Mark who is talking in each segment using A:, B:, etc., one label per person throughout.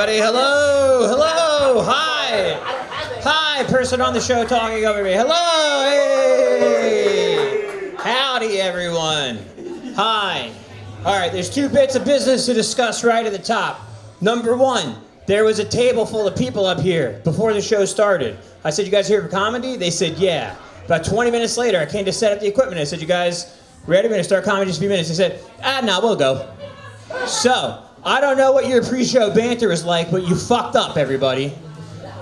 A: everybody. Hello, hello, hi. Hi, person on the show talking over me. Hello, hey. Howdy, everyone. Hi. All right, there's two bits of business to discuss right at the top. Number one, there was a table full of people up here before the show started. I said, you guys here for comedy? They said, yeah. About 20 minutes later, I came to set up the equipment. I said, you guys ready? We're going to start comedy in just a few minutes. They said, no, we'll go. So, I don't know what your pre-show banter is like, but you fucked up, everybody.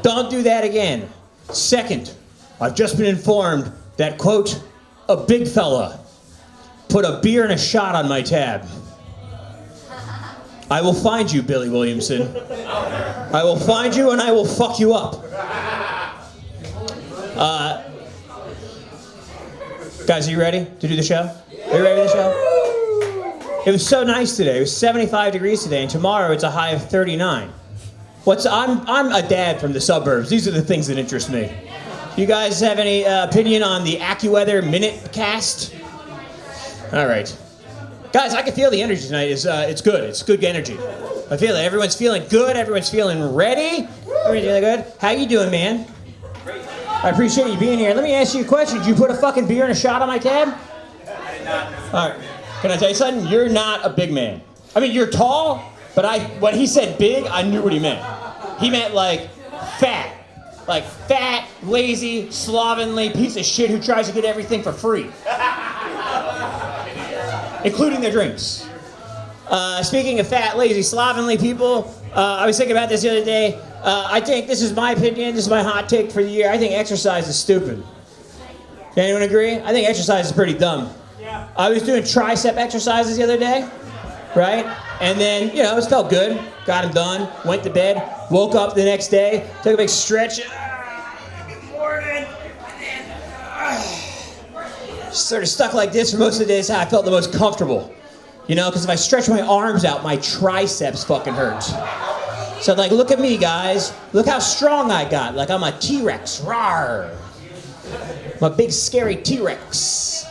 A: Don't do that again. Second, I've just been informed that, quote, a big fella put a beer and a shot on my tab. I will find you, Billy Williamson. I will find you and I will fuck you up. Guys, are you ready to do the show? Are you ready for the show? It was so nice today. It was 75 degrees today, and tomorrow it's a high of 39. I'm a dad from the suburbs. These are the things that interest me. You guys have any opinion on the AccuWeather Minute Cast? All right. Guys, I can feel the energy tonight. It's good. It's good energy. I feel it. Everyone's feeling good. Everyone's feeling ready. Everyone's feeling good. How you doing, man? I appreciate you being here. Let me ask you a question. Did you put a fucking beer and a shot on my tab? I did not. All right. Can I tell you something? You're not a big man. I mean, you're tall, but when he said big, I knew what he meant. He meant like fat. Like fat, lazy, slovenly piece of shit who tries to get everything for free. Including their drinks. Speaking of fat, lazy, slovenly people, I was thinking about this the other day. I think, this is my opinion, this is my hot take for the year, I think exercise is stupid. Can anyone agree? I think exercise is pretty dumb. Yeah. I was doing tricep exercises the other day, right? And then, it felt good, got them done, went to bed, woke up the next day, took a big stretch, good morning, sort of stuck like this for most of the days, how I felt the most comfortable. Because if I stretch my arms out, my triceps fucking hurt. So like, look at me, guys. Look how strong I got. Like I'm a T-Rex. Rawr. I'm a big, scary T-Rex.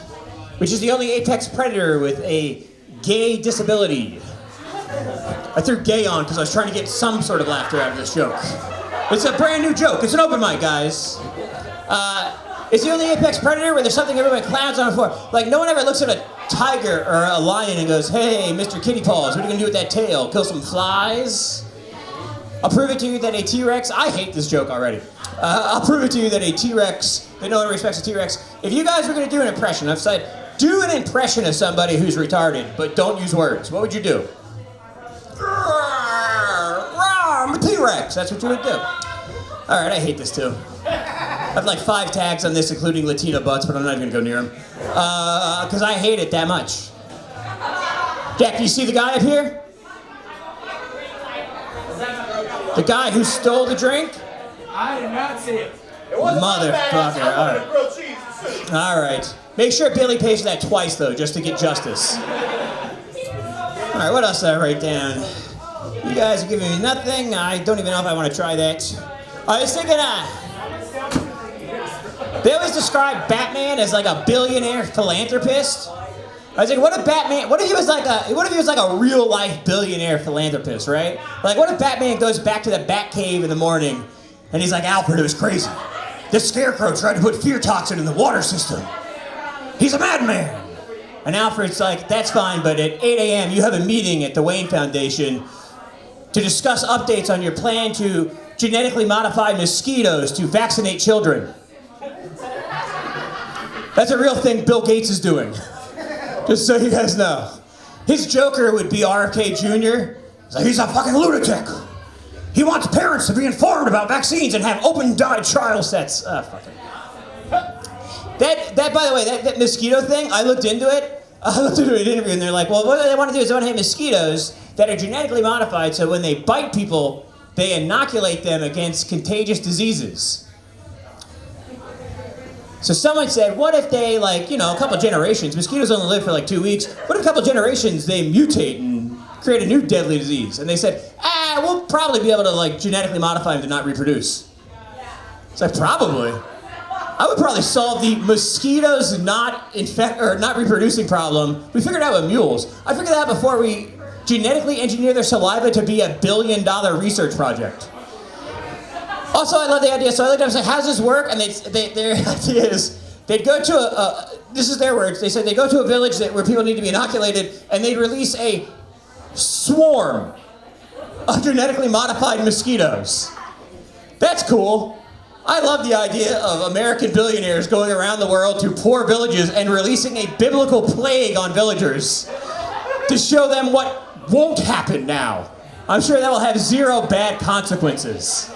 A: Which is the only apex predator with a gay disability. I threw gay on because I was trying to get some sort of laughter out of this joke. It's a brand new joke. It's an open mic, guys. It's the only apex predator where there's something everyone clowns on it for. Like, no one ever looks at a tiger or a lion and goes, hey, Mr. Kitty Paws, what are you going to do with that tail? Kill some flies? I'll prove it to you that a T-Rex, I hate this joke already. I'll prove it to you that a T-Rex, that no one respects a T-Rex. If you guys were going to do an impression, I've said, do an impression of somebody who's retarded, but don't use words. What would you do? I'm a T-Rex. That's what you would do. All right, I hate this too. I have like 5 tags on this, including Latino butts, but I'm not even going to go near them. Because I hate it that much. Jack, do you see the guy up here? The guy who stole the drink?
B: I did not see it.
A: Motherfucker. All right. Make sure Billy pays for that twice, though, just to get justice. All right, what else did I write down? You guys are giving me nothing. I don't even know if I want to try that. I was thinking, they always describe Batman as like a billionaire philanthropist. I was like, what if he was like a real life billionaire philanthropist, right? Like, what if Batman goes back to the Batcave in the morning and he's like, Alfred, it was crazy. The Scarecrow tried to put fear toxin in the water system. He's a madman. And Alfred's like, that's fine, but at 8 a.m. you have a meeting at the Wayne Foundation to discuss updates on your plan to genetically modify mosquitoes to vaccinate children. That's a real thing Bill Gates is doing. Just so you guys know. His Joker would be RFK Jr. He's a fucking lunatic. He wants parents to be informed about vaccines and have open trial sets. Fuck it. That, by the way, that mosquito thing, I looked into it. I looked into an interview and they're like, well, what they want to do is they want to have mosquitoes that are genetically modified so when they bite people, they inoculate them against contagious diseases. So someone said, what if they, a couple generations, mosquitoes only live for 2 weeks, what if a couple generations they mutate and create a new deadly disease? And they said, we'll probably be able to genetically modify them to not reproduce. It's like, probably. I would probably solve the mosquitoes not reproducing problem. We figured it out with mules. I figured that out before we genetically engineer their saliva to be a $1 billion research project. Also, I love the idea. So I looked up and said, how does this work? And their idea is they'd go to this is their words. They said they go to a village where people need to be inoculated, and they'd release a swarm of genetically modified mosquitoes. That's cool. I love the idea of American billionaires going around the world to poor villages and releasing a biblical plague on villagers to show them what won't happen now. I'm sure that will have zero bad consequences.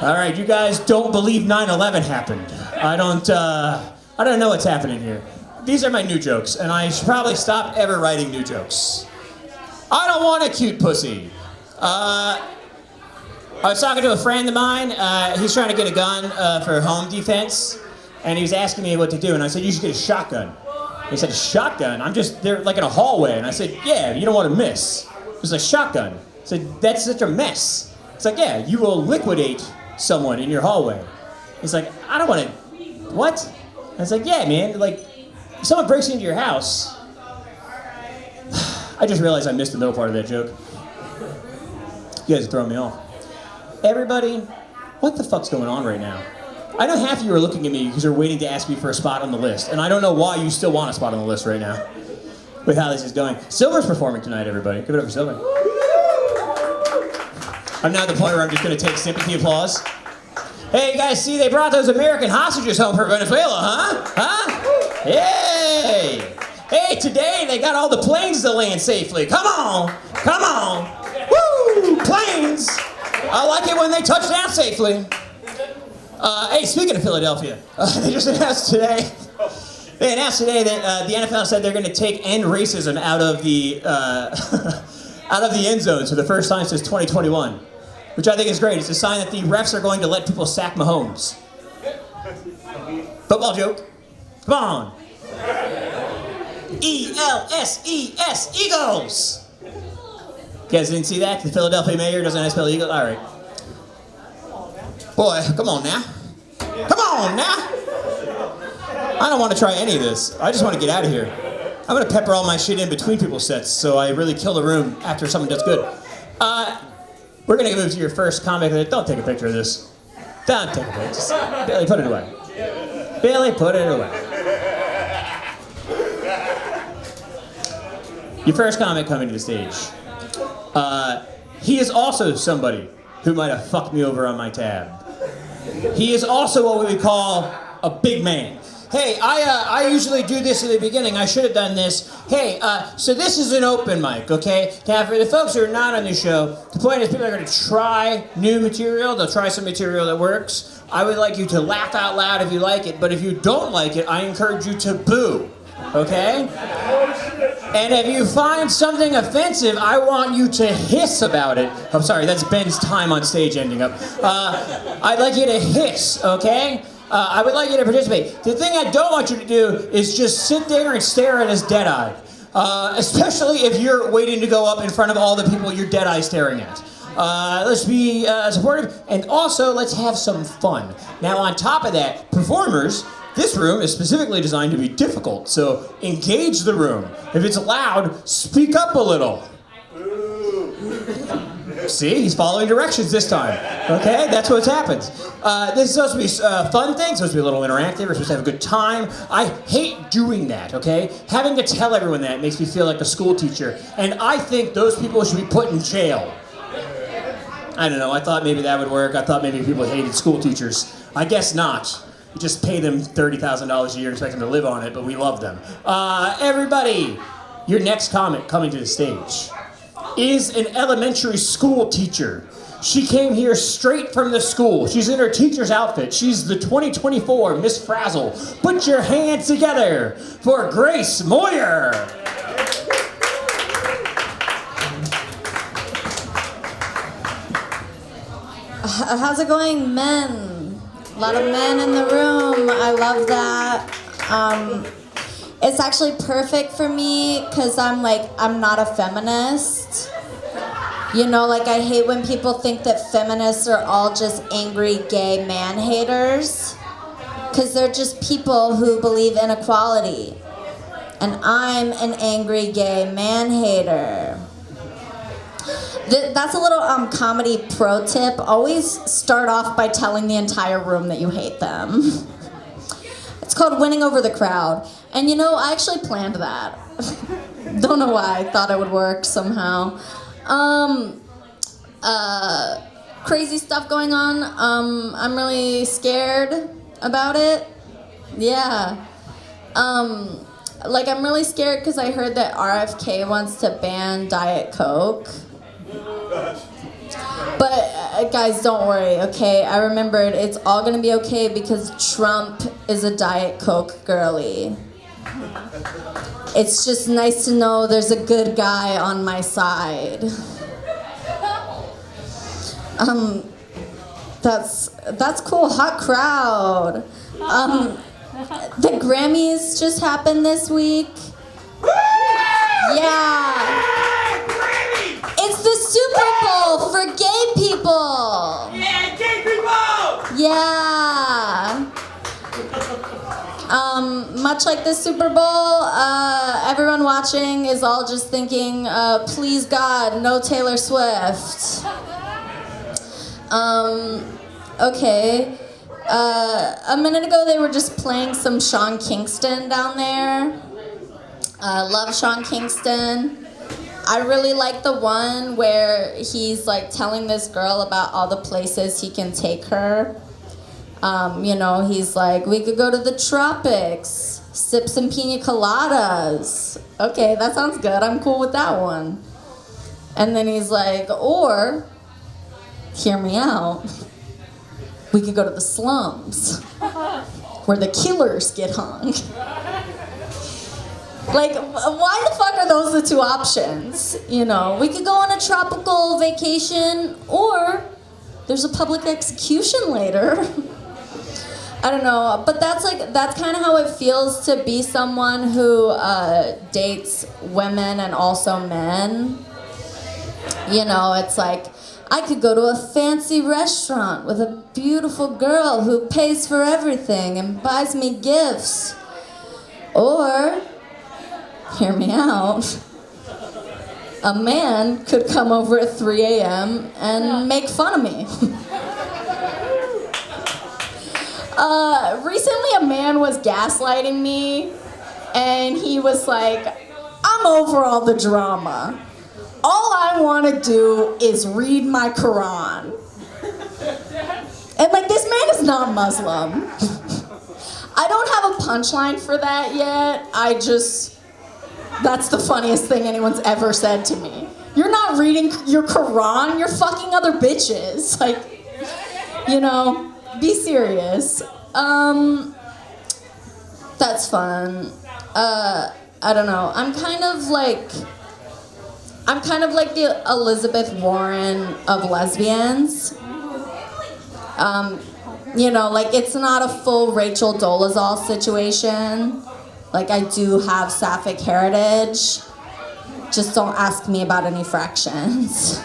A: All right, you guys don't believe 9/11 happened. I don't know what's happening here. These are my new jokes, and I should probably stop ever writing new jokes. I don't want a cute pussy. I was talking to a friend of mine. He's trying to get a gun for home defense, and he was asking me what to do, and I said, you should get a shotgun. He said, a shotgun? They're like in a hallway. And I said, yeah, you don't want to miss. It was a shotgun. I said, that's such a mess. It's like, yeah, you will liquidate someone in your hallway. He's like, I don't want to, what? I was like, yeah, man, like, if someone breaks into your house. I just realized I missed the middle part of that joke. You guys are throwing me off. Everybody, what the fuck's going on right now? I know half of you are looking at me because you're waiting to ask me for a spot on the list, and I don't know why you still want a spot on the list right now with how this is going. Silver's performing tonight, everybody. Give it up for Silver. I'm now at the point where I'm just going to take sympathy applause. Hey, you guys see they brought those American hostages home from Venezuela, huh? Huh? Yay! Hey, today they got all the planes to land safely. Come on! Come on! Woo! Planes! I like it when they touch down safely. Hey, speaking of Philadelphia, they just announced today. They announced today that the NFL said they're going to take end racism out of the out of the end zones for the first time since 2021, which I think is great. It's a sign that the refs are going to let people sack Mahomes. Football joke. Come on. E-L-S-E-S, Eagles. You guys didn't see that? The Philadelphia mayor doesn't spell Eagles? All right. Boy, come on now. Come on now. I don't want to try any of this. I just want to get out of here. I'm going to pepper all my shit in between people's sets so I really kill the room after someone does good. We're going to move to your first comic. Don't take a picture of this. Don't take a picture. Just, Billy, put it away. Billy, put it away. Your first comic coming to the stage. He is also somebody who might have fucked me over on my tab. He is also what we would call a big man. Hey, I usually do this at the beginning. I should have done this. Hey, so this is an open mic, okay? Now, for the folks who are not on the show, the point is people are going to try new material. They'll try some material that works. I would like you to laugh out loud if you like it, but if you don't like it, I encourage you to boo, okay? And if you find something offensive, I want you to hiss about it. I'm sorry, that's Ben's time on stage ending up. I'd like you to hiss, okay? I would like you to participate. The thing I don't want you to do is just sit there and stare at us dead-eyed. Especially if you're waiting to go up in front of all the people you're dead-eye staring at. Let's be supportive, and also let's have some fun. Now on top of that, performers, this room is specifically designed to be difficult, so engage the room. If it's loud, speak up a little. See, he's following directions this time. Okay, that's what happens. This is supposed to be a fun thing, supposed to be a little interactive, we're supposed to have a good time. I hate doing that, okay? Having to tell everyone that makes me feel like a school teacher, and I think those people should be put in jail. I don't know, I thought maybe that would work. I thought maybe people hated school teachers. I guess not. We just pay them $30,000 a year and expect them to live on it, but we love them. Everybody, your next comic coming to the stage is an elementary school teacher. She came here straight from the school. She's in her teacher's outfit. She's the 2024 Miss Frazzle. Put your hands together for Grace Moyer.
C: How's it going, men? A lot of men in the room. I love that. It's actually perfect for me because I'm not a feminist. You know, like I hate when people think that feminists are all just angry gay man haters. Because they're just people who believe in equality. And I'm an angry gay man hater. That's a little comedy pro tip. Always start off by telling the entire room that you hate them. It's called winning over the crowd. And you know, I actually planned that. Don't know why. I thought it would work somehow. Crazy stuff going on. I'm really scared about it. Yeah. Like, I'm really scared because I heard that RFK wants to ban Diet Coke. But guys, don't worry, okay? I remembered it's all gonna be okay because Trump is a Diet Coke girly. It's just nice to know there's a good guy on my side. That's cool. Hot crowd. The Grammys just happened this week. Yeah. It's the Super Bowl for gay people.
B: Yeah, gay people!
C: Yeah. Much like the Super Bowl, everyone watching is all just thinking, please God, no Taylor Swift. Okay. A minute ago they were just playing some Sean Kingston down there. Love Sean Kingston. I really like the one where he's like telling this girl about all the places he can take her. You know, he's like, we could go to the tropics, sip some pina coladas. Okay, that sounds good. I'm cool with that one. And then he's like, or, hear me out, we could go to the slums where the killers get hung. Like, why the fuck are those the two options? You know, we could go on a tropical vacation, or there's a public execution later. I don't know, but that's kind of how it feels to be someone who dates women and also men. You know, it's like, I could go to a fancy restaurant with a beautiful girl who pays for everything and buys me gifts. Or, hear me out, a man could come over at 3 a.m. and make fun of me. Recently a man was gaslighting me, and he was like, I'm over all the drama. All I want to do is read my Quran. And like, this man is not Muslim. I don't have a punchline for that yet. That's the funniest thing anyone's ever said to me. You're not reading your Quran, you're fucking other bitches. Like, you know, be serious. That's fun. I don't know. I'm kind of like the Elizabeth Warren of lesbians. You know, like, it's not a full Rachel Dolezal situation. Like, I do have sapphic heritage. Just don't ask me about any fractions.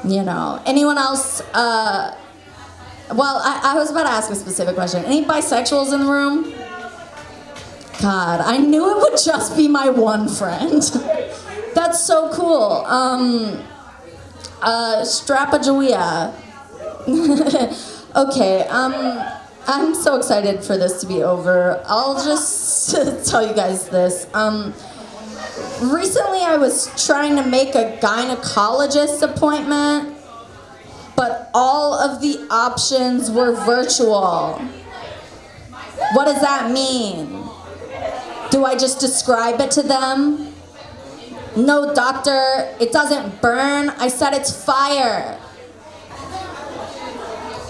C: You know. Anyone else? Well, I was about to ask a specific question. Any bisexuals in the room? God, I knew it would just be my one friend. That's so cool. Strapajawea. Okay, I'm so excited for this to be over. I'll just tell you guys this. Recently I was trying to make a gynecologist appointment, but all of the options were virtual. What does that mean? Do I just describe it to them? No, doctor, it doesn't burn. I said it's fire.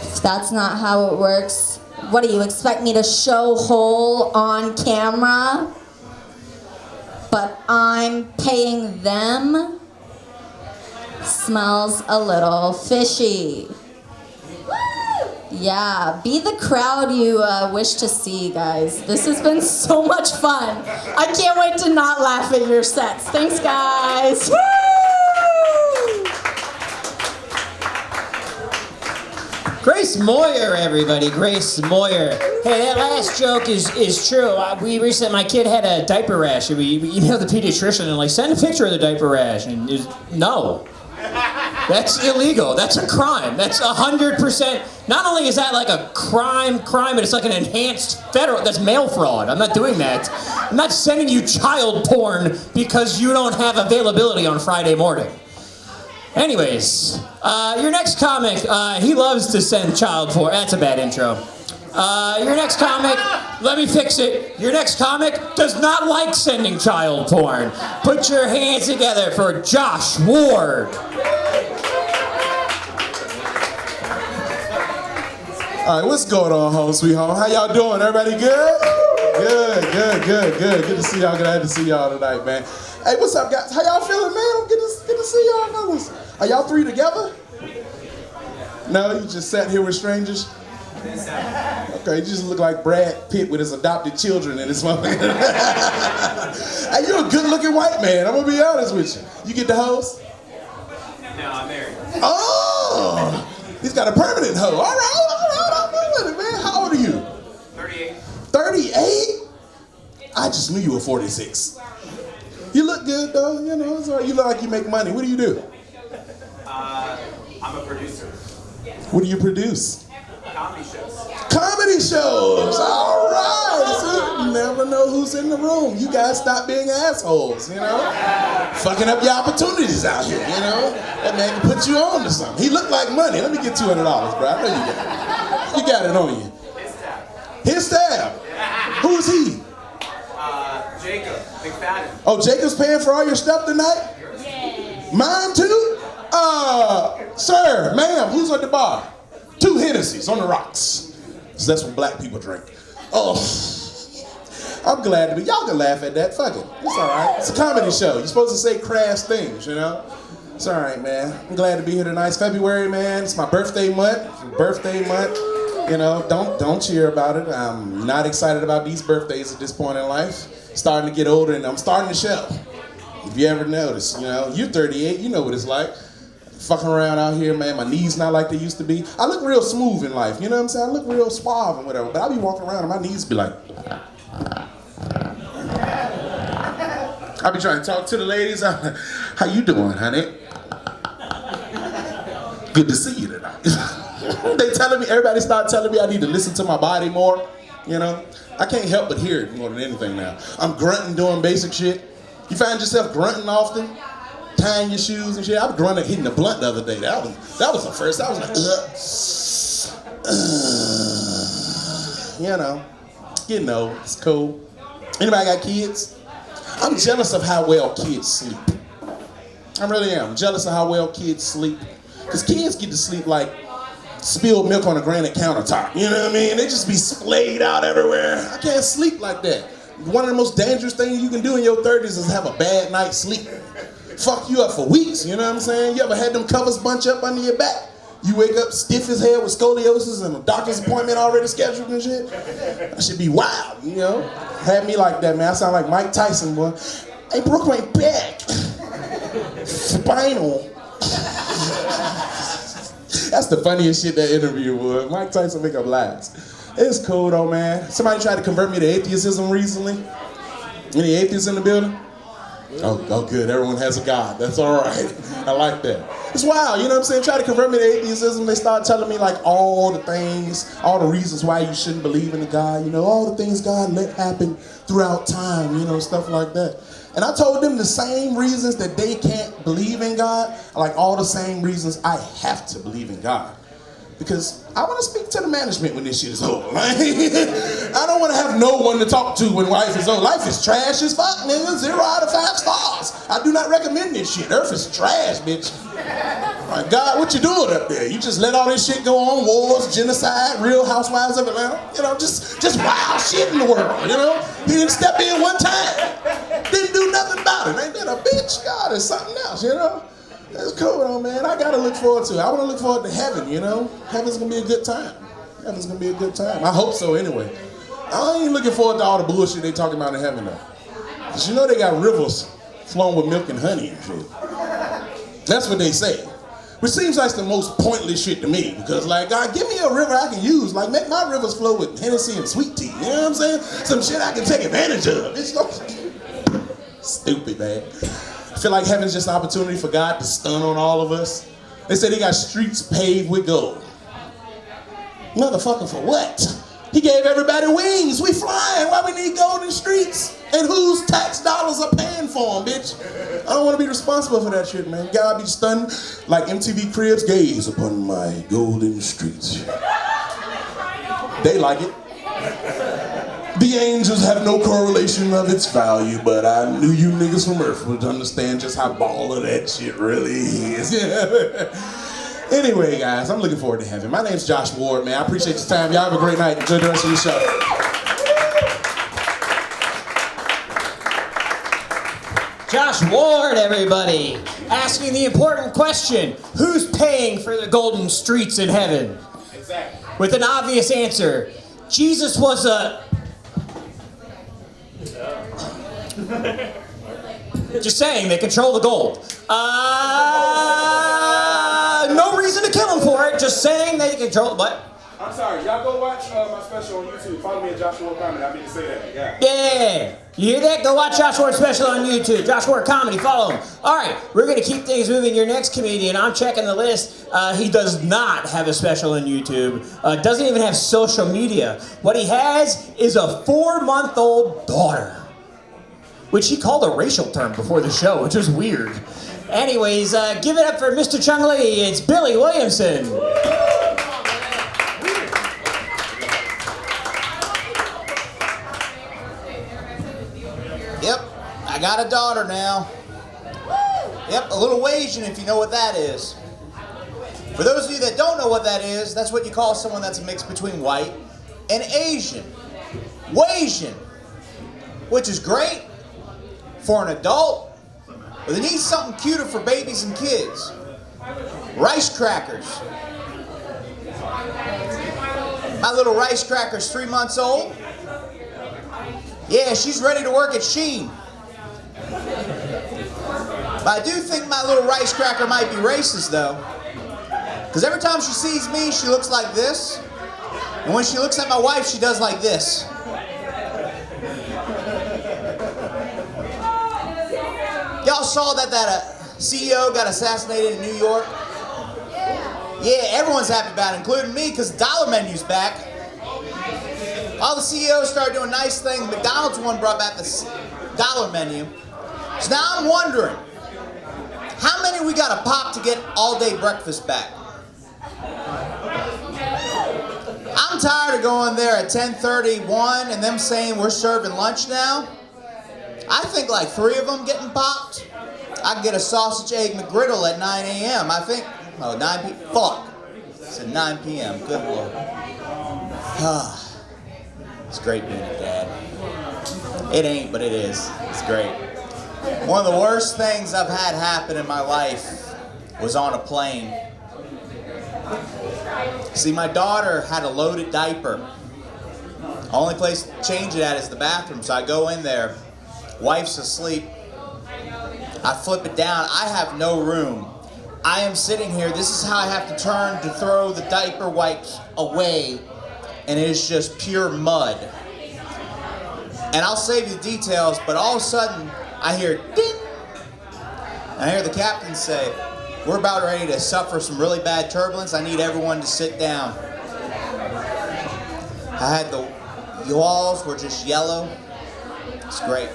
C: If that's not how it works, what do you expect me to show whole on camera? But I'm paying them? Smells a little fishy. Yeah, be the crowd you wish to see, guys. This has been so much fun. I can't wait to not laugh at your sets. Thanks, guys. Woo!
A: Grace Moyer, everybody. Grace Moyer. Hey, that last joke is true. My kid had a diaper rash, and we emailed the pediatrician and like, send a picture of the diaper rash, and it was, no. That's illegal. That's a crime. That's 100%. Not only is that like a crime, but it's like an enhanced federal. That's mail fraud. I'm not doing that. I'm not sending you child porn because you don't have availability on Friday morning. Anyways, your next comic, he loves to send child porn. That's a bad intro. Your next comic, let me fix it. Your next comic does not like sending child porn. Put your hands together for Josh Ward.
D: All right, what's going on, home sweet home? How y'all doing? Everybody good? Good. Good to see y'all. Glad to see y'all tonight, man. Hey, what's up, guys? How y'all feeling, man? Good to see y'all, fellas. Are y'all three together? No, you just sat here with strangers? Okay, you just look like Brad Pitt with his adopted children in his motherfucker. Hey, you're a good-looking white man. I'm gonna be honest with you. You get the host?
B: No, I'm married.
D: Oh, he's got a permanent hoe. All right, I'm with it, man. How old are you?
B: 38.
D: 38? I just knew you were 46. You look good though. You know, it's all right. You look like you make money. What do you do?
B: I'm a producer.
D: What do you produce?
B: Comedy shows.
D: Comedy shows. All right. So you never know who's in the room. You guys stop being assholes, you know? Fucking up your opportunities out here, you know? That man can put you on to something. He looked like money. Let me get $200, bro. I know you got it. You got it on you.
B: His tab.
D: His tab. Who's he?
B: Jacob McFadden.
D: Oh, Jacob's paying for all your stuff tonight?
B: Yeah.
D: Mine too? Sir, ma'am, who's at the bar? 2 Hennessy's on the rocks. So that's what black people drink. Oh, I'm glad to be. Y'all can laugh at that. Fuck it. It's all right. It's a comedy show. You're supposed to say crass things, you know? It's all right, man. I'm glad to be here tonight. It's February, man. It's my birthday month. You know, don't cheer about it. I'm not excited about these birthdays at this point in life. Starting to get older, and I'm starting to show. If you ever notice, you know, you're 38. You know what it's like. Fucking around out here, man. My knees not like they used to be. I look real smooth in life, you know what I'm saying? I look real suave and whatever, but I be walking around and my knees be like. I be trying to talk to the ladies. How you doing, honey? Good to see you tonight. They telling me, everybody start telling me I need to listen to my body more, you know? I can't help but hear it more than anything now. I'm grunting doing basic shit. You find yourself grunting often? Tying your shoes and shit. I was grunting hitting the blunt the other day. That was the first. I was like, you know, getting old. It's cool. Anybody got kids? I'm jealous of how well kids sleep. I really am. I'm jealous of how well kids sleep. Because kids get to sleep like spilled milk on a granite countertop. You know what I mean? They just be splayed out everywhere. I can't sleep like that. One of the most dangerous things you can do in your 30s is have a bad night's sleep. Fuck you up for weeks, you know what I'm saying? You ever had them covers bunch up under your back? You wake up stiff as hell with scoliosis and a doctor's appointment already scheduled and shit? That should be wild, you know? Had me like that, man. I sound like Mike Tyson, boy. I broke my back. Spinal. That's the funniest shit that interview was. Mike Tyson make up laughs. It's cool though, man. Somebody tried to convert me to atheism recently. Any atheists in the building? Oh, good. Everyone has a God. That's all right. I like that. It's wild, you know what I'm saying? Try to convert me to atheism. They start telling me like all the things, all the reasons why you shouldn't believe in a God. You know, all the things God let happen throughout time, you know, stuff like that. And I told them the same reasons that they can't believe in God are like all the same reasons I have to believe in God. Because I want to speak to the management when this shit is over. I don't want to have no one to talk to when life is over. Life is trash as fuck, nigga. 0 out of 5 stars. I do not recommend this shit. Earth is trash, bitch. My God, what you doing up there? You just let all this shit go on, wars, genocide, Real Housewives of Atlanta. You know, just wild shit in the world, you know? He didn't step in one time. Didn't do nothing about it. Ain't that a bitch? God, it's something else, you know? That's cool though, man. I gotta look forward to it. I wanna look forward to heaven, you know? Heaven's gonna be a good time. Heaven's gonna be a good time. I hope so anyway. I ain't looking forward to all the bullshit they talking about in heaven though. Cause you know they got rivers flowing with milk and honey and shit. That's what they say. Which seems like the most pointless shit to me. Because like, God, give me a river I can use. Like, make my rivers flow with Hennessy and sweet tea. You know what I'm saying? Some shit I can take advantage of. It's so stupid, man. I feel like heaven's just an opportunity for God to stun on all of us. They said he got streets paved with gold. Motherfucker, for what? He gave everybody wings. We flying. Why we need golden streets? And whose tax dollars are paying for them, bitch? I don't want to be responsible for that shit, man. Gotta be stunned like MTV Cribs. Gaze upon my golden streets. They like it. The angels have no correlation of its value, but I knew you niggas from Earth would understand just how baller that shit really is. Anyway, guys, I'm looking forward to heaven. My name's Josh Ward, man. I appreciate your time. Y'all have a great night. Enjoy the rest of the show.
A: Josh Ward, everybody, asking the important question, who's paying for the golden streets in heaven?
D: Exactly.
A: With an obvious answer, Jesus was a... Just saying, they control the gold. No reason to kill him for it, just saying they control it, but...
E: I'm sorry, y'all go watch my special on YouTube. Follow me at Josh Ward Comedy. I mean to say that, yeah.
A: Yeah, you hear that? Go watch Josh Ward's special on YouTube. Josh Ward Comedy, follow him. All right, we're going to keep things moving. Your next comedian, I'm checking the list. He does not have a special on YouTube. Doesn't even have social media. What he has is a 4-month-old daughter, which he called a racial term before the show, which was weird. Anyways, give it up for Mr. Chung Lee. It's Billy Williamson.
F: Yep, I got a daughter now. Yep, a little Asian if you know what that is. For those of you that don't know what that is, that's what you call someone that's a mix between white and Asian. Wasian, which is great for an adult, but they need something cuter for babies and kids. Rice crackers. My little rice cracker's 3 months old. Yeah, she's ready to work at Sheen. But I do think my little rice cracker might be racist, though. Because every time she sees me, she looks like this. And when she looks at my wife, she does like this. Y'all saw that CEO got assassinated in New York? Yeah, everyone's happy about it, including me, because Dollar Menu's back. All the CEOs started doing nice things. McDonald's one brought back the Dollar Menu. So now I'm wondering, how many we got to pop to get all-day breakfast back? I'm tired of going there at 10:31 and them saying we're serving lunch now. I think like 3 of them getting popped. I can get a sausage, egg, McGriddle at 9 a.m. I think, 9 p.m. Fuck. It's at 9 p.m. Good Lord. It's great being a dad. It ain't, but it is. It's great. One of the worst things I've had happen in my life was on a plane. See, my daughter had a loaded diaper. Only place to change it at is the bathroom, so I go in there. Wife's asleep. I flip it down. I have no room. I am sitting here. This is how I have to turn to throw the diaper wipes away. And it is just pure mud. And I'll save you the details, but all of a sudden, I hear ding! And I hear the captain say, we're about ready to suffer some really bad turbulence. I need everyone to sit down. I had the walls were just yellow. It's great.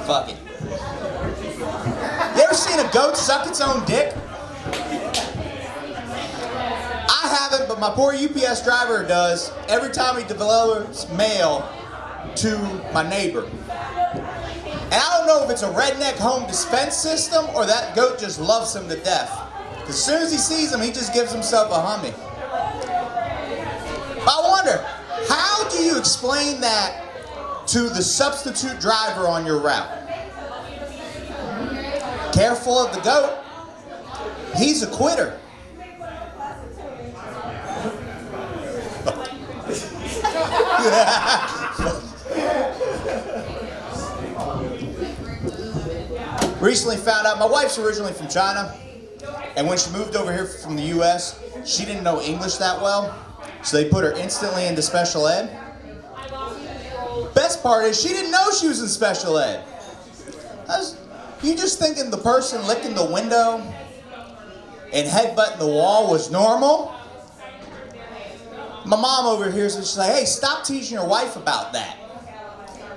F: Fuck it. You ever seen a goat suck its own dick? I haven't, but my poor UPS driver does every time he delivers mail to my neighbor. And I don't know if it's a redneck home dispense system or that goat just loves him to death. As soon as he sees him, he just gives himself a hummy. I wonder, how do you explain that to the substitute driver on your route? Careful of the goat. He's a quitter. Recently found out my wife's originally from China, and when she moved over here from the US, she didn't know English that well, so they put her instantly into special ed. Best part is she didn't know she was in special ed. You just thinking the person licking the window and headbutting the wall was normal? My mom over here, so she's like, hey, stop teaching your wife about that.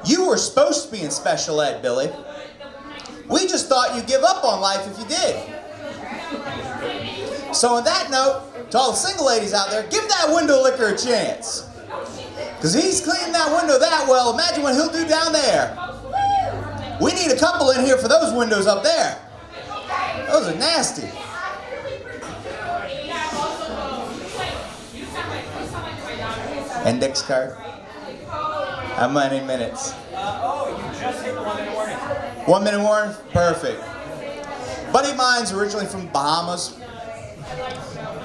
F: You were supposed to be in special ed, Billy. We just thought you'd give up on life if you did. So on that note, to all the single ladies out there, give that window licker a chance. Because he's cleaned that window that well, imagine what he'll do down there. We need a couple in here for those windows up there. Those are nasty. Index card? How many minutes?
B: You just hit the 1 minute warning.
F: 1 minute warning? Perfect. Buddy of mine's originally from Bahamas.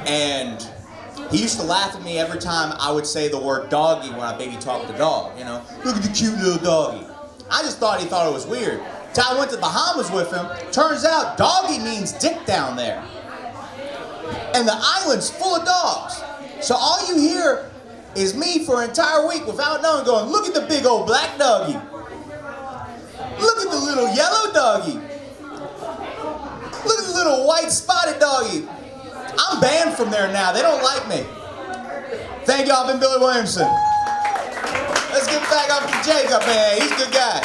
F: And he used to laugh at me every time I would say the word doggy when I baby talked the dog, you know. Look at the cute little doggy. I just thought he thought it was weird. Till I went to the Bahamas with him, turns out doggy means dick down there. And the island's full of dogs. So all you hear is me for an entire week without knowing going, look at the big old black doggy. Look at the little yellow doggy. Look at the little white spotted doggy. I'm banned from there now. They don't like me. Thank y'all. I've been Billy Williamson. Let's get back up to Jacob, man. He's a good guy.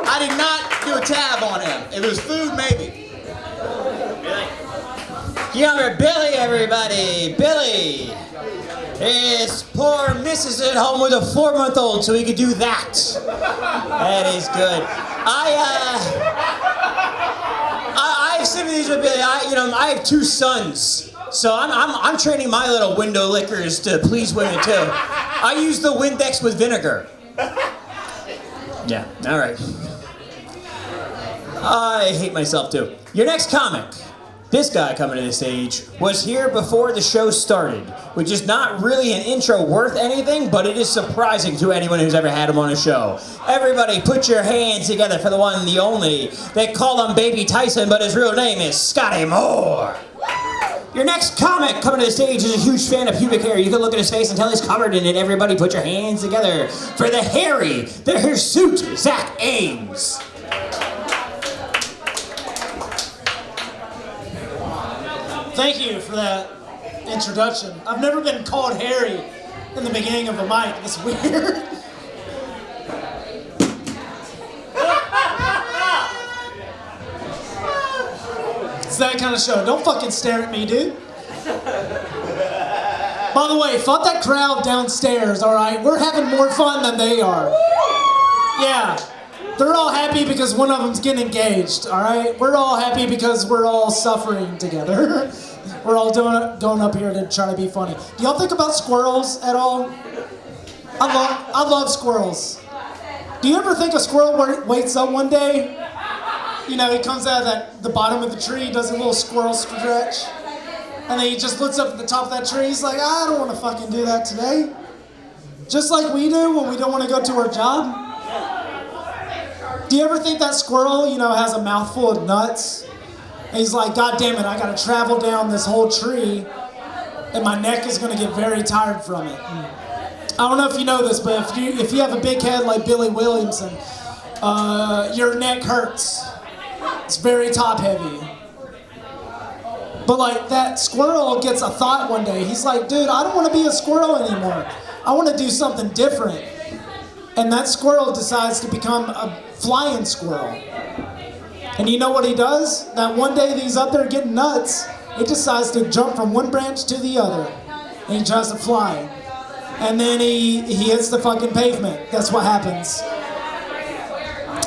F: I did not do a tab on him. If it was food, maybe.
A: Younger Billy, everybody. Billy. His poor missus at home with a 4-month-old, so he could do that. That is good. I have sympathies with Billy. I have 2 sons. So I'm training my little window lickers to please women too. I use the Windex with vinegar. Yeah, all right. I hate myself too. Your next comic, this guy coming to the stage, was here before the show started, which is not really an intro worth anything, but it is surprising to anyone who's ever had him on a show. Everybody put your hands together for the one, the only. They call him Baby Tyson, but his real name is Scotty Moore. Your next comic coming to the stage is a huge fan of pubic hair. You can look at his face and tell he's covered in it. Everybody put your hands together for the hirsute, Zac Ames.
G: Thank you for that introduction. I've never been called Harry in the beginning of a mic. That's weird. It's that kind of show. Don't fucking stare at me, dude. By the way, fuck that crowd downstairs, alright? We're having more fun than they are. Yeah. They're all happy because one of them's getting engaged, alright? We're all happy because we're all suffering together. We're all going up here to try to be funny. Do y'all think about squirrels at all? I love squirrels. Do you ever think a squirrel wakes up one day? You know, he comes out of the bottom of the tree, does a little squirrel stretch, and then he just looks up at the top of that tree. He's like, I don't want to fucking do that today. Just like we do when we don't want to go to our job. Do you ever think that squirrel, has a mouthful of nuts? And he's like, God damn it, I gotta travel down this whole tree, and my neck is gonna get very tired from it. I don't know if you know this, but if you have a big head like Billy Williamson, your neck hurts. It's very top heavy. But like that squirrel gets a thought one day. He's like, dude, I don't want to be a squirrel anymore. I want to do something different. And that squirrel decides to become a flying squirrel. And you know what he does? That one day that he's up there getting nuts, he decides to jump from one branch to the other. And he tries to fly. And then he hits the fucking pavement. That's what happens.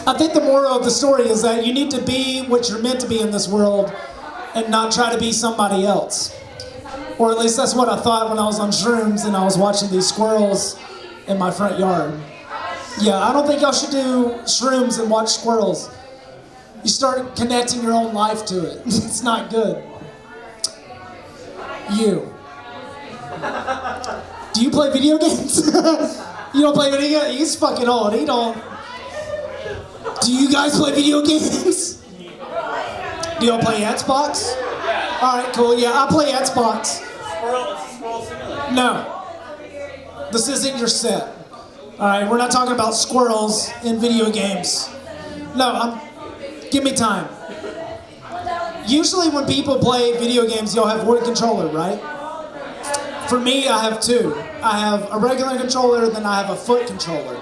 G: I think the moral of the story is that you need to be what you're meant to be in this world and not try to be somebody else. Or at least that's what I thought when I was on shrooms and I was watching these squirrels in my front yard. Yeah, I don't think y'all should do shrooms and watch squirrels. You start connecting your own life to it. It's not good. You. Do you play video games? You don't play video games? He's fucking old. He don't. Do you guys play video games? Do y'all play Xbox? Alright, cool. Yeah, I play Xbox.
B: Squirrel simulator.
G: No. This isn't your set. Alright, we're not talking about squirrels in video games. No, Give me time. Usually when people play video games, you'll have one controller, right? For me, I have two. I have a regular controller, then I have a foot controller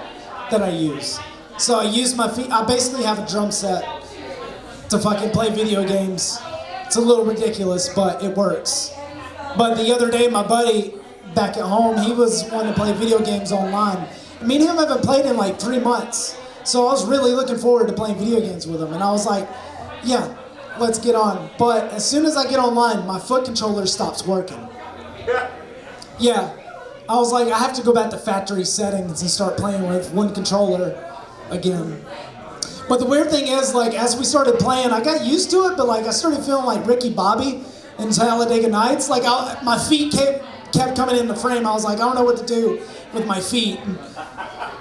G: that I use. So I use my feet. I basically have a drum set to fucking play video games. It's a little ridiculous, but it works. But the other day, my buddy back at home, he was wanting to play video games online. Me and him haven't played in like 3 months. So I was really looking forward to playing video games with him. And I was like, yeah, let's get on. But as soon as I get online, my foot controller stops working. Yeah. I was like, I have to go back to factory settings and start playing with one controller again. But the weird thing is, like, as we started playing, I got used to it, but like I started feeling like Ricky Bobby in Talladega Nights. Like my feet kept coming in the frame. I was like, I don't know what to do with my feet. And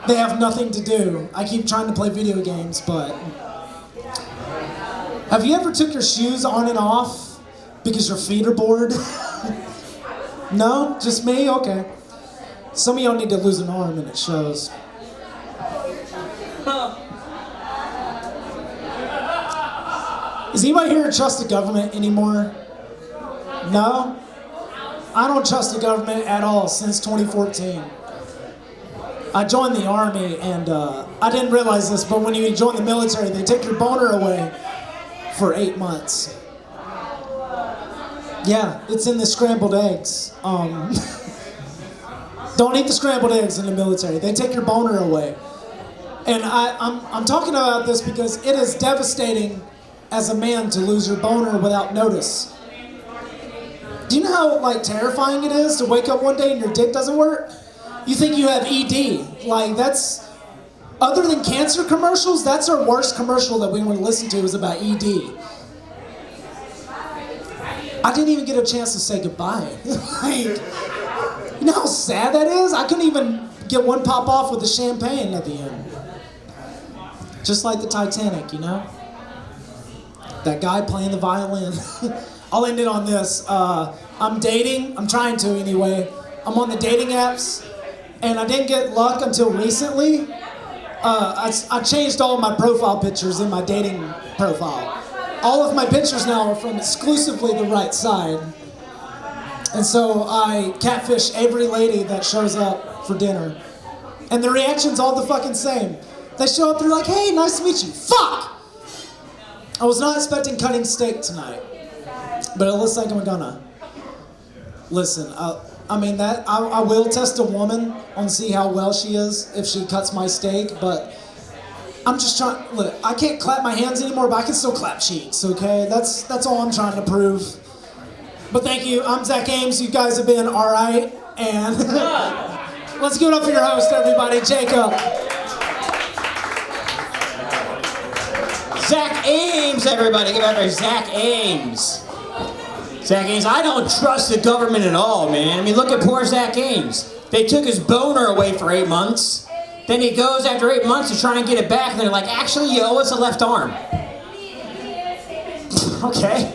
G: they have nothing to do. I keep trying to play video games, but... Have you ever took your shoes on and off because your feet are bored? No? Just me? Okay. Some of y'all need to lose an arm and it shows. Does anybody here trust the government anymore? No? I don't trust the government at all since 2014. I joined the army and I didn't realize this, but when you join the military, they take your boner away for 8 months. Yeah, it's in the scrambled eggs. Don't eat the scrambled eggs in the military. They take your boner away. And I'm talking about this because it is devastating as a man to lose your boner without notice. Do you know how like terrifying it is to wake up one day and your dick doesn't work? You think you have ED. Like that's, other than cancer commercials, that's our worst commercial that we want to listen to is about ED. I didn't even get a chance to say goodbye. Like, you know how sad that is? I couldn't even get one pop off with the champagne at the end. Just like the Titanic, you know? That guy playing the violin. I'll end it on this. I'm dating. I'm trying to anyway. I'm on the dating apps. And I didn't get luck until recently. I changed all my profile pictures in my dating profile. All of my pictures now are from exclusively the right side. And so I catfish every lady that shows up for dinner. And the reaction's all the fucking same. They show up, they're like, hey, nice to meet you. Fuck! I was not expecting cutting steak tonight. But it looks like I'm gonna. Listen, I will test a woman on see how well she is if she cuts my steak, but I'm just trying, look, I can't clap my hands anymore, but I can still clap cheeks, okay? That's all I'm trying to prove. But thank you, I'm Zac Ames, you guys have been all right, and let's give it up for your host, everybody, Jacob.
A: Zac Ames, everybody, give it up for Zac Ames. Zac Ames, I don't trust the government at all, man. I mean, look at poor Zac Ames. They took his boner away for 8 months. Then he goes after 8 months to try and get it back, and they're like, actually, you owe us a left arm. Okay.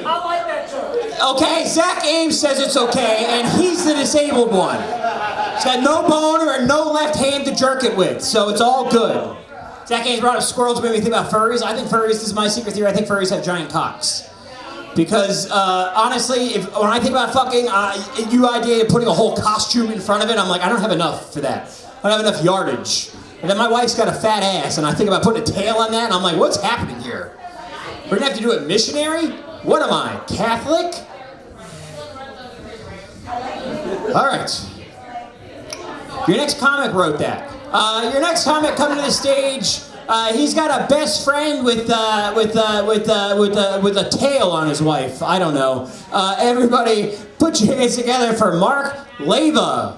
B: I like that joke.
A: Okay, Zac Ames says it's okay, and he's the disabled one. He's got no boner and no left hand to jerk it with, so it's all good. Zac Ames brought up squirrels, made me think about furries. I think furries, this is my secret theory, I think furries have giant cocks. Because, honestly, when I think about fucking, you idea of putting a whole costume in front of it, I'm like, I don't have enough for that. I don't have enough yardage. And then my wife's got a fat ass, and I think about putting a tail on that, and I'm like, what's happening here? We're gonna have to do it missionary? What am I, Catholic? All right. Your next comic wrote that. Your next comic coming to the stage, he's got a best friend with a tail on his wife. I don't know. Everybody, put your hands together for Mark Leyva.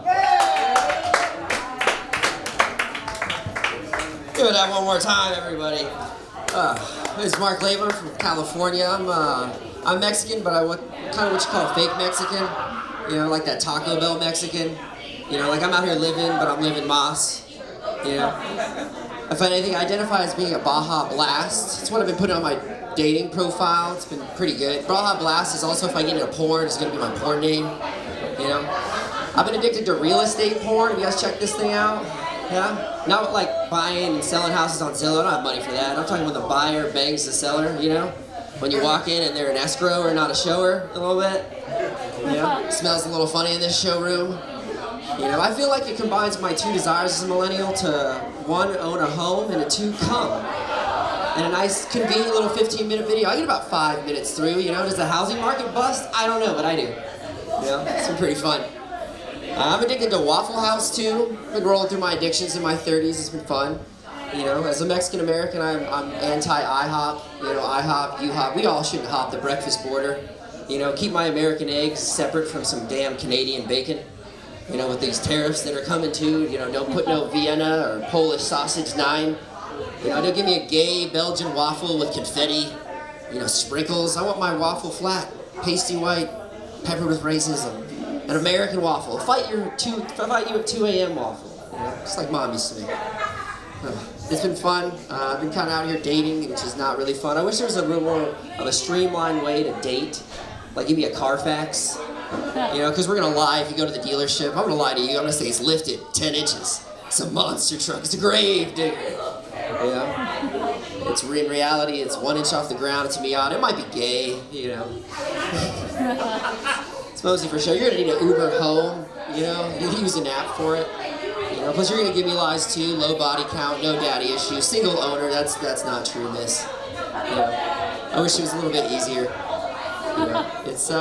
H: Give it up one more time, everybody. This is Mark Leyva from California. I'm Mexican, but kind of what you call fake Mexican. You know, like that Taco Bell Mexican. You know, like I'm out here living, but I'm living Moss. You know. If anything, I identify as being a Baja Blast. It's what I've been putting on my dating profile. It's been pretty good. Baja Blast is also, if I get into porn, it's gonna be my porn name. You know? I've been addicted to real estate porn. Have you guys checked this thing out? Yeah? Not like buying and selling houses on Zillow. I don't have money for that. I'm talking when the buyer bangs the seller, you know? When you walk in and they're an escrow or not a shower a little bit. You know? It smells a little funny in this showroom. You know, I feel like it combines my two desires as a millennial to, one, own a home, and two, come. And a nice, convenient little 15-minute video. I get about 5 minutes through, you know? Does the housing market bust? I don't know, but I do. You know, it's been pretty fun. I'm addicted to Waffle House, too. Been rolling through my addictions in my 30s. It's been fun. You know, as a Mexican-American, I'm anti-IHOP. You know, IHOP, U-Hop. We all shouldn't hop the breakfast border. You know, keep my American eggs separate from some damn Canadian bacon. You know, with these tariffs that are coming too, you know, don't put no Vienna or Polish sausage 9. You know, don't give me a gay Belgian waffle with confetti, you know, sprinkles. I want my waffle flat, pasty white, peppered with racism. An American waffle. Fight you at 2 a.m. waffle. You know, just like Mom used to make. It's been fun. I've been kind of out here dating, which is not really fun. I wish there was a little more of a streamlined way to date. Like give me a Carfax. You know, because we're going to lie if you go to the dealership. I'm going to lie to you. I'm going to say it's lifted 10 inches. It's a monster truck. It's a grave digger. You know? It's in reality, it's 1 inch off the ground. It's a Miata. It might be gay, you know. It's mostly for show. You're going to need an Uber home, you know. You can use an app for it. You know, plus you're going to give me lies too. Low body count, no daddy issues, single owner. That's not true, miss. You know, I wish it was a little bit easier. You know, it's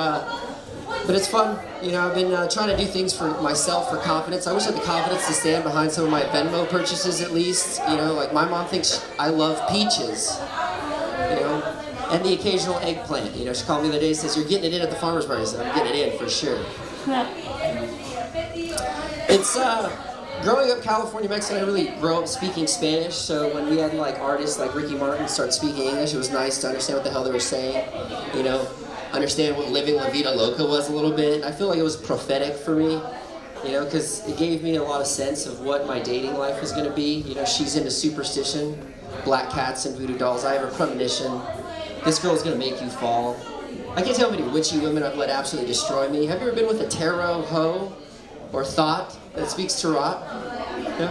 H: but it's fun. You know, I've been trying to do things for myself for confidence. I wish I had the confidence to stand behind some of my Venmo purchases at least. You know, like my mom thinks I love peaches. You know, and the occasional eggplant. You know, she called me the other day and says, "You're getting it in at the farmer's market." I said, "I'm getting it in for sure." It's growing up California, Mexico, I really grew up speaking Spanish. So when we had like artists like Ricky Martin start speaking English, it was nice to understand what the hell they were saying. You know. Understand what living La Vida Loca was a little bit. I feel like it was prophetic for me, you know, because it gave me a lot of sense of what my dating life was going to be. You know, she's into superstition, black cats and voodoo dolls. I have a premonition. This girl is going to make you fall. I can't tell how many witchy women I've let absolutely destroy me. Have you ever been with a tarot hoe or thought that speaks tarot? No?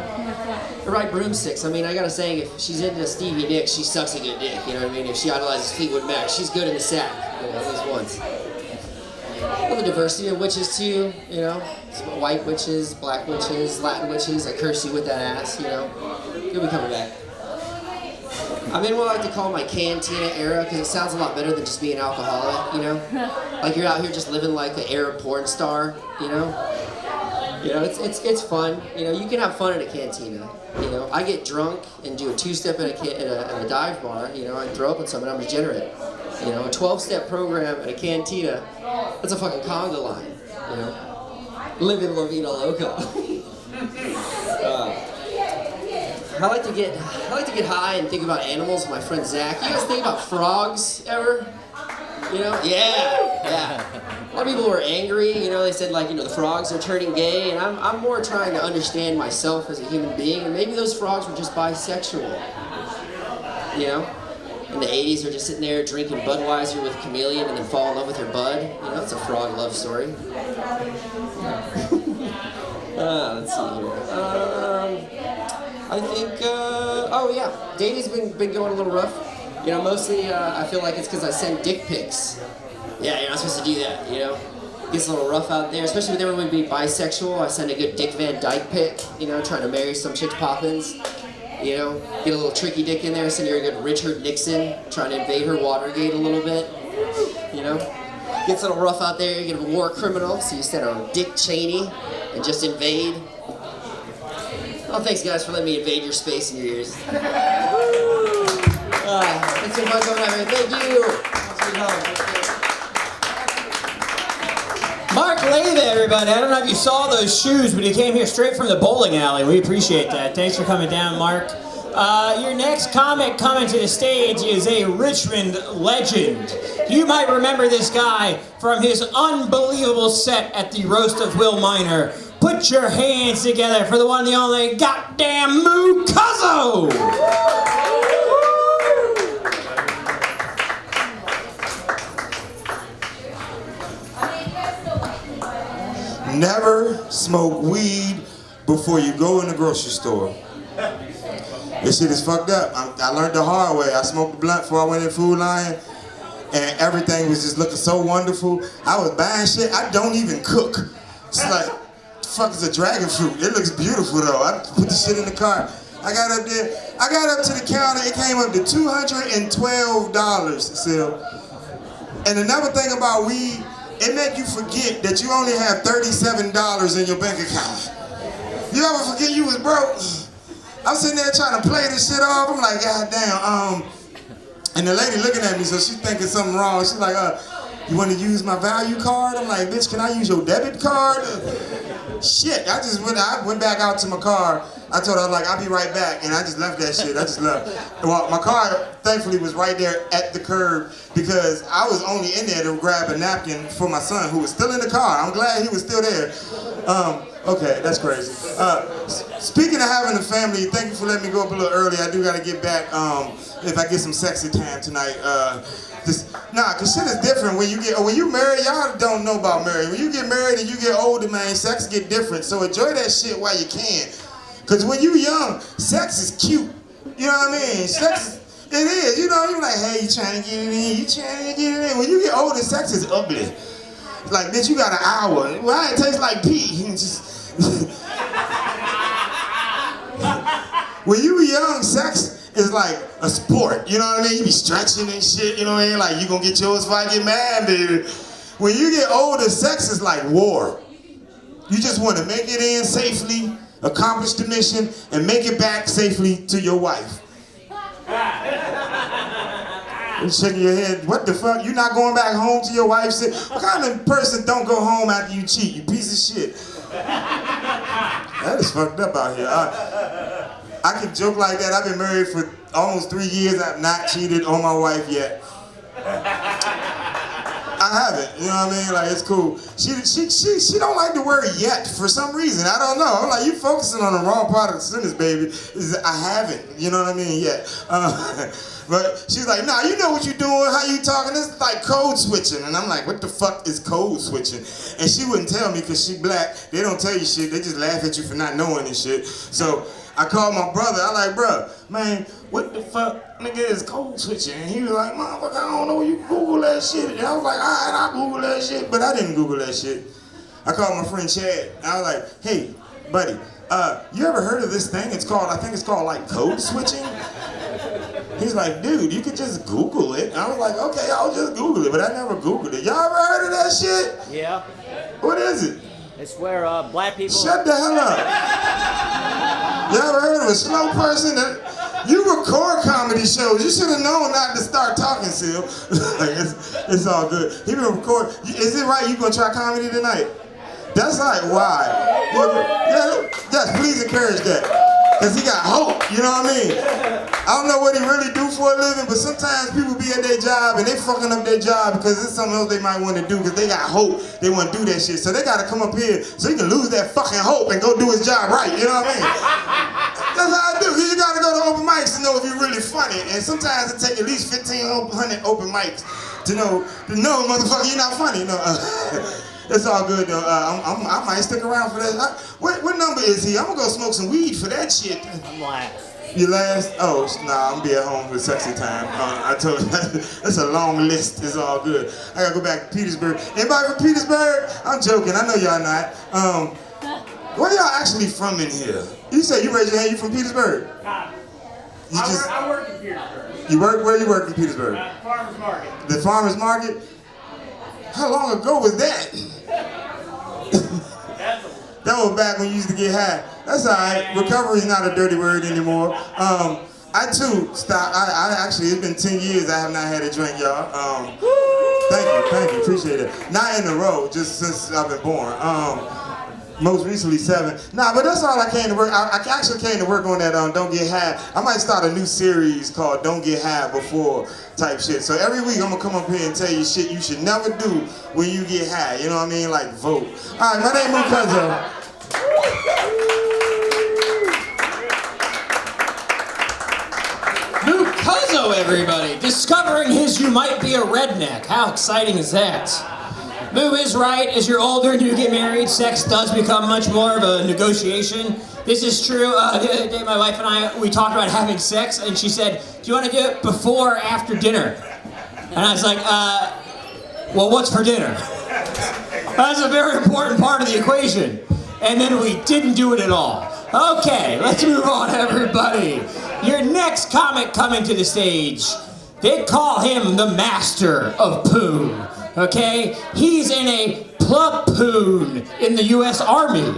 H: Or ride broomsticks. I mean, I got a saying, if she's into Stevie Nicks, she sucks a good dick. You know what I mean? If she idolizes Fleetwood Mac, she's good in the sack. You know, at least once. Well, the diversity of witches too, you know. White witches, black witches, Latin witches. I curse you with that ass, you know. You'll be coming back. I'm in what I like to call my cantina era because it sounds a lot better than just being an alcoholic, you know. Like you're out here just living like the Arab porn star, you know. You know, it's fun. You know, you can have fun at a cantina. You know, I get drunk and do a 2-step at a dive bar. You know, I throw up on someone. I'm degenerate. You know, a 12-step program at a cantina. That's a fucking conga line. You know, living La Vida Loca. I like to get high and think about animals with my friend Zach. You guys think about frogs ever? You know? Yeah. A lot of people were angry, you know, they said like, you know, the frogs are turning gay, and I'm more trying to understand myself as a human being, and maybe those frogs were just bisexual. You know? In the 80s, they're just sitting there drinking Budweiser with Chameleon and then fall in love with her bud. You know, it's a frog love story. Let's see here. I think, oh yeah, dating's been going a little rough. You know, mostly I feel like it's because I send dick pics. Yeah, you're not supposed to do that, you know? It gets a little rough out there, especially with everyone being bisexual. I send a good Dick Van Dyke pic, you know, trying to marry some chick's poppins. You know, get a little tricky dick in there, send her a good Richard Nixon, trying to invade her Watergate a little bit. You know? Gets a little rough out there, you get a war criminal, so you send a Dick Cheney and just invade. Oh, thanks guys for letting me invade your space and your ears. Thanks for coming out here. Thank you.
A: Mark Leyva, everybody. I don't know if you saw those shoes, but he came here straight from the bowling alley. We appreciate that. Thanks for coming down, Mark. Your next comic coming to the stage is a Richmond legend. You might remember this guy from his unbelievable set at the Roast of Will Minor. Put your hands together for the one and the only goddamn Cuzco!
I: Never smoke weed before you go in the grocery store. This shit is fucked up. I learned the hard way. I smoked a blunt before I went in Food Lion, and everything was just looking so wonderful. I was buying shit. I don't even cook. It's like, the fuck is a dragon fruit? It looks beautiful though. I put the shit in the cart. I got up there. I got up to the counter. It came up to $212 still. And another thing about weed, it make you forget that you only have $37 in your bank account. You ever forget you was broke? I'm sitting there trying to play this shit off. I'm like, God damn. And the lady looking at me, so she's thinking something wrong. She's like, you want to use my value card? I'm like, bitch, can I use your debit card? Shit, I went back out to my car. I told her, I was like, I'll be right back. And I just left that shit. I just left. Well, my car, thankfully, was right there at the curb because I was only in there to grab a napkin for my son who was still in the car. I'm glad he was still there. Okay, that's crazy. Speaking of having a family, thank you for letting me go up a little early. I do got to get back if I get some sexy time tonight. Cause shit is different when you married. Y'all don't know about marriage. When you get married and you get older, man, sex get different. So enjoy that shit while you can. Cause when you young, sex is cute. You know what I mean? Sex, it is. You know, you're like, hey, you trying to get it in? You trying to get it in? When you get older, sex is ugly. It's like, bitch, you got an hour. Well, it tastes like pee. When you young, sex is like a sport. You know what I mean? You be stretching and shit. You know what I mean? Like, you gonna get yours if I get mad, baby. When you get older, sex is like war. You just want to make it in safely, accomplish the mission, and make it back safely to your wife. You're shaking your head. What the fuck? You're not going back home to your wife? What kind of person don't go home after you cheat? You piece of shit. That is fucked up out here. I can joke like that. I've been married for almost 3 years. I've not cheated on my wife yet. I haven't, you know what I mean? Like, it's cool. She don't like the word yet for some reason. I don't know. I'm like, you focusing on the wrong part of the sentence, baby. I haven't, you know what I mean, yet. But she's like, nah, you know what you're doing, how you talking, it's like code switching. And I'm like, what the fuck is code switching? And she wouldn't tell me because she black. They don't tell you shit, they just laugh at you for not knowing this shit. So I called my brother, I like, bruh, man, what the fuck, nigga, is code switching? And he was like, motherfucker, I don't know, you Google that shit. And I was like, all right, I'll Google that shit. But I didn't Google that shit. I called my friend Chad, and I was like, hey, buddy, you ever heard of this thing? I think it's called like code switching. He's like, dude, you could just Google it. And I was like, okay, I'll just Google it, but I never Googled it. Y'all ever heard of that shit?
J: Yeah.
I: What is it?
J: It's where black people...
I: Shut the hell up. You ever heard of a slow person? You record comedy shows. You should have known not to start talking, Sil. Like, it's all good. He been record. Is it right you gonna try comedy tonight? That's like, why? Yes, please encourage that. Because he got hope, you know what I mean? I don't know what he really do for a living, but sometimes people be at their job and they fucking up their job because it's something else they might want to do because they got hope. They want to do that shit. So they got to come up here so he can lose that fucking hope and go do his job right, you know what I mean? That's how I do. You got to go to open mics to know if you're really funny. And sometimes it take at least 1,500 open mics to know motherfucker, you're not funny. No, it's all good though. I might stick around for that. What number is he? I'm gonna go smoke some weed for that shit.
J: I'm last.
I: You last? Oh, nah, I'm gonna be at home for sexy time. I told you, that's a long list. It's all good. I gotta go back to Petersburg. Anybody from Petersburg? I'm joking. I know y'all not. Where y'all actually from in here? You say you raise your hand. You from Petersburg?
B: I work in Petersburg.
I: You work? Where you work in Petersburg?
B: Farmers Market.
I: The farmers market? How long ago was that? That was back when you used to get high. That's all right. Recovery's not a dirty word anymore. I too stopped. I actually, it's been 10 years I have not had a drink, y'all. Thank you, appreciate it. Not in a row, just since I've been born. Most recently 7. Nah, but that's all I came to work. I actually came to work on that Don't Get High. I might start a new series called Don't Get High Before type shit. So every week I'm gonna come up here and tell you shit you should never do when you get high. You know what I mean? Like vote. All right, my name is Cuzco.
A: Cuzco, everybody! Discovering his You Might Be a Redneck. How exciting is that? Boo is right. As you're older and you get married, sex does become much more of a negotiation. This is true. The other day, my wife and we talked about having sex, and she said, do you want to do it before or after dinner? And I was like, well, what's for dinner? That's a very important part of the equation. And then we didn't do it at all. Okay, let's move on, everybody. Your next comic coming to the stage. They call him the master of poon. Okay? He's in a platoon in the U.S. Army.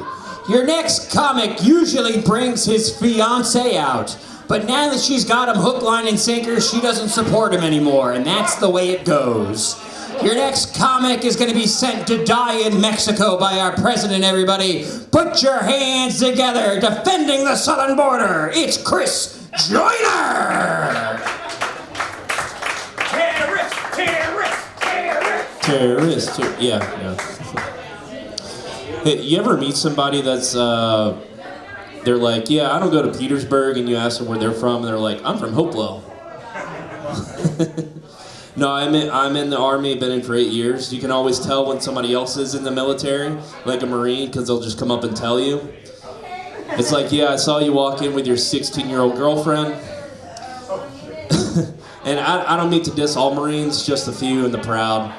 A: Your next comic usually brings his fiancée out. But now that she's got him hook, line, and sinker, she doesn't support him anymore. And that's the way it goes. Your next comic is going to be sent to die in Mexico by our president, everybody. Put your hands together, defending the southern border. It's Chris Joyner!
K: Terrorist, yeah. Hey, you ever meet somebody that's, they're like, yeah, I don't go to Petersburg, and you ask them where they're from, and they're like, I'm from Hopewell. No, I'm in the Army, been in for 8 years. You can always tell when somebody else is in the military, like a Marine, because they'll just come up and tell you. It's like, yeah, I saw you walk in with your 16-year-old girlfriend. And I don't mean to diss all Marines, just a few and the proud.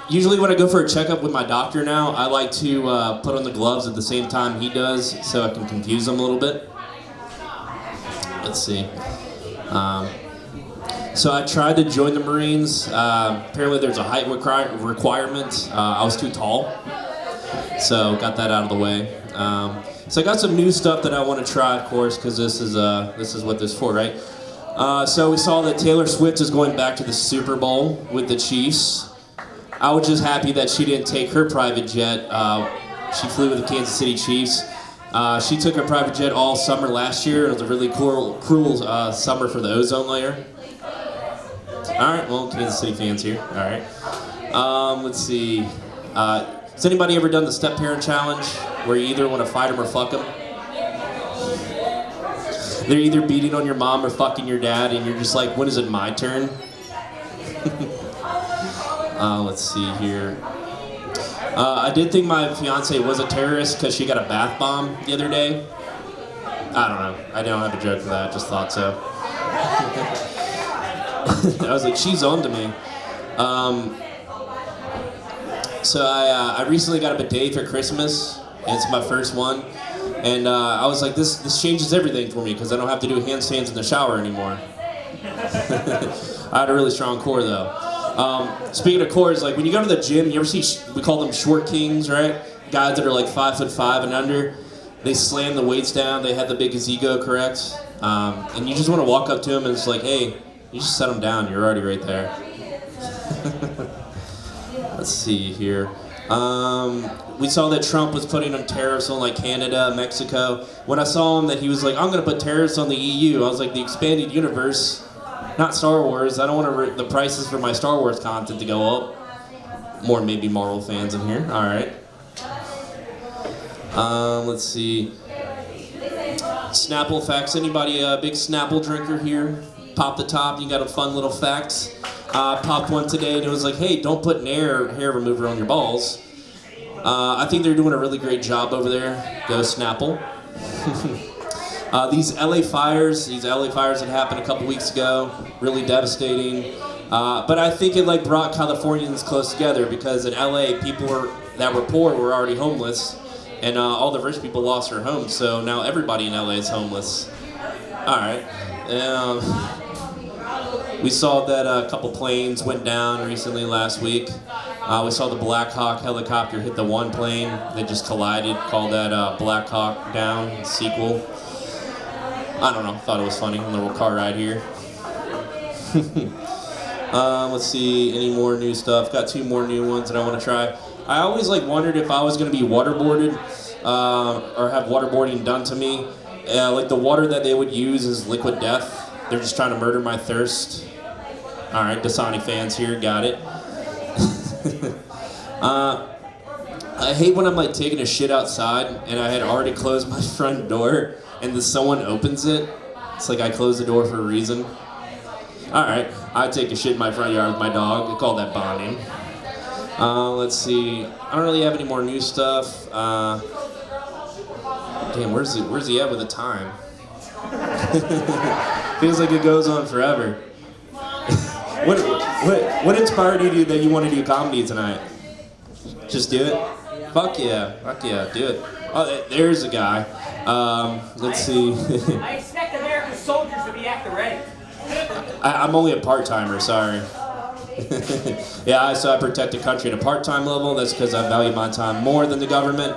K: Usually when I go for a checkup with my doctor now, I like to put on the gloves at the same time he does, so I can confuse him a little bit. Let's see. So I tried to join the Marines. Apparently there's a height requirement. I was too tall, so got that out of the way. So I got some new stuff that I want to try, of course, because this is what this is for, right? So we saw that Taylor Swift is going back to the Super Bowl with the Chiefs. I was just happy that she didn't take her private jet. She flew with the Kansas City Chiefs. She took her private jet all summer last year. It was a really cruel summer for the ozone layer. All right, well, Kansas City fans here. All right. Let's see. Has anybody ever done the step parent challenge, where you either want to fight them or fuck them? They're either beating on your mom or fucking your dad, and you're just like, when is it my turn? Let's see here. I did think my fiance was a terrorist because she got a bath bomb the other day. I don't know. I don't have a joke for that. Just thought so. I was like, she's on to me. So I recently got a bidet for Christmas, and it's my first one. And I was like, this changes everything for me because I don't have to do handstands in the shower anymore. I had a really strong core though. Speaking of cores, like when you go to the gym, you ever see, we call them short kings, right? Guys that are like 5'5" and under. They slam the weights down, they have the biggest ego, correct? And you just want to walk up to them and it's like, hey, you just set them down, you're already right there. Let's see here. We saw that Trump was putting on tariffs on like Canada, Mexico. When I saw him that he was like, I'm gonna put tariffs on the EU, I was like, the expanded universe, not Star Wars. I don't want the prices for my Star Wars content to go up. More maybe Marvel fans in here. All right. Let's see. Snapple facts. Anybody a big Snapple drinker here? Pop the top. You got a fun little fact. Popped one today and it was like, hey, don't put an hair remover on your balls. I think they're doing a really great job over there. Go Snapple. These LA fires that happened a couple weeks ago, really devastating. But I think it like brought Californians close together because in LA, people that were poor were already homeless, and all the rich people lost their homes. So now everybody in LA is homeless. All right. We saw that a couple planes went down recently last week. We saw the Black Hawk helicopter hit the one plane that just collided. Called that Black Hawk Down sequel. I don't know, thought it was funny on the little car ride here. Let's see, any more new stuff? Got 2 more new ones that I want to try. I always like wondered if I was going to be waterboarded or have waterboarding done to me. Like the water that they would use is liquid death. They're just trying to murder my thirst. All right, Dasani fans here, got it. I hate when I'm like taking a shit outside and I had already closed my front door and then someone opens it. It's like I closed the door for a reason. All right, I take a shit in my front yard with my dog. I call that bonding. Let's see. I don't really have any more new stuff. Damn, where's he at with the time? Feels like it goes on forever. What inspired you that you want to do comedy tonight? Just do it? Fuck yeah, do it. Oh, there's a guy. Let's see.
J: I expect American soldiers to be at the ready.
K: I'm only a part-timer, sorry. Yeah, so I protect the country at a part-time level. That's because I value my time more than the government.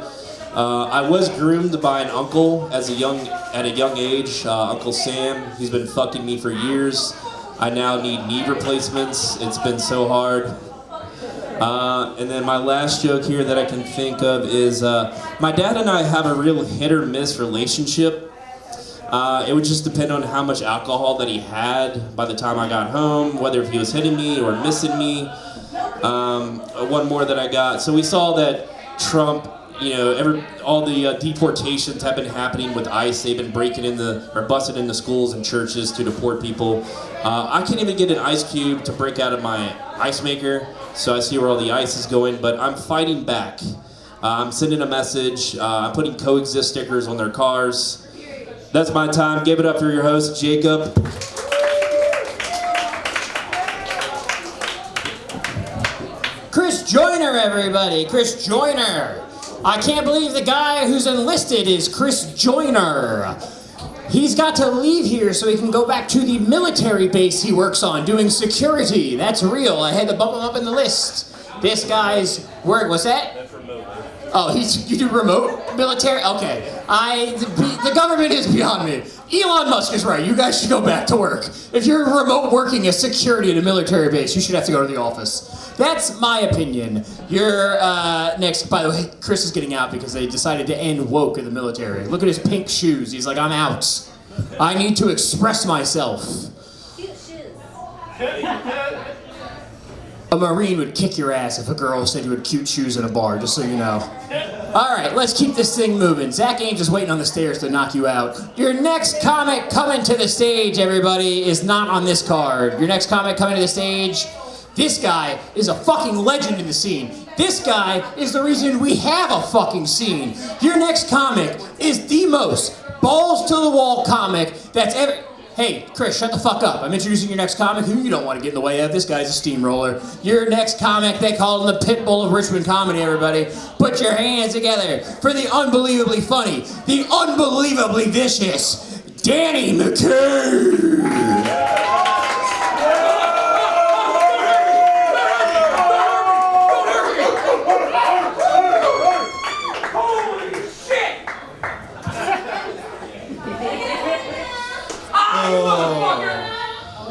K: I was groomed by an uncle at a young age, Uncle Sam. He's been fucking me for years. I now need knee replacements. It's been so hard. And then my last joke here that I can think of is my dad and I have a real hit or miss relationship. It would just depend on how much alcohol that he had by the time I got home, whether if he was hitting me or missing me. One more that I got. So we saw that Trump, all the deportations have been happening with ICE. They've been breaking busting into schools and churches to deport people. I can't even get an ice cube to break out of my ice maker, so I see where all the ice is going, but I'm fighting back. I'm sending a message. I'm putting coexist stickers on their cars. That's my time. Give it up for your host, Jacob.
A: Chris Joyner, everybody. Chris Joyner. I can't believe the guy who's enlisted is Chris Joyner. He's got to leave here so he can go back to the military base he works on, doing security. That's real. I had to bump him up in the list. This guy's work, what's that? That's remote. Oh, you do remote military? Okay. The government is beyond me. Elon Musk is right. You guys should go back to work. If you're remote working as security at a military base, you should have to go to the office. That's my opinion. You're next. By the way, Chris is getting out because they decided to end woke in the military. Look at his pink shoes. He's like, I'm out. I need to express myself.
C: Cute shoes.
A: A Marine would kick your ass if a girl said you had cute shoes in a bar, just so you know. All right, let's keep this thing moving. Zac Ames is waiting on the stairs to knock you out. Your next comic coming to the stage, everybody, is not on this card. Your next comic coming to the stage, this guy is a fucking legend in the scene. This guy is the reason we have a fucking scene. Your next comic is the most balls-to-the-wall comic that's ever... Hey, Chris, shut the fuck up. I'm introducing your next comic who you don't want to get in the way of. This guy's a steamroller. Your next comic, they call him the pit bull of Richmond comedy, everybody. Put your hands together for the unbelievably funny, the unbelievably vicious, Danny McCabe.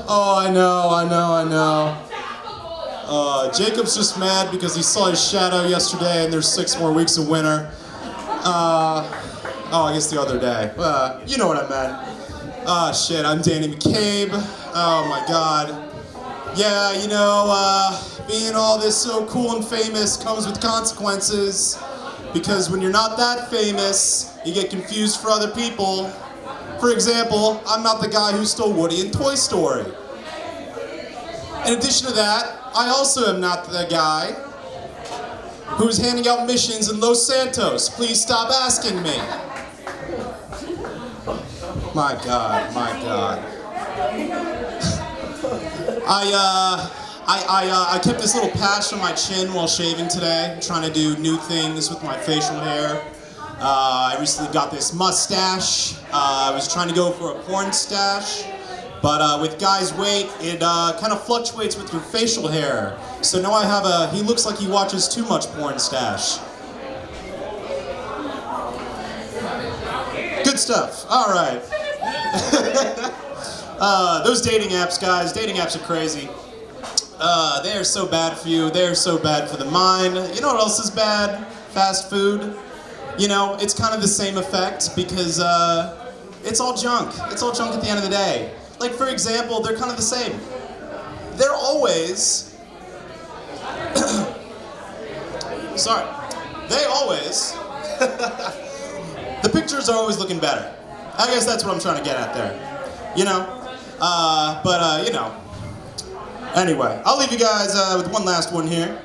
L: Oh, I know. Jacob's just mad because he saw his shadow yesterday and there's 6 more weeks of winter. I guess the other day. You know what I meant. Shit, I'm Danny McCabe. Oh my God. Yeah, being all this so cool and famous comes with consequences. Because when you're not that famous, you get confused for other people. For example, I'm not the guy who stole Woody in Toy Story. In addition to that, I also am not the guy who's handing out missions in Los Santos. Please stop asking me. My God. I kept this little patch on my chin while shaving today. I'm trying to do new things with my facial hair. I recently got this mustache. I was trying to go for a porn stash, but with Guy's weight, it kind of fluctuates with your facial hair. So now I have he looks like he watches too much porn stash. Good stuff. All right. Those dating apps, guys, dating apps are crazy. They are so bad for you. They are so bad for the mind. You know what else is bad? Fast food. It's kind of the same effect because it's all junk. It's all junk at the end of the day. Like, for example, they're kind of the same. They're always... Sorry. They always... The pictures are always looking better. I guess that's what I'm trying to get at there. Anyway, I'll leave you guys with one last one here.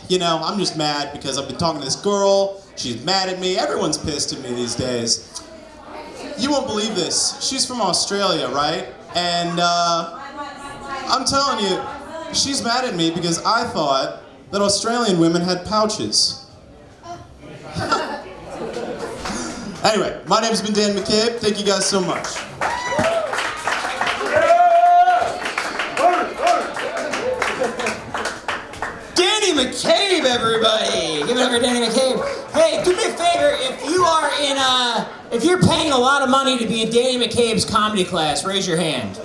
L: You know, I'm just mad because I've been talking to this girl. She's mad at me. Everyone's pissed at me these days. You won't believe this. She's from Australia, right? And I'm telling you, she's mad at me because I thought that Australian women had pouches. Anyway, my name's been Dan McCabe. Thank you guys so much.
A: Danny McCabe, everybody! Give it up for Danny McCabe. Hey, do me a favor, if you're paying a lot of money to be in Danny McCabe's comedy class, raise your hand.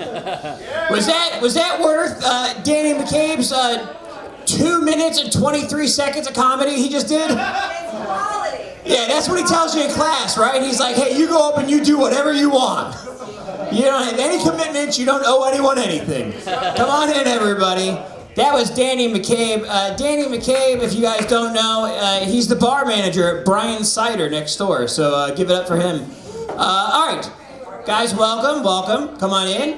A: Was that worth Danny McCabe's 2 minutes and 23 seconds of comedy he just did? Yeah, that's what he tells you in class, right? He's like, hey, you go up and you do whatever you want. You don't have any commitments, you don't owe anyone anything. Come on in, everybody. That was Danny McCabe. Danny McCabe, if you guys don't know, he's the bar manager at Brian's Cider next door, so give it up for him. All right, guys, welcome. Come on in.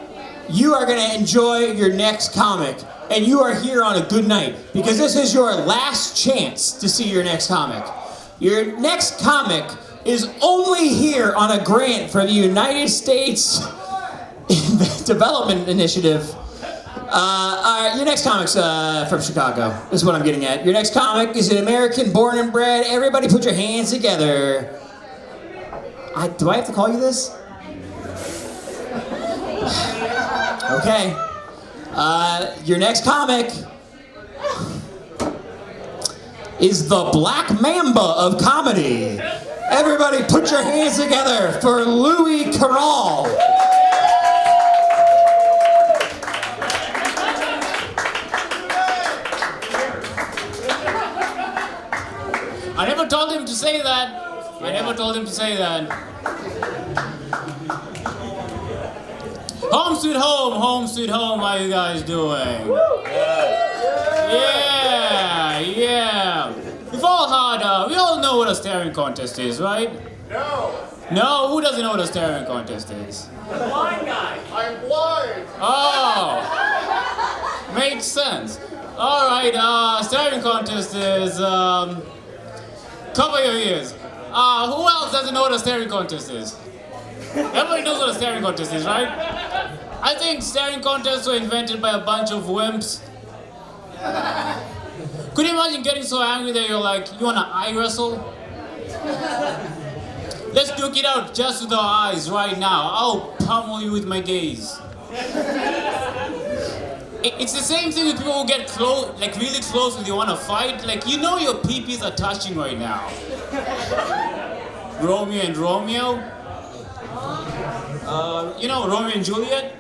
A: You are going to enjoy your next comic, and you are here on a good night, because this is your last chance to see your next comic. Your next comic is only here on a grant for the United States Development Initiative. Your next comic's from Chicago. This is what I'm getting at. Your next comic is an American born and bred. Everybody put your hands together. Do I have to call you this? Okay. Your next comic is the Black Mamba of comedy. Everybody put your hands together for Louie Carroll.
M: I never told him to say that. Home sweet home, how you guys doing? Yeah. We all know what a staring contest is, right? No, who doesn't know what a staring contest is?
J: The blind guy.
E: I'm blind.
M: Oh, makes sense. All right, staring contest is, cover your ears. Who else doesn't know what a staring contest is? Everybody knows what a staring contest is, right? I think staring contests were invented by a bunch of wimps. Could you imagine getting so angry that you're like, you wanna eye wrestle? Let's duke it out just with our eyes right now. I'll pummel you with my gaze. It's the same thing with people who get close, like really close when you want to fight. Like, you know your peepees are touching right now. Romeo and Romeo. You know Romeo and Juliet?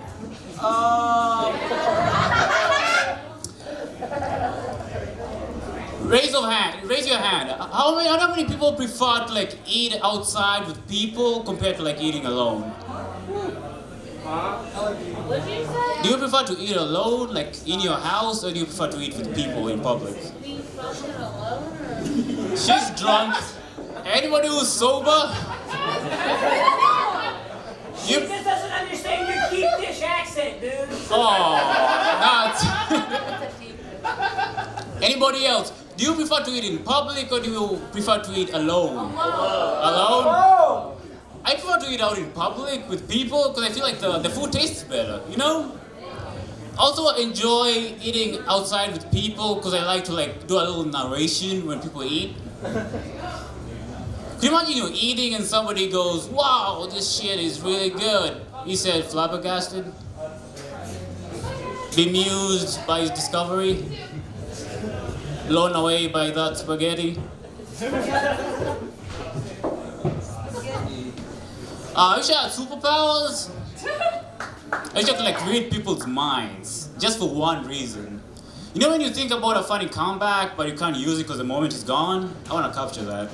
M: Raise your hand. How many people prefer to like eat outside with people compared to like eating alone? Do you prefer to eat alone, like in your house, or do you prefer to eat with people in public? She's drunk. Anybody who's sober?
J: She just doesn't understand your deep dish accent, dude.
M: Oh, not. Anybody else? Do you prefer to eat in public or do you prefer to eat alone? Alone? I prefer to eat out in public with people because I feel like the food tastes better, you know? Also enjoy eating outside with people because I like to like do a little narration when people eat. Can you imagine you're eating and somebody goes, wow, this shit is really good. He said flabbergasted, bemused by his discovery, blown away by that spaghetti. I wish I had superpowers. I wish I could like read people's minds, just for one reason. You know when you think about a funny comeback, but you can't use it because the moment is gone? I want to capture that.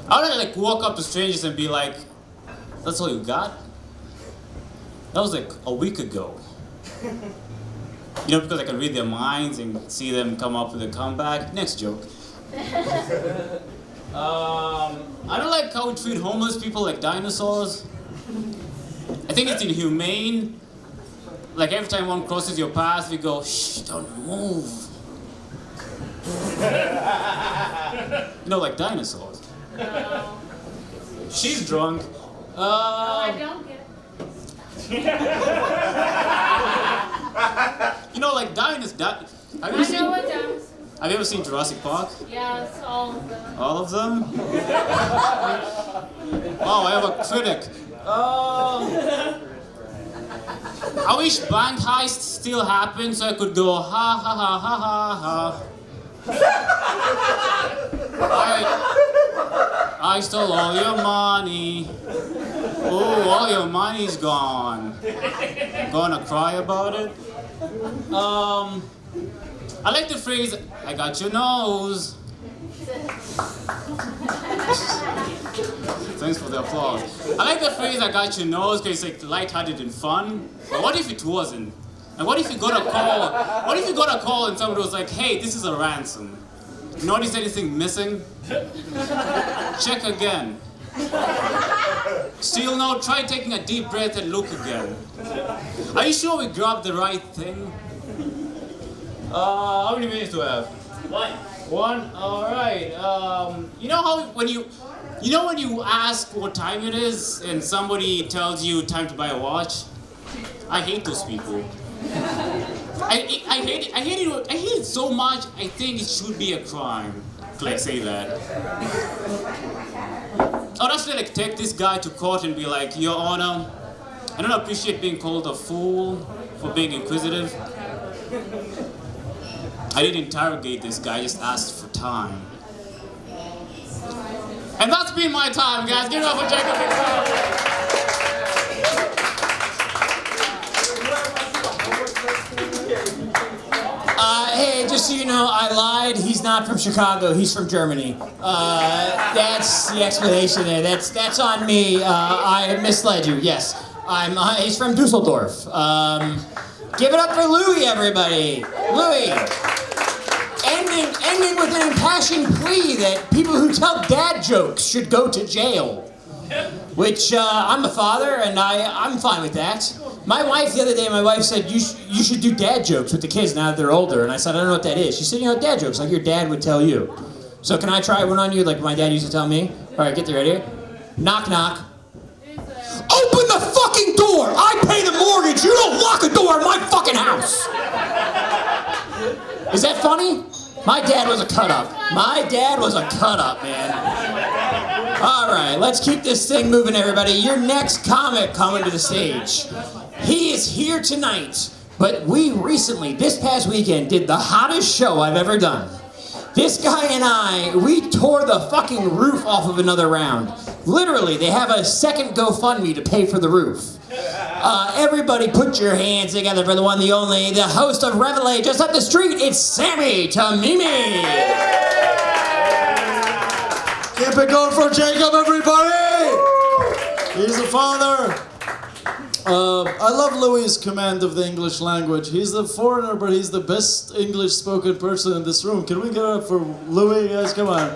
M: I want to like walk up to strangers and be like, that's all you got? That was like a week ago. You know, because I can read their minds and see them come up with a comeback. Next joke. I don't like how we treat homeless people like dinosaurs. I think it's inhumane. Like every time one crosses your path, we go, shh, don't move. You know, like dinosaurs.
J: No.
M: She's drunk.
J: I don't get it.
M: You know, like dinosaurs.
J: I know what dinosaurs.
M: Have you ever seen Jurassic Park?
J: Yes, all of them.
M: All of them? Oh, I have a critic. I wish bank heists still happen so I could go ha ha ha ha ha ha. I stole all your money. Oh, all your money's gone. Gonna cry about it? I like the phrase, I got your nose. Thanks for the applause. I like the phrase, I got your nose, because it's like lighthearted and fun. But what if it wasn't? And what if you got a call? What if you got a call and somebody was like, hey, this is a ransom. Notice anything missing? Check again. Still no, try taking a deep breath and look again. Are you sure we grabbed the right thing? How many minutes do I have? One? Alright. You know how when you ask what time it is and somebody tells you time to buy a watch? I hate those people. I hate it so much, I think it should be a crime to like say that. I'd actually like take this guy to court and be like, Your Honor, I don't appreciate being called a fool for being inquisitive. I didn't interrogate this guy, I just asked for time. And that's been my time, guys. Give it up for Jacob McFadden.
A: Hey, just so you know, I lied. He's not from Chicago. He's from Germany. That's the explanation there. That's on me. I misled you. Yes, he's from Dusseldorf. Give it up for Louie, everybody. Louie. Ending with an impassioned plea that people who tell dad jokes should go to jail. Which I'm a father, and I'm fine with that. My wife, the other day, said, you should do dad jokes with the kids now that they're older. And I said, I don't know what that is. She said, dad jokes, like your dad would tell you. So can I try one on you, like my dad used to tell me? All right, get there, ready? Knock, knock. Open the fucking door! I pay the mortgage! You don't lock a door in my fucking house! Is that funny? My dad was a cut-up. My dad was a cut-up, man. All right, let's keep this thing moving, everybody. Your next comic coming to the stage. He is here tonight, but we recently, this past weekend, did the hottest show I've ever done. This guy and we tore the fucking roof off of another round. Literally, they have a second GoFundMe to pay for the roof. Everybody put your hands together for the one, the only, the host of Reveille just up the street. It's Sammy Tamimi.
N: Keep it going for Jacob, everybody! He's a father. I love Louie's command of the English language. He's a foreigner, but he's the best English-spoken person in this room. Can we get it up for Louie, guys? Come on.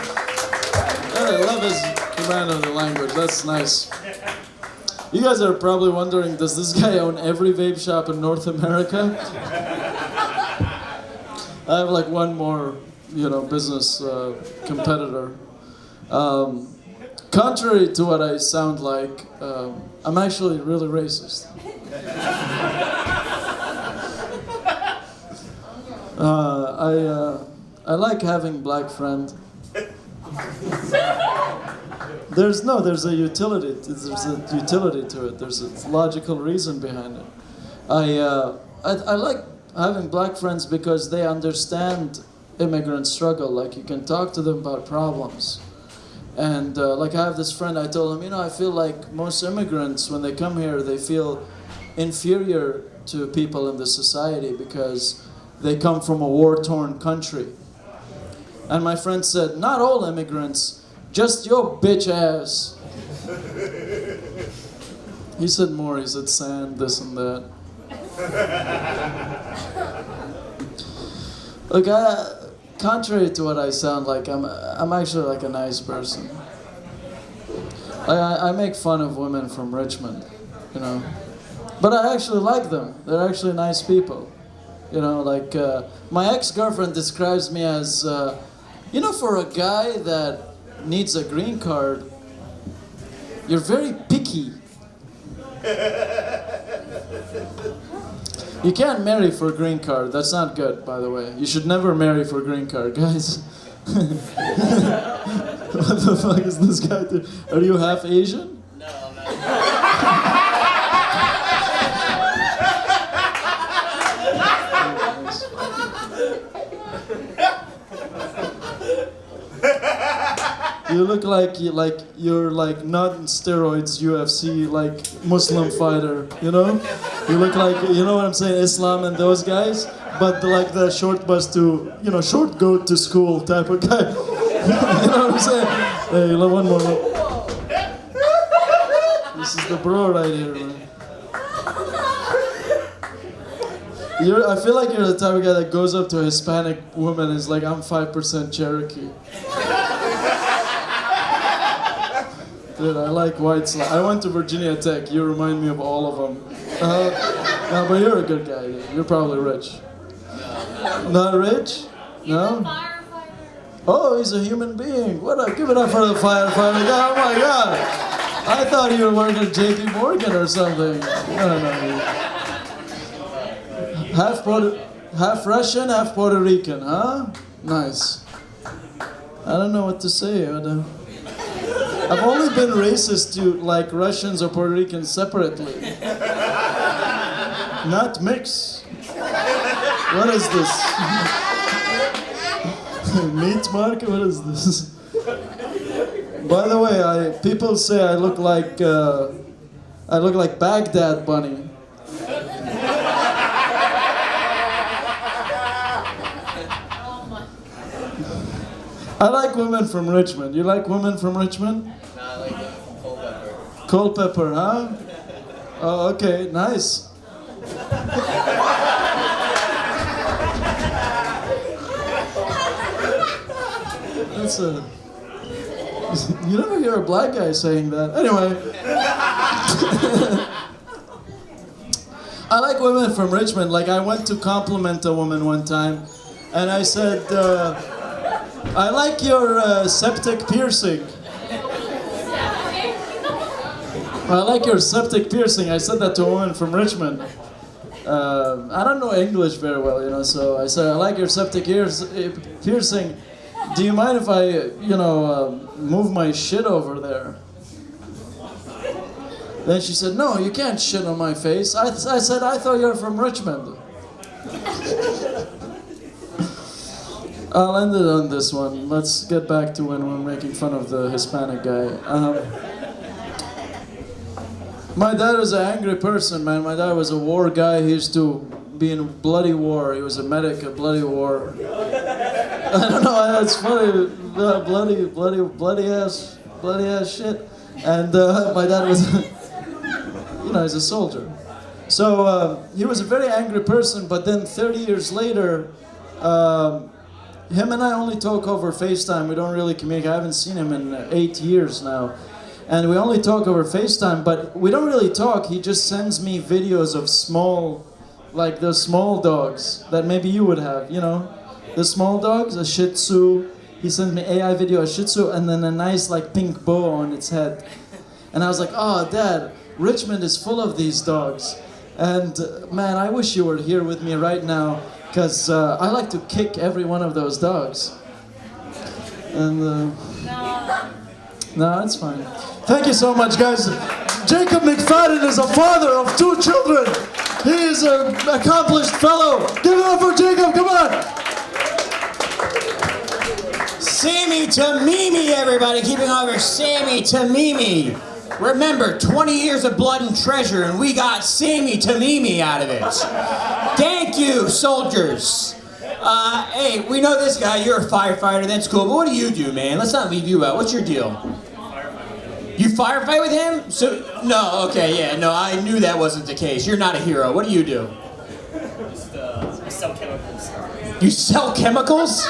N: I love his command of the language. That's nice. You guys are probably wondering, does this guy own every vape shop in North America? I have like one more, business competitor. Contrary to what I sound like, I'm actually really racist. I like having black friends. There's a utility. There's a utility to it. There's a logical reason behind it. I like having black friends because they understand immigrant struggle. Like you can talk to them about problems. And like I have this friend, I told him, I feel like most immigrants, when they come here, they feel inferior to people in the society because they come from a war-torn country. And my friend said, not all immigrants, just your bitch ass. He said more, he said sand, this and that. Look, contrary to what I sound like, I'm actually like a nice person. I make fun of women from Richmond. you know. But I actually like them. They're actually nice people. You know, like, my ex-girlfriend describes me as, you know, for a guy that needs a green card, you're very picky. You can't marry for a green card. That's not good, by the way. You should never marry for a green card, guys. What the fuck is this guy doing? Are you half Asian?
J: No, I'm not.
N: You look like you're like not in steroids UFC like Muslim fighter, you know? You look like, you know what I'm saying, Islam and those guys, but like the short bus to, you know, short goat to school type of guy. You know what I'm saying? Hey, one more. This is the bro right here, man. I feel like you're the type of guy that goes up to a Hispanic woman and is like, I'm 5% Cherokee. Dude, I like white slang. I went to Virginia Tech. You remind me of all of them. No, but you're a good guy. Dude. You're probably rich. No. Not rich? No? Oh, he's a human being. What up? Give it up for the firefighter. Oh my God. I thought you were working at JP Morgan or something. No. Half Russian, half Puerto Rican, huh? Nice. I don't know what to say. I've only been racist to like Russians or Puerto Ricans separately. Not mix. What is this? Meat market? What is this? By the way, people say I look like Baghdad Bunny. I like women from Richmond. You like women from Richmond?
J: No, I like Culpeper.
N: Culpeper, huh? Oh, okay, nice. That's a... You never hear a black guy saying that. Anyway. I like women from Richmond. Like, I went to compliment a woman one time, and I said, I like your septic piercing. I like your septic piercing. I said that to a woman from Richmond. I don't know English very well, you know, so I said, I like your septic piercing. Do you mind if I, you know, move my shit over there? Then she said, no, you can't shit on my face. I said, I thought you were from Richmond. I'll end it on this one. Let's get back to when we're making fun of the Hispanic guy. My dad was an angry person, man. My dad was a war guy. He used to be in a bloody war. He was a medic, a bloody war. I don't know, that's funny. Bloody ass shit. And my dad was, you know, he's a soldier. So he was a very angry person, but then 30 years later, him and I only talk over FaceTime. We don't really communicate. I haven't seen him in 8 years now. And we only talk over FaceTime, but we don't really talk. He just sends me videos of small, like the small dogs that maybe you would have, you know? The small dogs, a Shih Tzu. He sent me AI video, a Shih Tzu, and then a nice like pink bow on its head. And I was like, oh, Dad, Richmond is full of these dogs. And man, I wish you were here with me right now, because I like to kick every one of those dogs. And no, it's fine. Thank you so much, guys. Jacob McFadden is a father of 2 children. He is an accomplished fellow. Give it up for Jacob, come on.
A: Sammy to Mimi, everybody. Keeping over Sammy to Mimi. Remember, 20 years of blood and treasure, and we got Sammy to Mimi out of it. Thank you, soldiers. Hey, we know this guy. You're a firefighter. That's cool. But what do you do, man? Let's not leave you out. What's your deal? You firefight with him? So, no, okay, yeah, no, I knew that wasn't the case. You're not a hero. What do you do?
J: Just I sell chemicals.
A: You sell chemicals?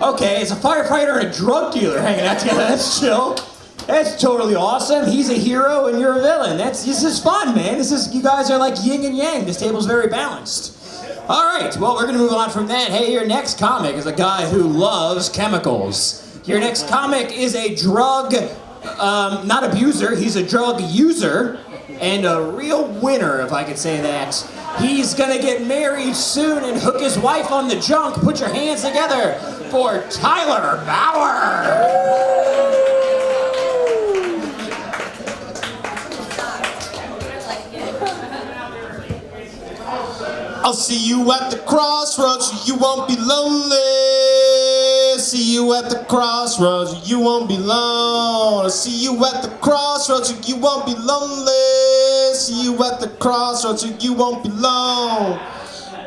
A: Okay, it's a firefighter and a drug dealer hanging out together. That's chill. That's totally awesome. He's a hero and you're a villain. This is fun, man. You guys are like yin and yang. This table's very balanced. All right, well, we're gonna move on from that. Hey, your next comic is a guy who loves chemicals. Your next comic is a drug, not abuser, he's a drug user and a real winner, if I could say that. He's gonna get married soon and hook his wife on the junk. Put your hands together for Tyler Bauer.
L: I'll see you at the crossroads, you won't be lonely. See you at the crossroads, you won't be alone. I'll see you at the crossroads, you won't be lonely. See you at the crossroads, you won't be alone.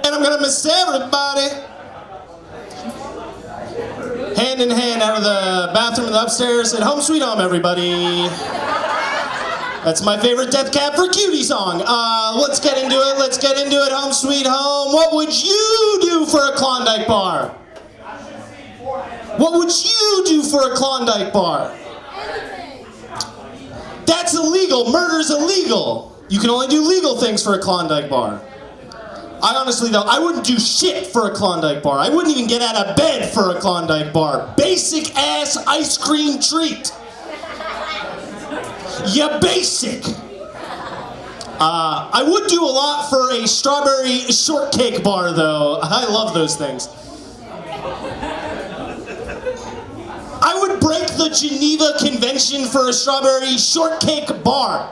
L: And I'm gonna miss everybody. Hand in hand out of the bathroom and the upstairs at Home Sweet Home, everybody. That's my favorite Death Cab for Cutie song. Let's get into it. Let's get into it. Home Sweet Home. What would you do for a Klondike bar? What would you do for a Klondike bar? That's illegal. Murder's illegal. You can only do legal things for a Klondike bar. I honestly, though, I wouldn't do shit for a Klondike bar. I wouldn't even get out of bed for a Klondike bar. Basic ass ice cream treat. Yeah, basic. I would do a lot for a strawberry shortcake bar, though. I love those things. I would break the Geneva Convention for a strawberry shortcake bar.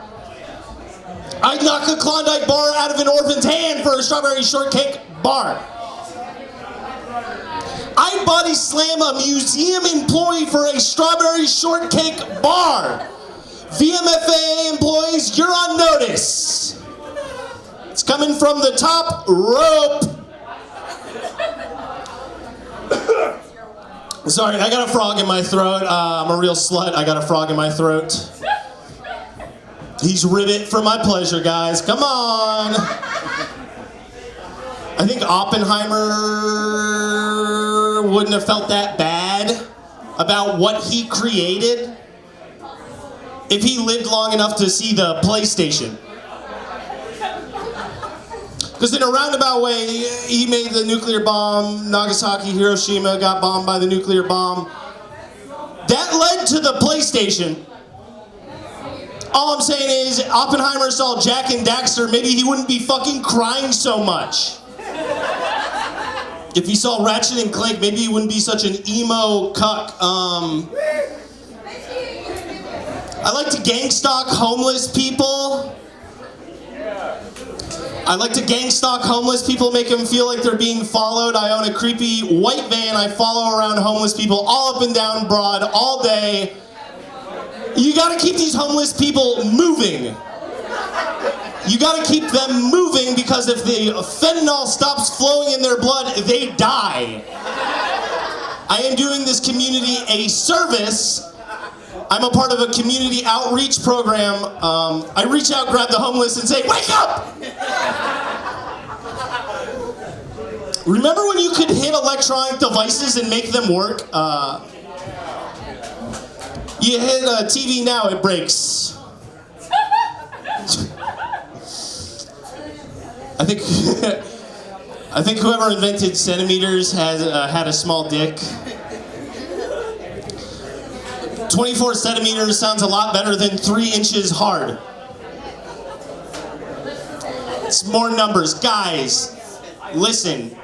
L: I'd knock a Klondike bar out of an orphan's hand for a strawberry shortcake bar. I'd body slam a museum employee for a strawberry shortcake bar. VMFA employees, you're on notice. It's coming from the top rope. Sorry, I got a frog in my throat. I'm a real slut. I got a frog in my throat. He's ribbit for my pleasure, guys. Come on. I think Oppenheimer wouldn't have felt that bad about what he created if he lived long enough to see the PlayStation. Because in a roundabout way, he made the nuclear bomb, Nagasaki, Hiroshima got bombed by the nuclear bomb. That led to the PlayStation. All I'm saying is, Oppenheimer saw Jack and Daxter, maybe he wouldn't be fucking crying so much. If he saw Ratchet and Clank, maybe he wouldn't be such an emo cuck. I like to gang stalk homeless people. I like to gang stalk homeless people, make them feel like they're being followed. I own a creepy white van. I follow around homeless people all up and down Broad all day. You gotta keep these homeless people moving. You gotta keep them moving because if the fentanyl stops flowing in their blood, they die. I am doing this community a service. I'm a part of a community outreach program. I reach out, grab the homeless, and say, wake up! Remember when you could hit electronic devices and make them work? You hit a TV now, it breaks. I think whoever invented centimeters has had a small dick. 24 centimeters sounds a lot better than 3 inches hard. It's more numbers. Guys, listen.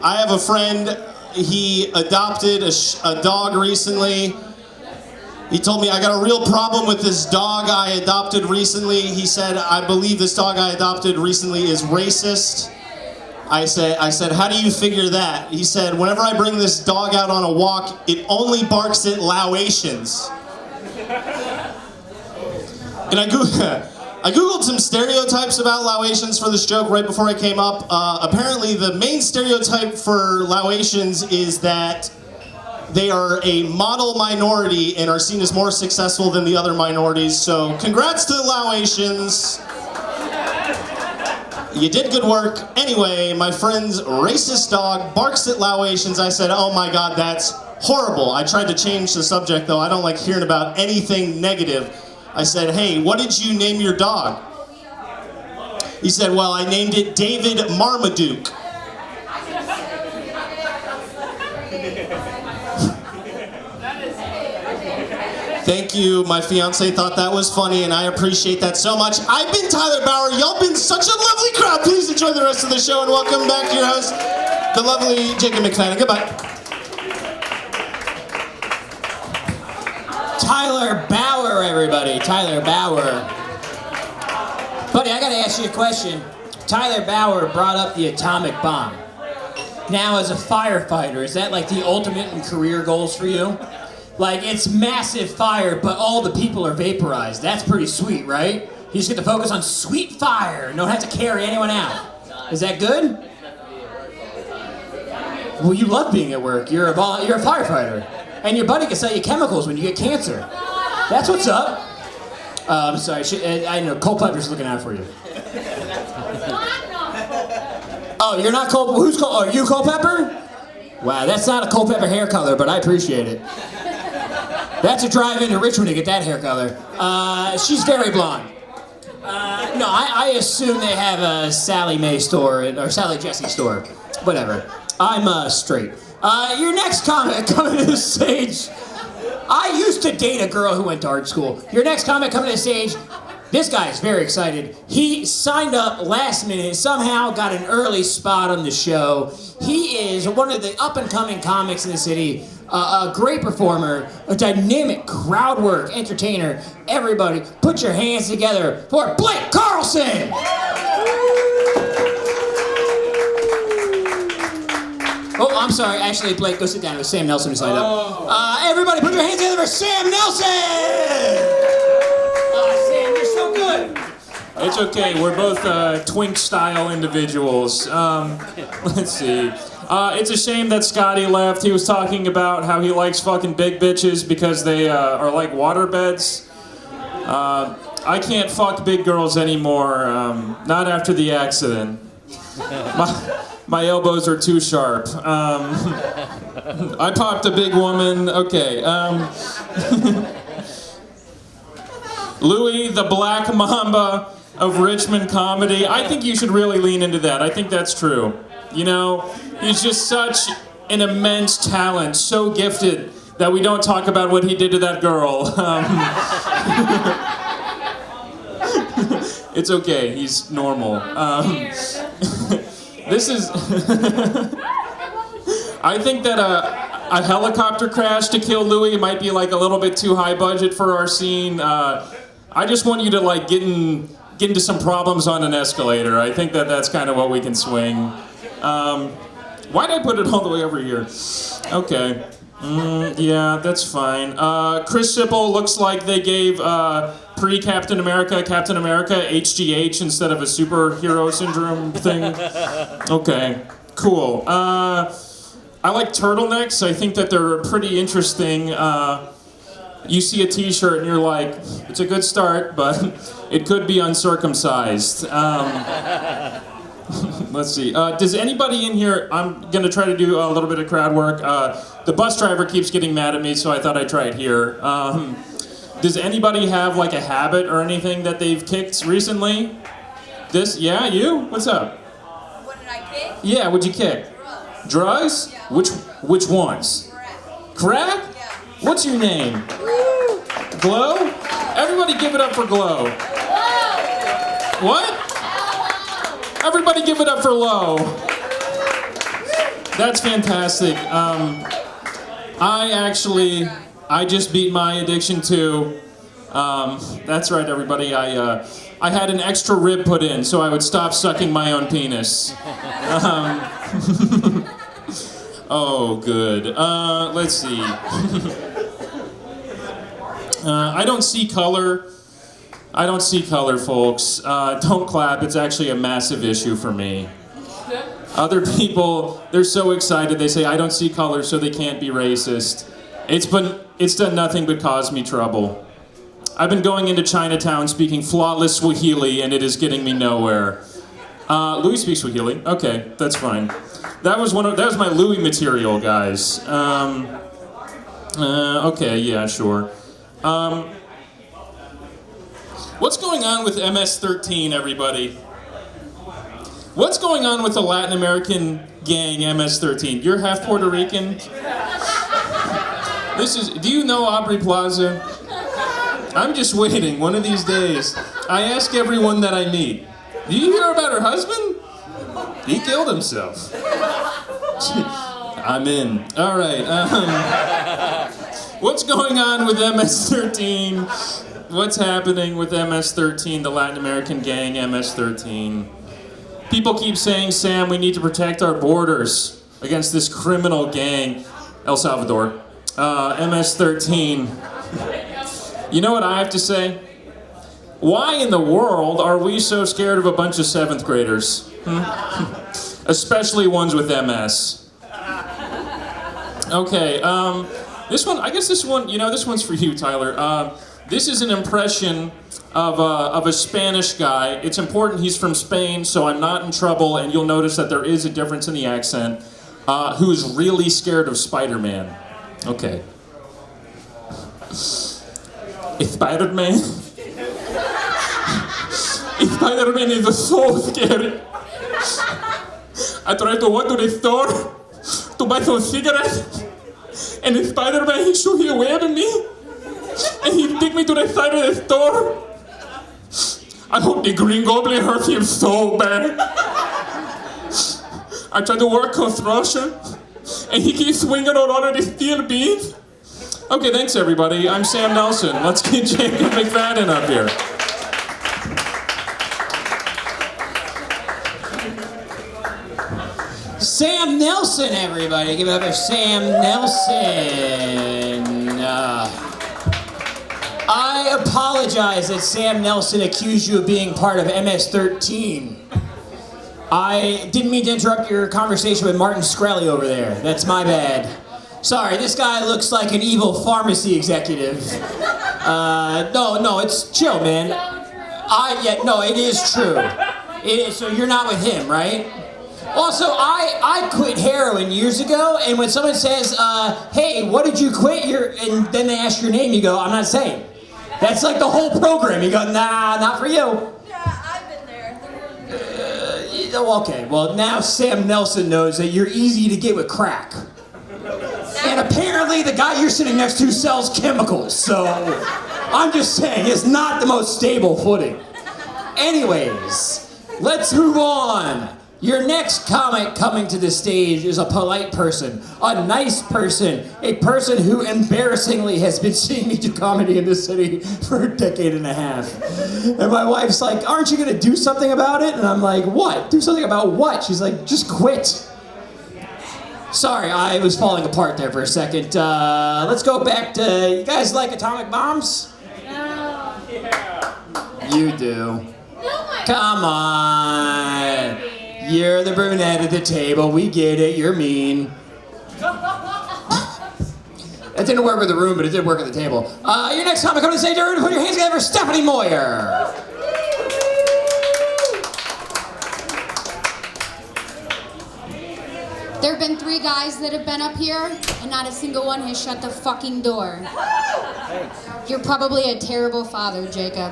L: I have a friend, he adopted a dog recently. He told me, I got a real problem with this dog I adopted recently. He said, I believe this dog I adopted recently is racist. I said, how do you figure that? He said, whenever I bring this dog out on a walk, it only barks at Laotians. And I Googled some stereotypes about Laotians for this joke right before I came up. Apparently the main stereotype for Laotians is that they are a model minority and are seen as more successful than the other minorities. So congrats to the Laotians. You did good work. Anyway, my friend's racist dog barks at Laotians. I said, oh my God, that's
O: horrible. I tried to change the subject though. I don't like hearing about anything negative. I said, hey, what did you name your dog? He said, well, I named it David Marmaduke. Thank you. My fiance thought that was funny, and I appreciate that so much. I've been Tyler Bauer. Y'all been such a lovely crowd. Please enjoy the rest of the show, and welcome back to your host, the lovely Jacob McFadden. Goodbye.
A: Tyler Bauer, everybody. Tyler Bauer. Buddy, I gotta ask you a question. Tyler Bauer brought up the atomic bomb. Now, as a firefighter, is that like the ultimate in career goals for you? Like, it's massive fire, but all the people are vaporized. That's pretty sweet, right? You just get to focus on sweet fire and don't have to carry anyone out. Is that good? Well, you love being at work. You're a firefighter. And your buddy can sell you chemicals when you get cancer. That's what's up. I'm sorry. I know Culpepper's looking out for you. Oh, you're not Culpepper? Who's Culpepper? Are you Culpepper? Wow, that's not a Culpepper hair color, but I appreciate it. That's a drive into Richmond to get that hair color. She's very blonde. No, I assume they have a Sally Mae store or Sally Jesse store. Whatever. I'm straight. Your next comment coming to the stage. I used to date a girl who went to art school. Your next comment coming to the stage. This guy is very excited. He signed up last minute, somehow got an early spot on the show. He is one of the up-and-coming comics in the city, a great performer, a dynamic crowd work entertainer. Everybody, put your hands together for Blake Carlson! Oh, I'm sorry. Actually, Blake, go sit down. It was Sam Nelson who signed up. Everybody, put your hands together for Sam Nelson! Sam, you're so good.
P: It's okay. We're both twink-style individuals. Let's see. It's a shame that Scotty left. He was talking about how he likes fucking big bitches because they are like waterbeds. I can't fuck big girls anymore. Not after the accident. My elbows are too sharp. I popped a big woman. Okay. Louie, the Black Mamba of Richmond comedy. I think you should really lean into that. I think that's true. You know, he's just such an immense talent, so gifted that we don't talk about what he did to that girl. It's okay. He's normal. This is... I think that a helicopter crash to kill Louie might be like a little bit too high budget for our scene. I just want you to like get into some problems on an escalator. I think that that's kind of what we can swing. Why'd I put it all the way over here? Okay. Yeah, that's fine. Chris Sipple looks like they gave pre-Captain America HGH instead of a superhero syndrome thing. Okay, cool. I like turtlenecks. I think that they're pretty interesting. You see a t-shirt and you're like, it's a good start, but it could be uncircumcised. Let's see. Does anybody in here, I'm going to try to do a little bit of crowd work. The bus driver keeps getting mad at me, so I thought I'd try it here. Does anybody have like a habit or anything that they've kicked recently? Yeah, you? What's up?
Q: What did I kick?
P: Yeah, what'd you kick? Drugs? Yeah. Which ones? Crack? Yeah. What's your name? Glow? Everybody give it up for Glow. What? Everybody give it up for Low. That's fantastic. I just beat my addiction too. That's right, everybody. I had an extra rib put in so I would stop sucking my own penis. Oh, good. Let's see. I don't see color. I don't see color, folks. Don't clap. It's actually a massive issue for me. Other people, they're so excited. They say, I don't see color, so they can't be racist. It's done nothing but cause me trouble. I've been going into Chinatown speaking flawless Swahili, and it is getting me nowhere. Louie speaks Swahili. Okay, that's fine. That was my Louie material, guys. Okay, yeah, sure. What's going on with MS-13, everybody? What's going on with the Latin American gang MS-13? You're half Puerto Rican? Do you know Aubrey Plaza? I'm just waiting, one of these days. I ask everyone that I meet, do you hear about her husband? He killed himself. I'm in. All right. What's going on with MS-13? What's happening with MS-13, the Latin American gang MS-13? People keep saying, Sam, we need to protect our borders against this criminal gang. El Salvador. MS-13. You know what I have to say? Why in the world are we so scared of a bunch of 7th graders? Especially ones with MS. Okay, this one, this one's for you, Tyler. This is an impression of a Spanish guy. It's important he's from Spain, so I'm not in trouble, and you'll notice that there is a difference in the accent, who is really scared of Spider-Man. Okay. Spider-Man? Spider-Man is so scary. I tried to walk to the store to buy some cigarettes, and the Spider-Man, he shoot away at me, and he took me to the side of the store. I hope the Green Goblin hurt him so bad. I tried to work construction, and he keeps swinging on all of the steel beams. Okay, thanks everybody. I'm Sam Nelson. Let's get Jacob McFadden up here.
A: Sam Nelson, everybody. Give it up for Sam Nelson. I apologize that Sam Nelson accused you of being part of MS-13. I didn't mean to interrupt your conversation with Martin Shkreli over there. That's my bad. Sorry, this guy looks like an evil pharmacy executive. No, it's chill, man. It is true. So you're not with him, right? Also, I quit heroin years ago, and when someone says, hey, what did you quit? And then they ask your name, you go, I'm not saying. That's like the whole program. You go, nah, not for you.
C: Yeah, I've been there.
A: Okay, well, now Sam Nelson knows that you're easy to get with crack. And apparently the guy you're sitting next to sells chemicals, so I'm just saying, it's not the most stable footing. Anyways, let's move on. Your next comic coming to the stage is a polite person, a nice person, a person who embarrassingly has been seeing me do comedy in this city for a decade and a half. And my wife's like, aren't you gonna do something about it? And I'm like, what? Do something about what? She's like, just quit. Sorry, I was falling apart there for a second. Let's go back to, you guys like atomic bombs?
J: No.
B: Yeah.
A: You do. Come on. You're the brunette at the table. We get it. You're mean. That didn't work with the room, but it did work at the table. Your next comic, come to the stage. Everyone put your hands together for Stephanie Moyer.
Q: There have been 3 guys that have been up here, and not a single one has shut the fucking door. You're probably a terrible father, Jacob.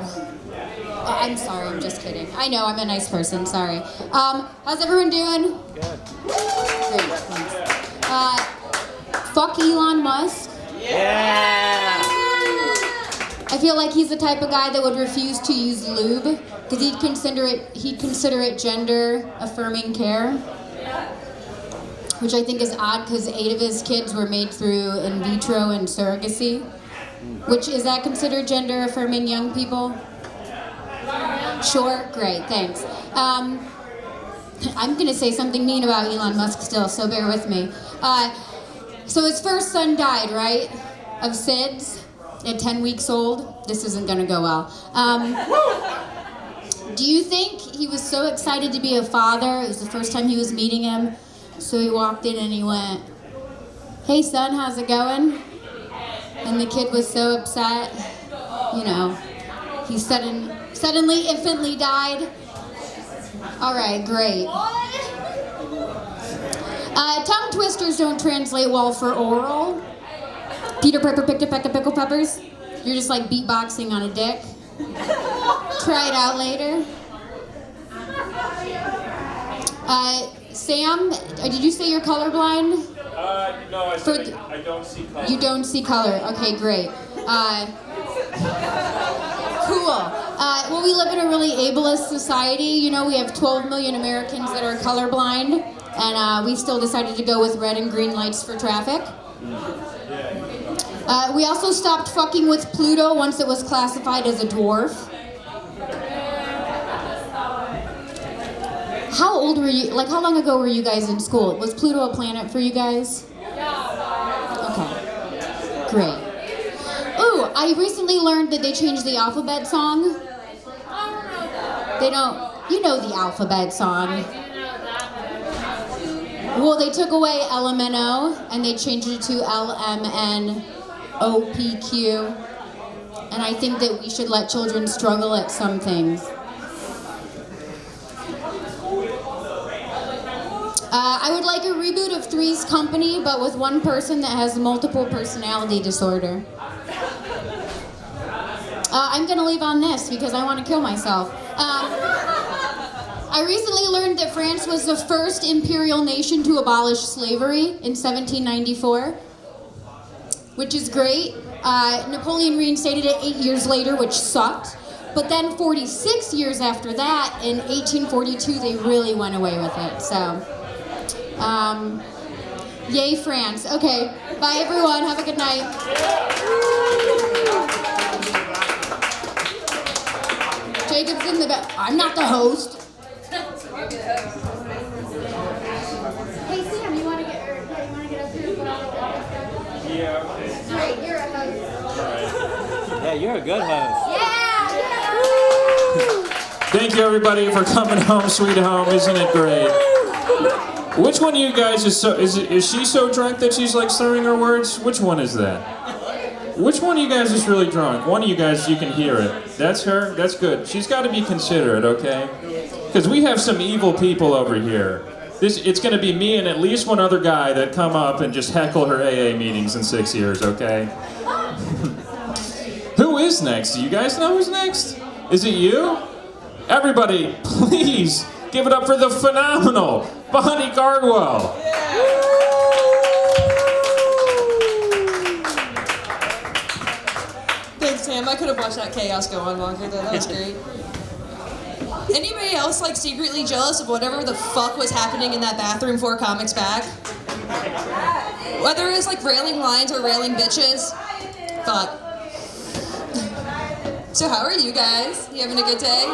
Q: I'm sorry, I'm just kidding. I know, I'm a nice person, sorry. How's everyone doing? Good. Great, thanks. Fuck Elon Musk.
J: Yeah!
Q: I feel like he's the type of guy that would refuse to use lube, because he'd consider it gender-affirming care. Which I think is odd, because 8 of his kids were made through in vitro and surrogacy. Which, is that considered gender-affirming young people? Sure, great, thanks. I'm gonna say something mean about Elon Musk still, so bear with me. So his first son died, right? Of SIDS at 10 weeks old. This isn't gonna go well. Do you think he was so excited to be a father? It was the first time he was meeting him. So he walked in and he went, hey son, how's it going? And the kid was so upset, you know, he suddenly infantly died. All right, great. Tongue twisters don't translate well for oral. Peter Pepper picked a peck of pickled peppers. You're just like beatboxing on a dick. Try it out later. Sam, did you say you're colorblind?
P: No, I said I don't see color.
Q: You don't see color. Okay, great. Cool. Well, we live in a really ableist society. You know, we have 12 million Americans that are colorblind, and we still decided to go with red and green lights for traffic. We also stopped fucking with Pluto once it was classified as a dwarf. How old were you, like how long ago were you guys in school? Was Pluto a planet for you guys? Okay, great. Ooh, I recently learned that they changed the alphabet song. They don't, you know the alphabet song. Well, they took away LMNO and they changed it to LMNOPQ. And I think that we should let children struggle at some things. I would like a reboot of Three's Company, but with one person that has multiple personality disorder. I'm gonna leave on this because I want to kill myself. I recently learned that France was the first imperial nation to abolish slavery in 1794, which is great. Napoleon reinstated it 8 years later, which sucked. But then 46 years after that, in 1842, they really went away with it. So, yay France. Okay, bye everyone. Have a good night. Jacob's in the back. I'm not the host. Hey Sam, you want to get up here and put on the water?
P: Yeah.
Q: Great, you're a host.
R: Yeah, you're a good host.
P: Thank you everybody for coming home, sweet home. Isn't it great? Which one of you guys is she so drunk that she's like slurring her words? Which one is that? Which one of you guys is really drunk? One of you guys, you can hear it. That's her? That's good. She's got to be considerate, okay? Because we have some evil people over here. It's going to be me and at least one other guy that come up and just heckle her AA meetings in 6 years, okay? Who is next? Do you guys know who's next? Is it you? Everybody, please give it up for the phenomenal Bonnie Cardwell.
S: Thanks, Sam. I could have watched that chaos go on longer, though. That was great. Anybody else like secretly jealous of whatever the fuck was happening in that bathroom 4 comics back? Whether it was like railing lines or railing bitches. Fuck. So how are you guys? You having a good day?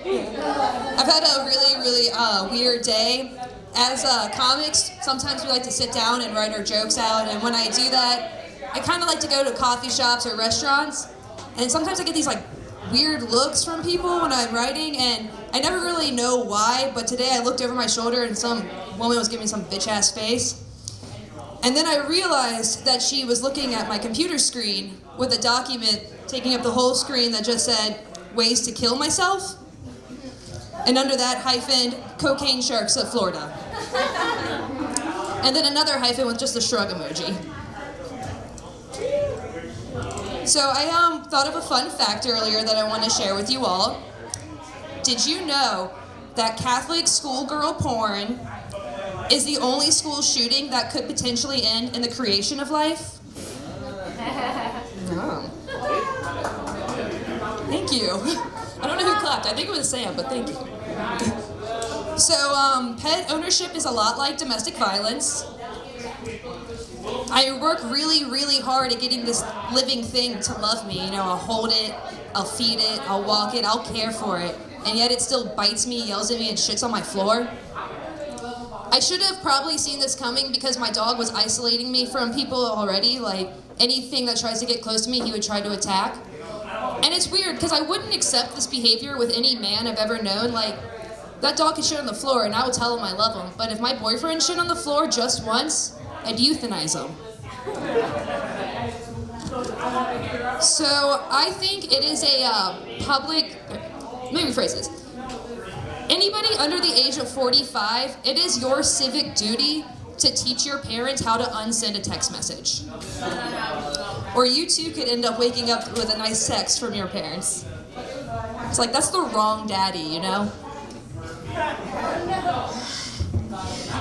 S: I've had a really, really weird day. As comics, sometimes we like to sit down and write our jokes out, and when I do that, I kind of like to go to coffee shops or restaurants, and sometimes I get these like weird looks from people when I'm writing, and I never really know why, but today I looked over my shoulder and some woman was giving me some bitch-ass face. And then I realized that she was looking at my computer screen with a document taking up the whole screen that just said, ways to kill myself. And under that hyphen, cocaine sharks of Florida. And then another hyphen with just a shrug emoji. So I thought of a fun fact earlier that I want to share with you all. Did you know that Catholic schoolgirl porn is the only school shooting that could potentially end in the creation of life? Oh. Thank you. I don't know who clapped. I think it was Sam, but thank you. So, pet ownership is a lot like domestic violence. I work really, really hard at getting this living thing to love me. You know, I'll hold it, I'll feed it, I'll walk it, I'll care for it. And yet it still bites me, yells at me, and shits on my floor. I should have probably seen this coming because my dog was isolating me from people already. Like, anything that tries to get close to me, he would try to attack. And it's weird because I wouldn't accept this behavior with any man I've ever known. Like, that dog can shit on the floor and I will tell him I love him. But if my boyfriend shit on the floor just once, I'd euthanize him. So I think it is a public, let me rephrase this. Anybody under the age of 45, it is your civic duty to teach your parents how to unsend a text message. Or you too could end up waking up with a nice text from your parents. It's like, that's the wrong daddy, you know?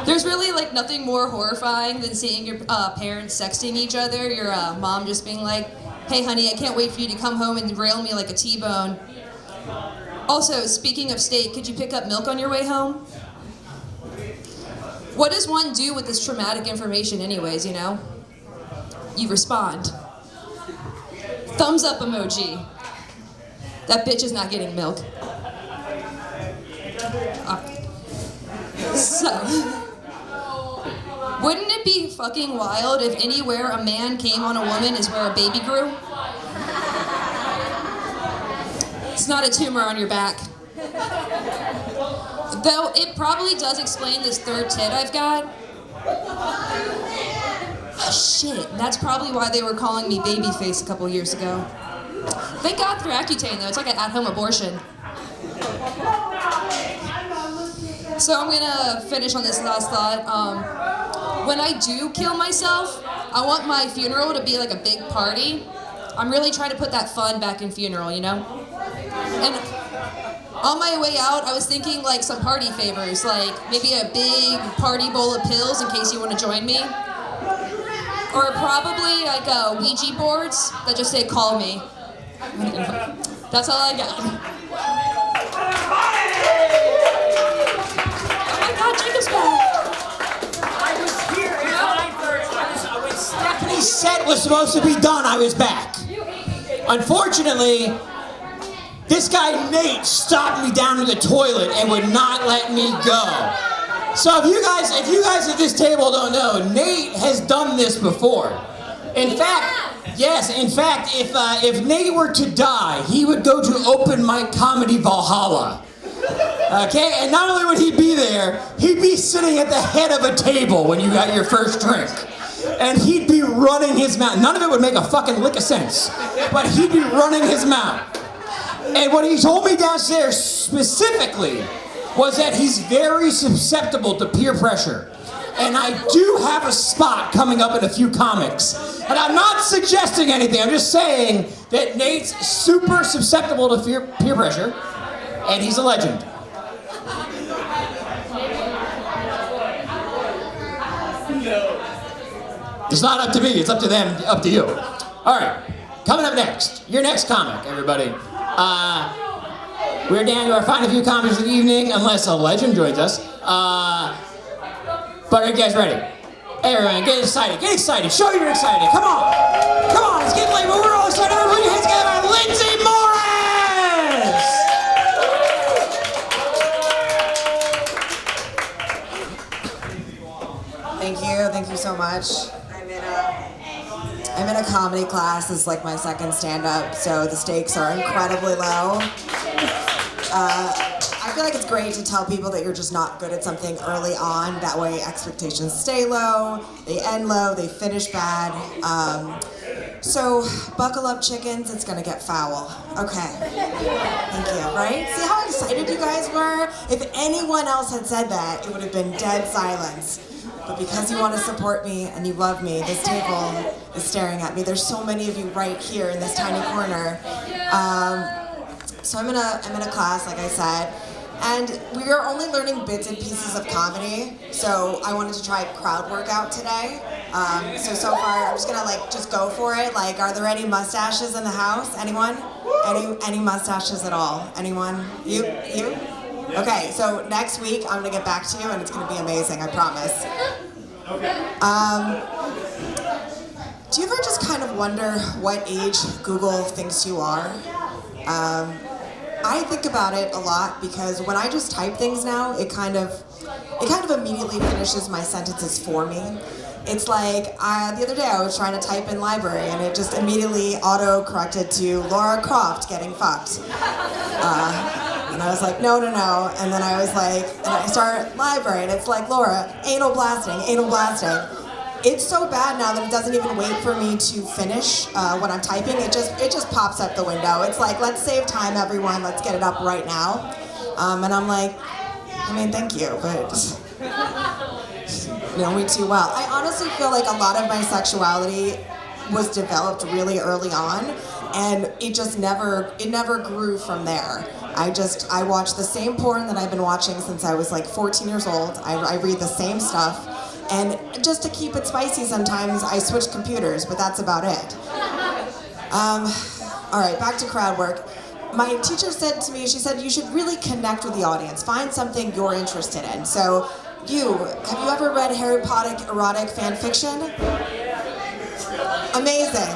S: There's really like nothing more horrifying than seeing your parents sexting each other. Your mom just being like, hey honey, I can't wait for you to come home and rail me like a T-bone. Also, speaking of steak, could you pick up milk on your way home? What does one do with this traumatic information anyways, you know? You respond. Thumbs up emoji. That bitch is not getting milk. So, wouldn't it be fucking wild if anywhere a man came on a woman is where a baby grew? It's not a tumor on your back. Though it probably does explain this third tit I've got. Oh, shit, that's probably why they were calling me babyface a couple years ago. Thank God for Accutane though, it's like an at-home abortion. So I'm gonna finish on this last thought. When I do kill myself, I want my funeral to be like a big party. I'm really trying to put that fun back in funeral, you know? And on my way out, I was thinking like some party favors, like maybe a big party bowl of pills in case you want to join me. Or probably like Ouija boards that just say, call me. That's all I got. Oh my God, Jacob's back.
A: I was here in time for when Stephanie's set was supposed to be done, I was back. Unfortunately, this guy Nate stopped me down to the toilet and would not let me go. So if you guys at this table don't know, Nate has done this before. In fact, if Nate were to die, he would go to open mic comedy Valhalla. Okay, and not only would he be there, he'd be sitting at the head of a table when you got your first drink. And he'd be running his mouth. None of it would make a fucking lick of sense, but he'd be running his mouth. And what he told me downstairs specifically was that he's very susceptible to peer pressure. And I do have a spot coming up in a few comics. And I'm not suggesting anything, I'm just saying that Nate's super susceptible to peer pressure, and he's a legend. It's not up to me, it's up to them, up to you. All right, coming up next, your next comic, everybody. We're down to our final few comics of the evening, unless a legend joins us. But are you guys ready? Everyone, get excited, show you're excited, come on, it's getting late, but we're all excited, everyone put your hands together, Lindsay Morris!
T: Thank you so much. I'm in a comedy class. This is like my second stand-up, so the stakes are incredibly low. I feel like it's great to tell people that you're just not good at something early on. That way expectations stay low, they end low, they finish bad. So buckle up, chickens, it's gonna get foul. Okay, thank you, right? See how excited you guys were? If anyone else had said that, it would have been dead silence. But because you want to support me and you love me, this table is staring at me. There's so many of you right here in this tiny corner. So I'm in a class, like I said, and we are only learning bits and pieces of comedy. So I wanted to try crowd workout today. So far I'm just gonna just go for it. Like, are there any mustaches in the house? Anyone? Any mustaches at all? Anyone? You? Okay, so next week I'm gonna get back to you and it's gonna be amazing, I promise. Okay. Do you ever just kind of wonder what age Google thinks you are? I think about it a lot because when I just type things now, it kind of immediately finishes my sentences for me. It's like, the other day I was trying to type in library and it just immediately auto-corrected to Laura Croft getting fucked. And I was like, no. And then I was like, and I start library and it's like, Laura, anal blasting. It's so bad now that it doesn't even wait for me to finish what I'm typing. It just pops up the window. It's like, let's save time, everyone. Let's get it up right now. And I'm like, I mean, thank you, but know me too well. I honestly feel like a lot of my sexuality was developed really early on, and it just never grew from there. I watch the same porn that I've been watching since I was like 14 years old. I read the same stuff, and just to keep it spicy sometimes I switch computers, but that's about it. All right, back to crowd work. My teacher said to me, she said, you should really connect with the audience. Find something you're interested in. So have you ever read Harry Potter erotic fan fiction? Amazing.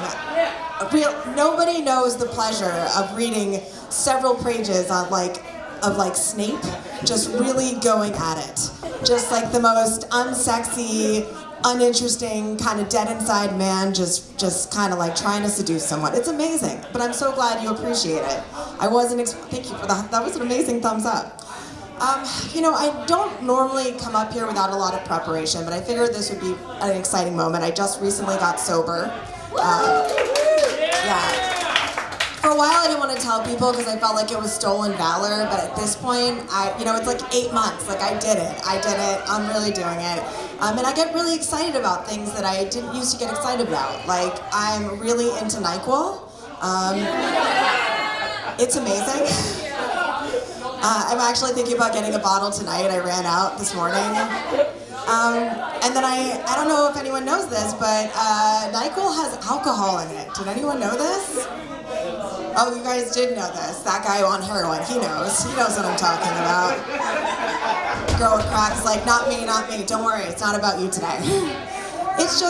T: Nobody knows the pleasure of reading several pages of Snape just really going at it. Just like the most unsexy, uninteresting, kind of dead inside man just kind of like trying to seduce someone. It's amazing, but I'm so glad you appreciate it. Thank you for that. That was an amazing thumbs up. I don't normally come up here without a lot of preparation, but I figured this would be an exciting moment. I just recently got sober. For a while I didn't want to tell people because I felt like it was stolen valor, but at this point, it's like 8 months. Like I did it. I'm really doing it. And I get really excited about things that I didn't used to get excited about. Like I'm really into NyQuil. It's amazing. I'm actually thinking about getting a bottle tonight. I ran out this morning. And then I don't know if anyone knows this, but NyQuil has alcohol in it. Did anyone know this? Oh, you guys did know this. That guy on heroin, he knows. He knows what I'm talking about. Girl with crack is like, not me, not me. Don't worry, it's not about you today. It's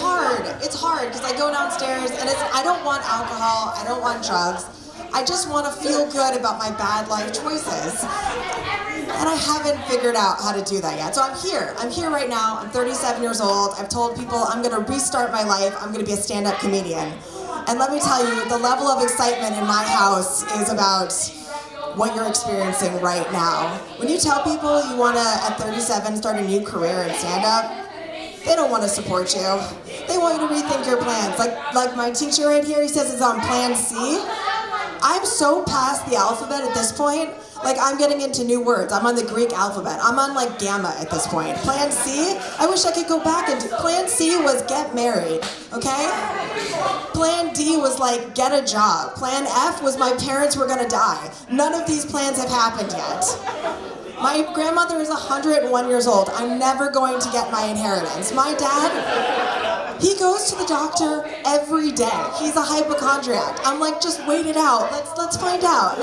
T: hard. It's hard because I go downstairs and I don't want alcohol, I don't want drugs. I just want to feel good about my bad life choices. And I haven't figured out how to do that yet. So I'm here right now. I'm 37 years old. I've told people I'm going to restart my life. I'm going to be a stand-up comedian. And let me tell you, the level of excitement in my house is about what you're experiencing right now. When you tell people you want to, at 37, start a new career in stand-up, they don't want to support you. They want you to rethink your plans. Like my teacher right here, he says it's on plan C. I'm so past the alphabet at this point. Like I'm getting into new words. I'm on the Greek alphabet. I'm on like gamma at this point. Plan C, I wish I could go back and Plan C was get married, okay? Plan D was like get a job. Plan F was my parents were gonna die. None of these plans have happened yet. My grandmother is 101 years old. I'm never going to get my inheritance. My dad, he goes to the doctor every day. He's a hypochondriac. I'm like, just wait it out. Let's find out.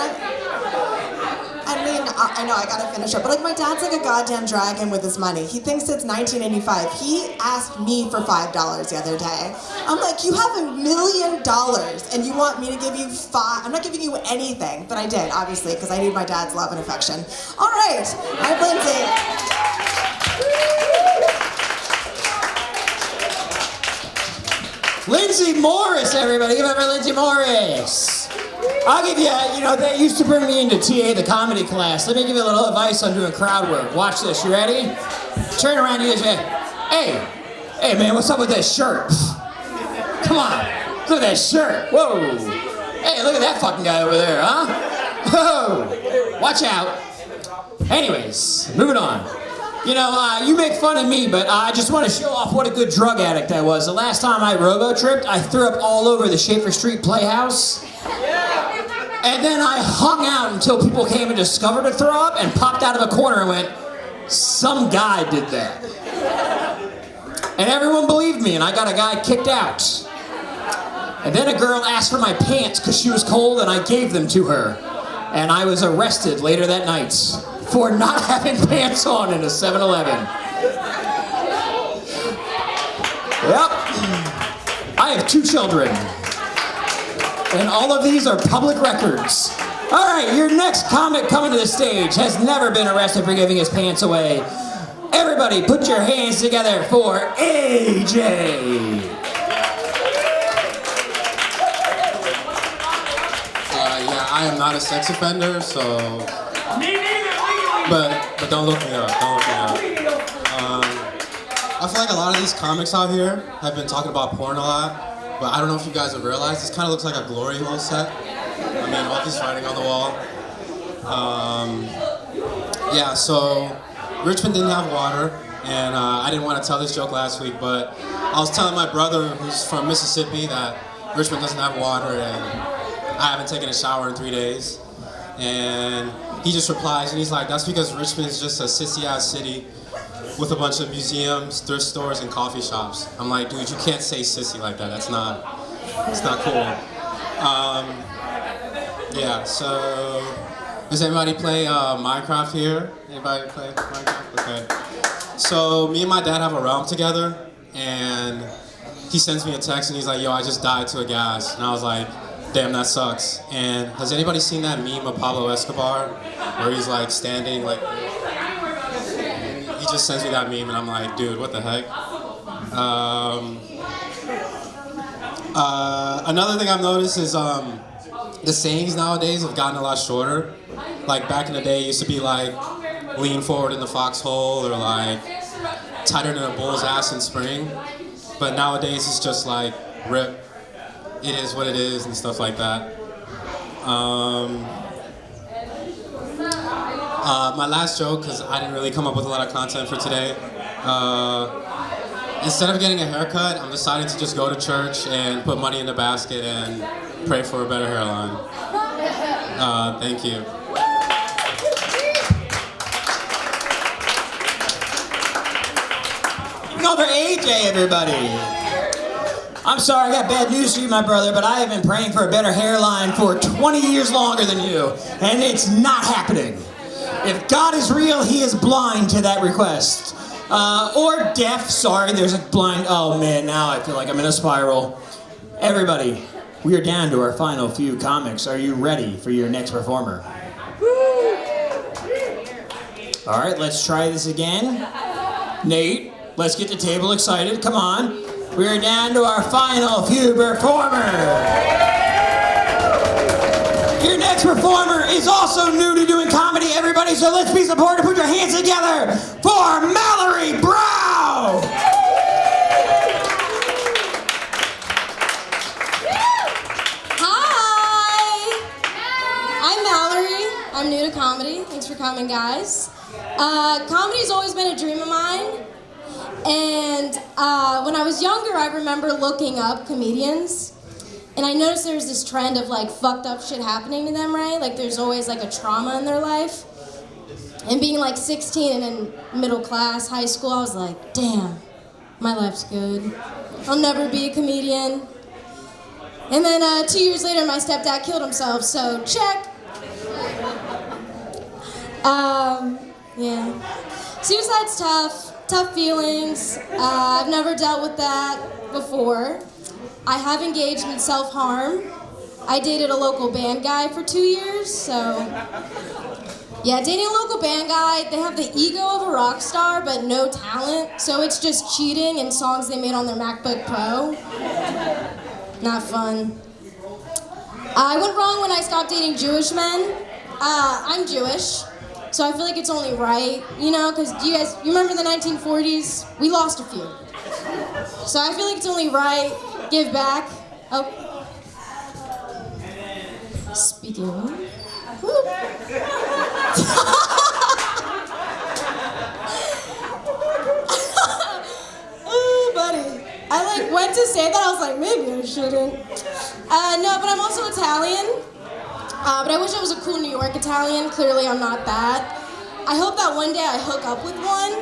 T: I know I gotta finish up, but like my dad's like a goddamn dragon with his money. He thinks it's 1985. He asked me for $5 the other day. I'm like, you have $1 million and you want me to give you $5? I'm not giving you anything, but I did, obviously, because I need my dad's love and affection. All right, I'm Lindsay.
A: Lindsay Morris, everybody. Give it up for Lindsay Morris. I'll give you, they used to bring me into TA, the comedy class. Let me give you a little advice on doing crowd work. Watch this, you ready? Turn around to you and say, hey man, what's up with that shirt? Come on, look at that shirt. Whoa. Hey, look at that fucking guy over there, huh? Whoa, watch out. Anyways, moving on. You make fun of me, but I just want to show off what a good drug addict I was. The last time I robo-tripped, I threw up all over the Schaefer Street Playhouse. And then I hung out until people came and discovered a throw up and popped out of a corner and went, some guy did that. And everyone believed me, and I got a guy kicked out. And then a girl asked for my pants because she was cold, and I gave them to her. And I was arrested later that night for not having pants on in a 7-Eleven. Yep. I have 2 children. And all of these are public records. All right, your next comic coming to the stage has never been arrested for giving his pants away. Everybody put your hands together for AJ.
U: Yeah, I am not a sex offender, so... But don't look me up, I feel like a lot of these comics out here have been talking about porn a lot. But I don't know if you guys have realized, this kind of looks like a glory hole set. I mean, all this writing on the wall. Yeah, so Richmond didn't have water. And I didn't want to tell this joke last week, but I was telling my brother, who's from Mississippi, that Richmond doesn't have water and I haven't taken a shower in 3 days. And he just replies and he's like, that's because Richmond is just a sissy-ass city with a bunch of museums, thrift stores, and coffee shops. I'm like, dude, you can't say sissy like that. It's not cool. Yeah, so does anybody play Minecraft here? Anybody play Minecraft? Okay. So me and my dad have a realm together, and he sends me a text and he's like, yo, I just died to a gas. And I was like, damn, that sucks. And has anybody seen that meme of Pablo Escobar where he's like standing like, he just sends me that meme and I'm like, dude, what the heck? Another thing I've noticed is the sayings nowadays have gotten a lot shorter. Like back in the day, it used to be like, lean forward in the foxhole, or like, tighter than a bull's ass in spring. But nowadays, it's just like, rip, it is what it is, and stuff like that. My last joke, because I didn't really come up with a lot of content for today. Instead of getting a haircut, I'm deciding to just go to church and put money in the basket and pray for a better hairline. Thank you.
A: Another AJ, everybody. I'm sorry, I got bad news for you, my brother, but I have been praying for a better hairline for 20 years longer than you, and it's not happening. If God is real, he is blind to that request. Or deaf, sorry, there's a blind, oh man, now I feel like I'm in a spiral. Everybody, we are down to our final few comics. Are you ready for your next performer? All right, let's try this again. Nate, let's get the table excited, come on. We are down to our final few performers. Your next performer is also new to doing comedy, everybody, so let's be supportive. Put your hands together for Mallory Brown.
D: Hi. I'm Mallory. I'm new to comedy. Thanks for coming, guys. Comedy's always been a dream of mine. And when I was younger, I remember looking up comedians. And I noticed there's this trend of like fucked up shit happening to them, right? Like there's always like a trauma in their life. And being like 16 and in middle class, high school, I was like, damn, my life's good. I'll never be a comedian. And then 2 years later, my stepdad killed himself, so check. Yeah. Suicide's tough feelings. I've never dealt with that before. I have engaged in self-harm. I dated a local band guy for 2 years, so... Yeah, dating a local band guy, they have the ego of a rock star, but no talent, so it's just cheating and songs they made on their MacBook Pro. Not fun. I went wrong when I stopped dating Jewish men. I'm Jewish, so I feel like it's only right, you know, because you remember the 1940s? We lost a few. So I feel like it's only right. Give back. Oh. Speaking of. Oh, buddy. I like went to say that. I was like, maybe I shouldn't. No, but I'm also Italian. But I wish I was a cool New York Italian. Clearly, I'm not that. I hope that one day I hook up with one.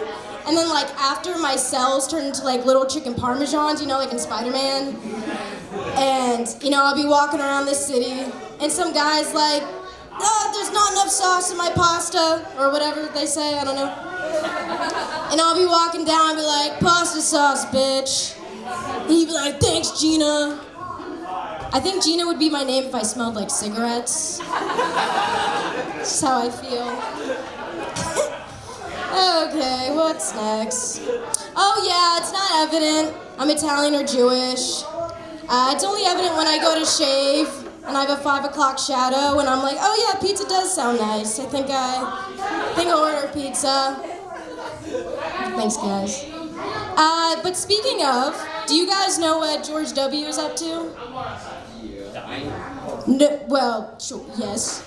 D: And then like after my cells turn into like little chicken parmesans, you know, like in Spider-Man. And, you know, I'll be walking around this city and some guy's like, oh, there's not enough sauce in my pasta, or whatever they say, I don't know. And I'll be walking down and be like, pasta sauce, bitch. And he'd be like, thanks, Gina. I think Gina would be my name if I smelled like cigarettes. That's how I feel. Okay, what's next? Oh yeah, it's not evident I'm Italian or Jewish. It's only evident when I go to shave and I have a 5 o'clock shadow and I'm like, oh yeah, pizza does sound nice. I think I'll order pizza. Thanks, guys. But speaking of, do you guys know what George W. is up to? No, well, sure, yes.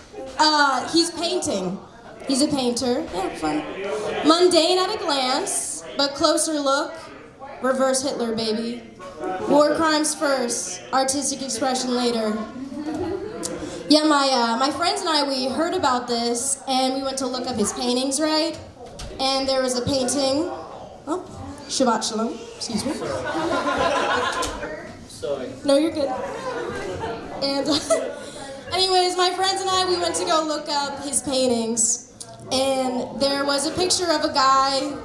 D: He's painting. He's a painter. Yeah, fun. Mundane at a glance. but closer look, reverse Hitler, baby. War crimes first, artistic expression later. Yeah, my friends and I, we heard about this, and we went to look up his paintings, right? And there was a painting, oh, Shabbat Shalom, excuse me.
R: Sorry.
D: No, you're good. And anyways, my friends and I, we went to go look up his paintings, and there was a picture of a guy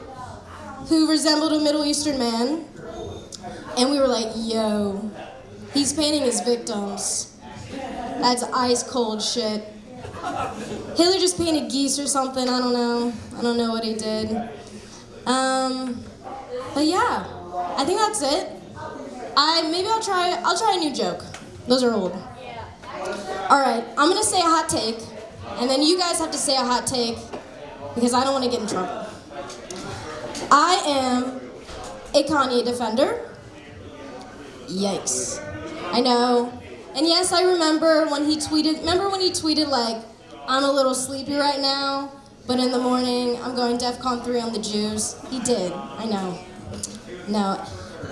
D: who resembled a Middle Eastern man, and we were like, yo, he's painting his victims. That's ice cold shit. Hitler just painted geese or something, I don't know. I don't know what he did. But yeah, I think that's it. Maybe I'll try a new joke. Those are old. All right, I'm gonna say a hot take, and then you guys have to say a hot take, because I don't want to get in trouble. I am a Kanye defender. Yikes. I know. And yes, I remember when he tweeted like, I'm a little sleepy right now, but in the morning I'm going DEFCON 3 on the Jews. He did, I know. No.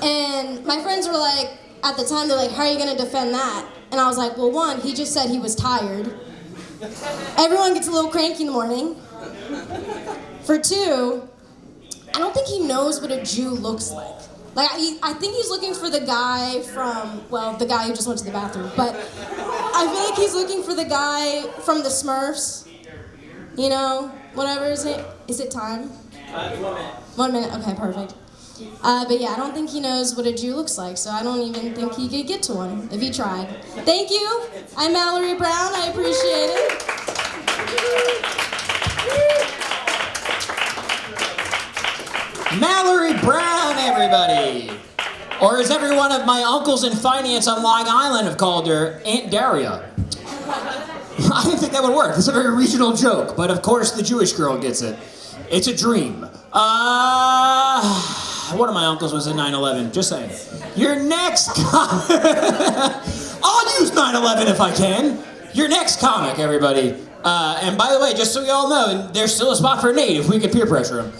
D: And my friends were like, at the time, they're like, how are you gonna defend that? And I was like, well, one, he just said he was tired. Everyone gets a little cranky in the morning. For two, I don't think he knows what a Jew looks like. Like, I think he's looking for the guy from, well, the guy who just went to the bathroom, but I feel like he's looking for the guy from the Smurfs. You know, whatever is it? Is it time?
R: 1 minute.
D: 1 minute, okay, perfect. But yeah, I don't think he knows what a Jew looks like, so I don't even think he could get to one if he tried. Thank you. I'm Mallory Brown. I appreciate it.
A: Mallory Brown, everybody! Or as every one of my uncles in finance on Long Island have called her, Aunt Daria. I didn't think that would work. It's a very regional joke, but of course the Jewish girl gets it. It's a dream. One of my uncles was in 9/11, just saying. Your next comic. I'll use 9/11 if I can. Your next comic, everybody. And by the way, just so you all know, there's still a spot for Nate if we can peer pressure him.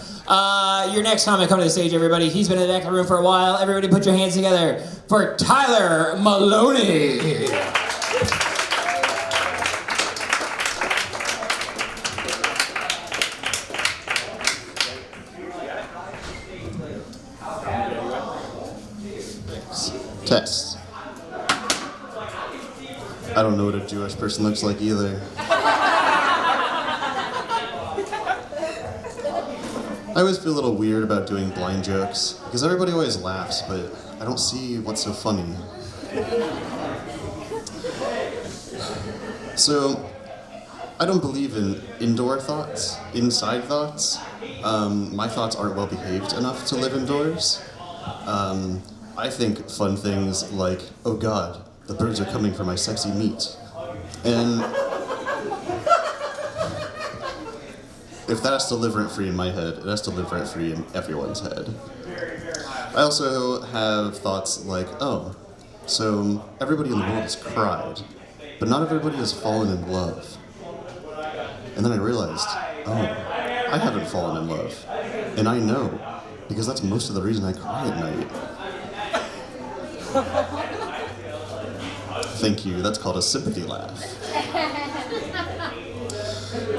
A: Your next comic, come to the stage, everybody. He's been in the back of the room for a while. Everybody put your hands together for Tyler Maloney.
O: Test. I don't know what a Jewish person looks like either. I always feel a little weird about doing blind jokes, because everybody always laughs, but I don't see what's so funny. So, I don't believe in indoor thoughts, inside thoughts. My thoughts aren't well behaved enough to live indoors. I think fun things like, oh God, the birds are coming for my sexy meat. And if that has to live rent-free in my head, it has to live rent-free in everyone's head. I also have thoughts like, oh, so everybody in the world has cried, but not everybody has fallen in love. And then I realized, oh, I haven't fallen in love. And I know, because that's most of the reason I cry at night. Thank you, that's called a sympathy laugh.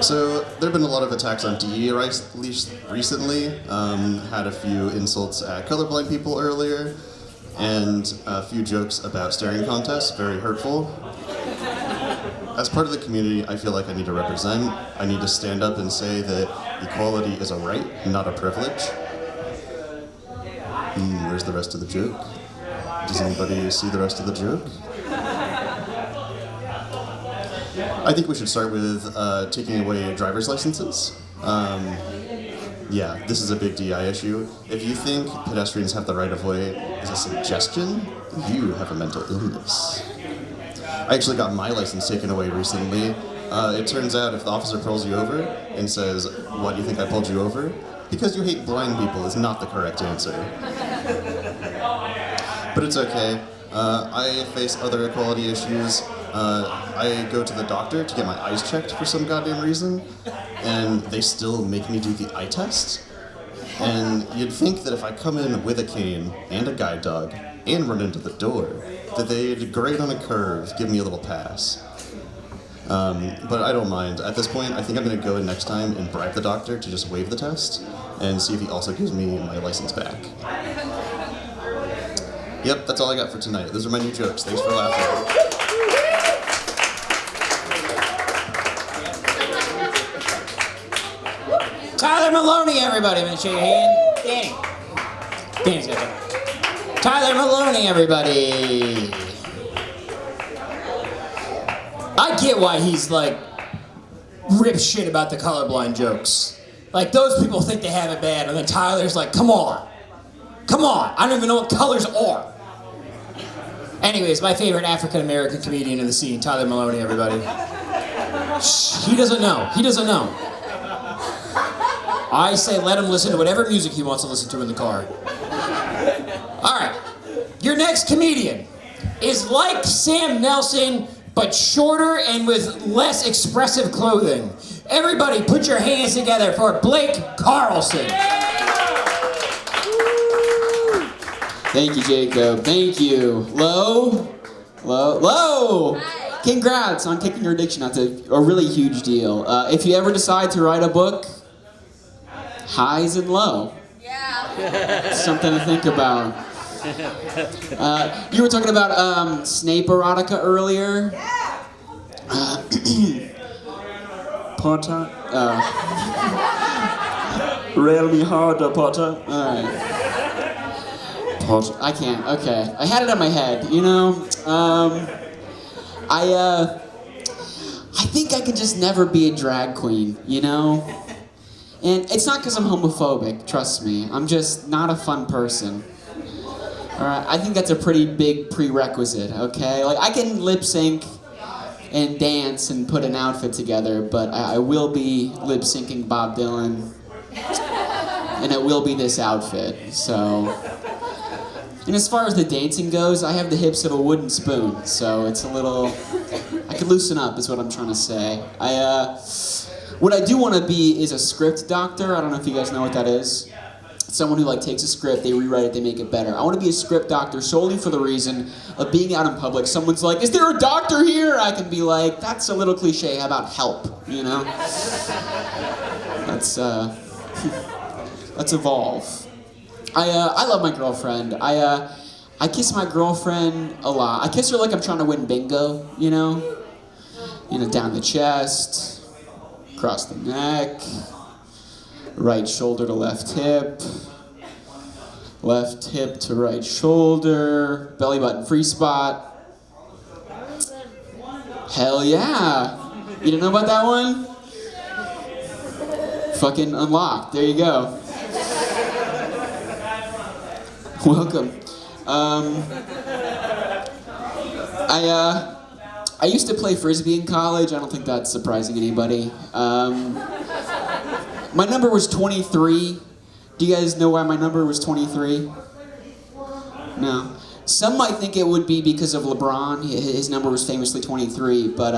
O: So, there have been a lot of attacks on DE recently. Had a few insults at colorblind people earlier, and a few jokes about staring contests, very hurtful. As part of the community, I feel like I need to represent. I need to stand up and say that equality is a right, not a privilege. Where's the rest of the joke? Does anybody see the rest of the joke? I think we should start with taking away driver's licenses. Yeah, this is a big DI issue. If you think pedestrians have the right of way as a suggestion, you have a mental illness. I actually got my license taken away recently. It turns out if the officer pulls you over and says, "Why do you think I pulled you over?" Because you hate blind people is not the correct answer. But it's okay. I face other equality issues. I go to the doctor to get my eyes checked for some goddamn reason, and they still make me do the eye test.
F: And you'd think that if I come in with a cane and a guide dog and run into the door, that they'd grade on a curve, give me a little pass. But I don't mind. At this point, I think I'm going to go in next time and bribe the doctor to just waive the test and see if he also gives me my license back. Yep, that's all I got for tonight. Those are my new jokes. Thanks for laughing.
A: Tyler Maloney, everybody. I'm gonna shake your hand. Danny. Danny's got it. Tyler Maloney, everybody. I get why he's like rips shit about the colorblind jokes. Like those people think they have it bad, and then Tyler's like, come on. Come on. I don't even know what colors are. Anyways, my favorite African American comedian in the scene, Tyler Maloney, everybody. Shh, he doesn't know. He doesn't know. I say let him listen to whatever music he wants to listen to in the car. All right, your next comedian is like Sam Nelson, but shorter and with less expressive clothing. Everybody put your hands together for Blake Carlson.
V: Thank you, Jacob. Thank you. Low. Congrats on kicking your addiction. That's a really huge deal. If you ever decide to write a book, highs and low. Yeah. Something to think about. You were talking about Snape erotica earlier. Potter. Rail me harder, Potter. Alright. Potter. I can't. Okay. I had it in my head, you know? I think I could just never be a drag queen, you know? And it's not because I'm homophobic, trust me. I'm just not a fun person. Alright, I think that's a pretty big prerequisite, okay? Like, I can lip sync and dance and put an outfit together, but I will be lip syncing Bob Dylan. And it will be this outfit, so. And as far as the dancing goes, I have the hips of a wooden spoon, so it's a little. I could loosen up, is what I'm trying to say. What I do want to be is a script doctor. I don't know if you guys know what that is. Someone who like takes a script, they rewrite it, they make it better. I want to be a script doctor solely for the reason of being out in public. Someone's like, "Is there a doctor here?" I can be like, "That's a little cliche. How about help?" You know. Let's evolve. I love my girlfriend. I kiss my girlfriend a lot. I kiss her like I'm trying to win bingo. You know, down the chest. Across the neck, right shoulder to left hip to right shoulder, belly button free spot. Hell yeah. You didn't know about that one? Fucking unlocked. There you go. Welcome. I used to play Frisbee in college. I don't think that's surprising anybody. My number was 23. Do you guys know why my number was 23? No. Some might think it would be because of LeBron. His number was famously 23, but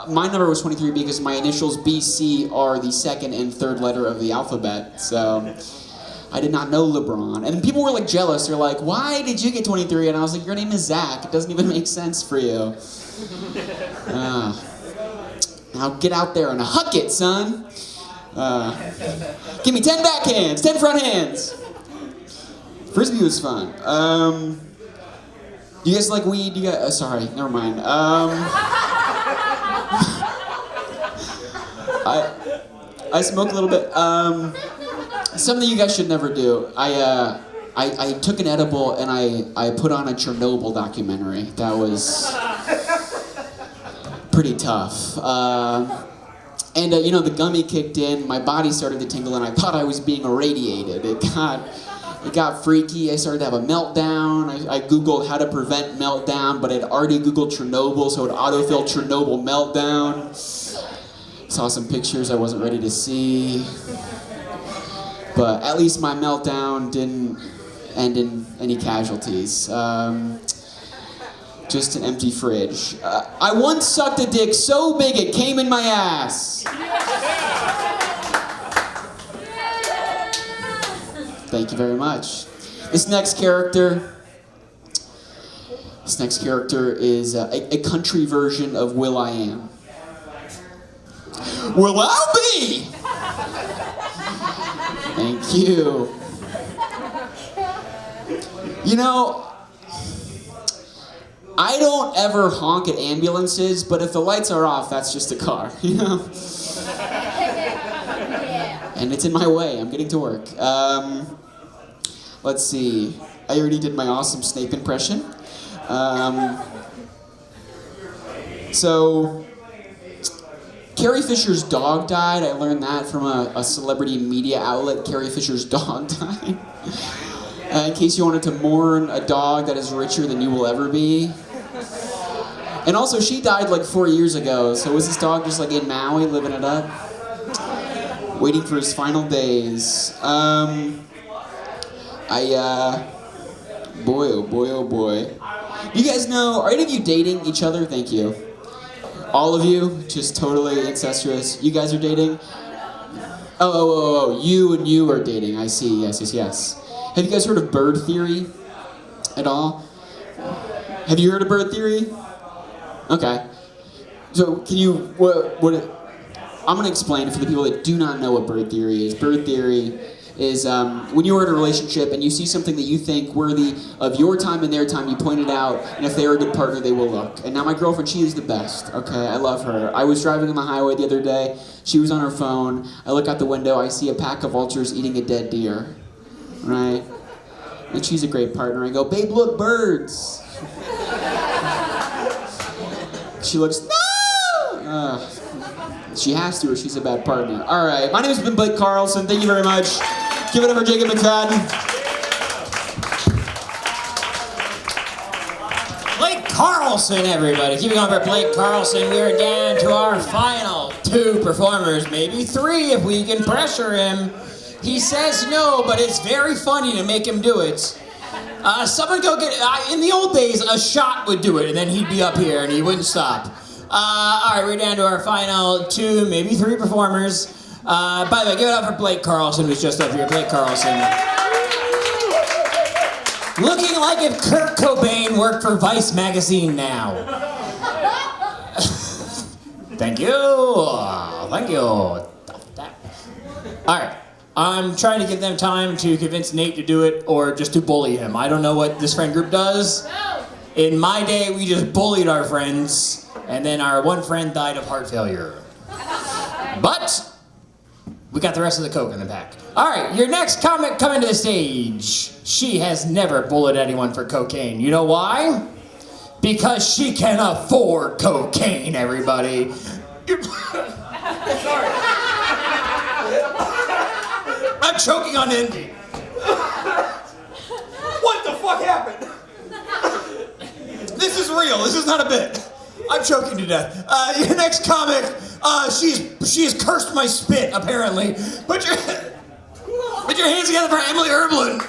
V: my number was 23 because my initials BC are the second and third letter of the alphabet. So I did not know LeBron. And people were like jealous. They're like, "Why did you get 23?" And I was like, "Your name is Zach. It doesn't even make sense for you." Now get out there and huck it, son. Give me 10 backhands, 10 front hands. Frisbee was fun. Do you guys like weed? Sorry, never mind. I smoke a little bit. Something you guys should never do. I took an edible and I put on a Chernobyl documentary. That was pretty tough. And the gummy kicked in, my body started to tingle, and I thought I was being irradiated. It got freaky. I started to have a meltdown. I Googled how to prevent meltdown, but I'd already Googled Chernobyl, so it autofilled Chernobyl meltdown. Saw some pictures I wasn't ready to see. But at least my meltdown didn't end in any casualties. Just an empty fridge. I once sucked a dick so big it came in my ass. Thank you very much. This next character is a country version of Will I Am. Will I be? Thank you. You know, I don't ever honk at ambulances, but if the lights are off, that's just a car, you know? And it's in my way. I'm getting to work. Let's see. I already did my awesome Snape impression. So, Carrie Fisher's dog died. I learned that from a celebrity media outlet. Carrie Fisher's dog died. In case you wanted to mourn a dog that is richer than you will ever be. And also, she died like 4 years ago. So was this dog just like in Maui, living it up? Waiting for his final days. Boy, oh boy, oh boy. You guys know, are any of you dating each other? Thank you. All of you, just totally incestuous. You guys are dating? Oh, you and you are dating. I see, yes. Have you guys heard of bird theory at all? Have you heard of bird theory? Okay. So can you, what I'm gonna explain for the people that do not know what bird theory is. Bird theory is when you're in a relationship and you see something that you think worthy of your time and their time, you point it out, and if they're a good partner, they will look. And now my girlfriend, she is the best, okay? I love her. I was driving on the highway the other day, she was on her phone, I look out the window, I see a pack of vultures eating a dead deer, right? And she's a great partner. I go, babe, look, birds. She looks, no! She has to or she's a bad partner. All right, my name has been Blake Carlson. Thank you very much. Give it up for Jacob McFadden.
A: Blake Carlson, everybody. Keeping on for Blake Carlson, we are down to our final 2 performers, maybe 3 if we can pressure him. He says no, but it's very funny to make him do it. Someone go get, in the old days, a shot would do it, and then he'd be up here and he wouldn't stop. All right, we're down to our final 2, maybe 3 performers. By the way, give it up for Blake Carlson, who's just up here. Blake Carlson. Looking like if Kurt Cobain worked for Vice magazine now. Thank you. Thank you. All right. I'm trying to give them time to convince Nate to do it or just to bully him. I don't know what this friend group does. In my day, we just bullied our friends. And then our one friend died of heart failure. But we got the rest of the Coke in the pack. All right, your next comic coming to the stage. She has never bullied anyone for cocaine. You know why? Because she can afford cocaine, everybody. Sorry. I'm choking on envy. What the fuck happened? This is real. This is not a bit. I'm choking to death. Your next comic, she's cursed my spit, apparently. Put your hands together for Emilie Erbland.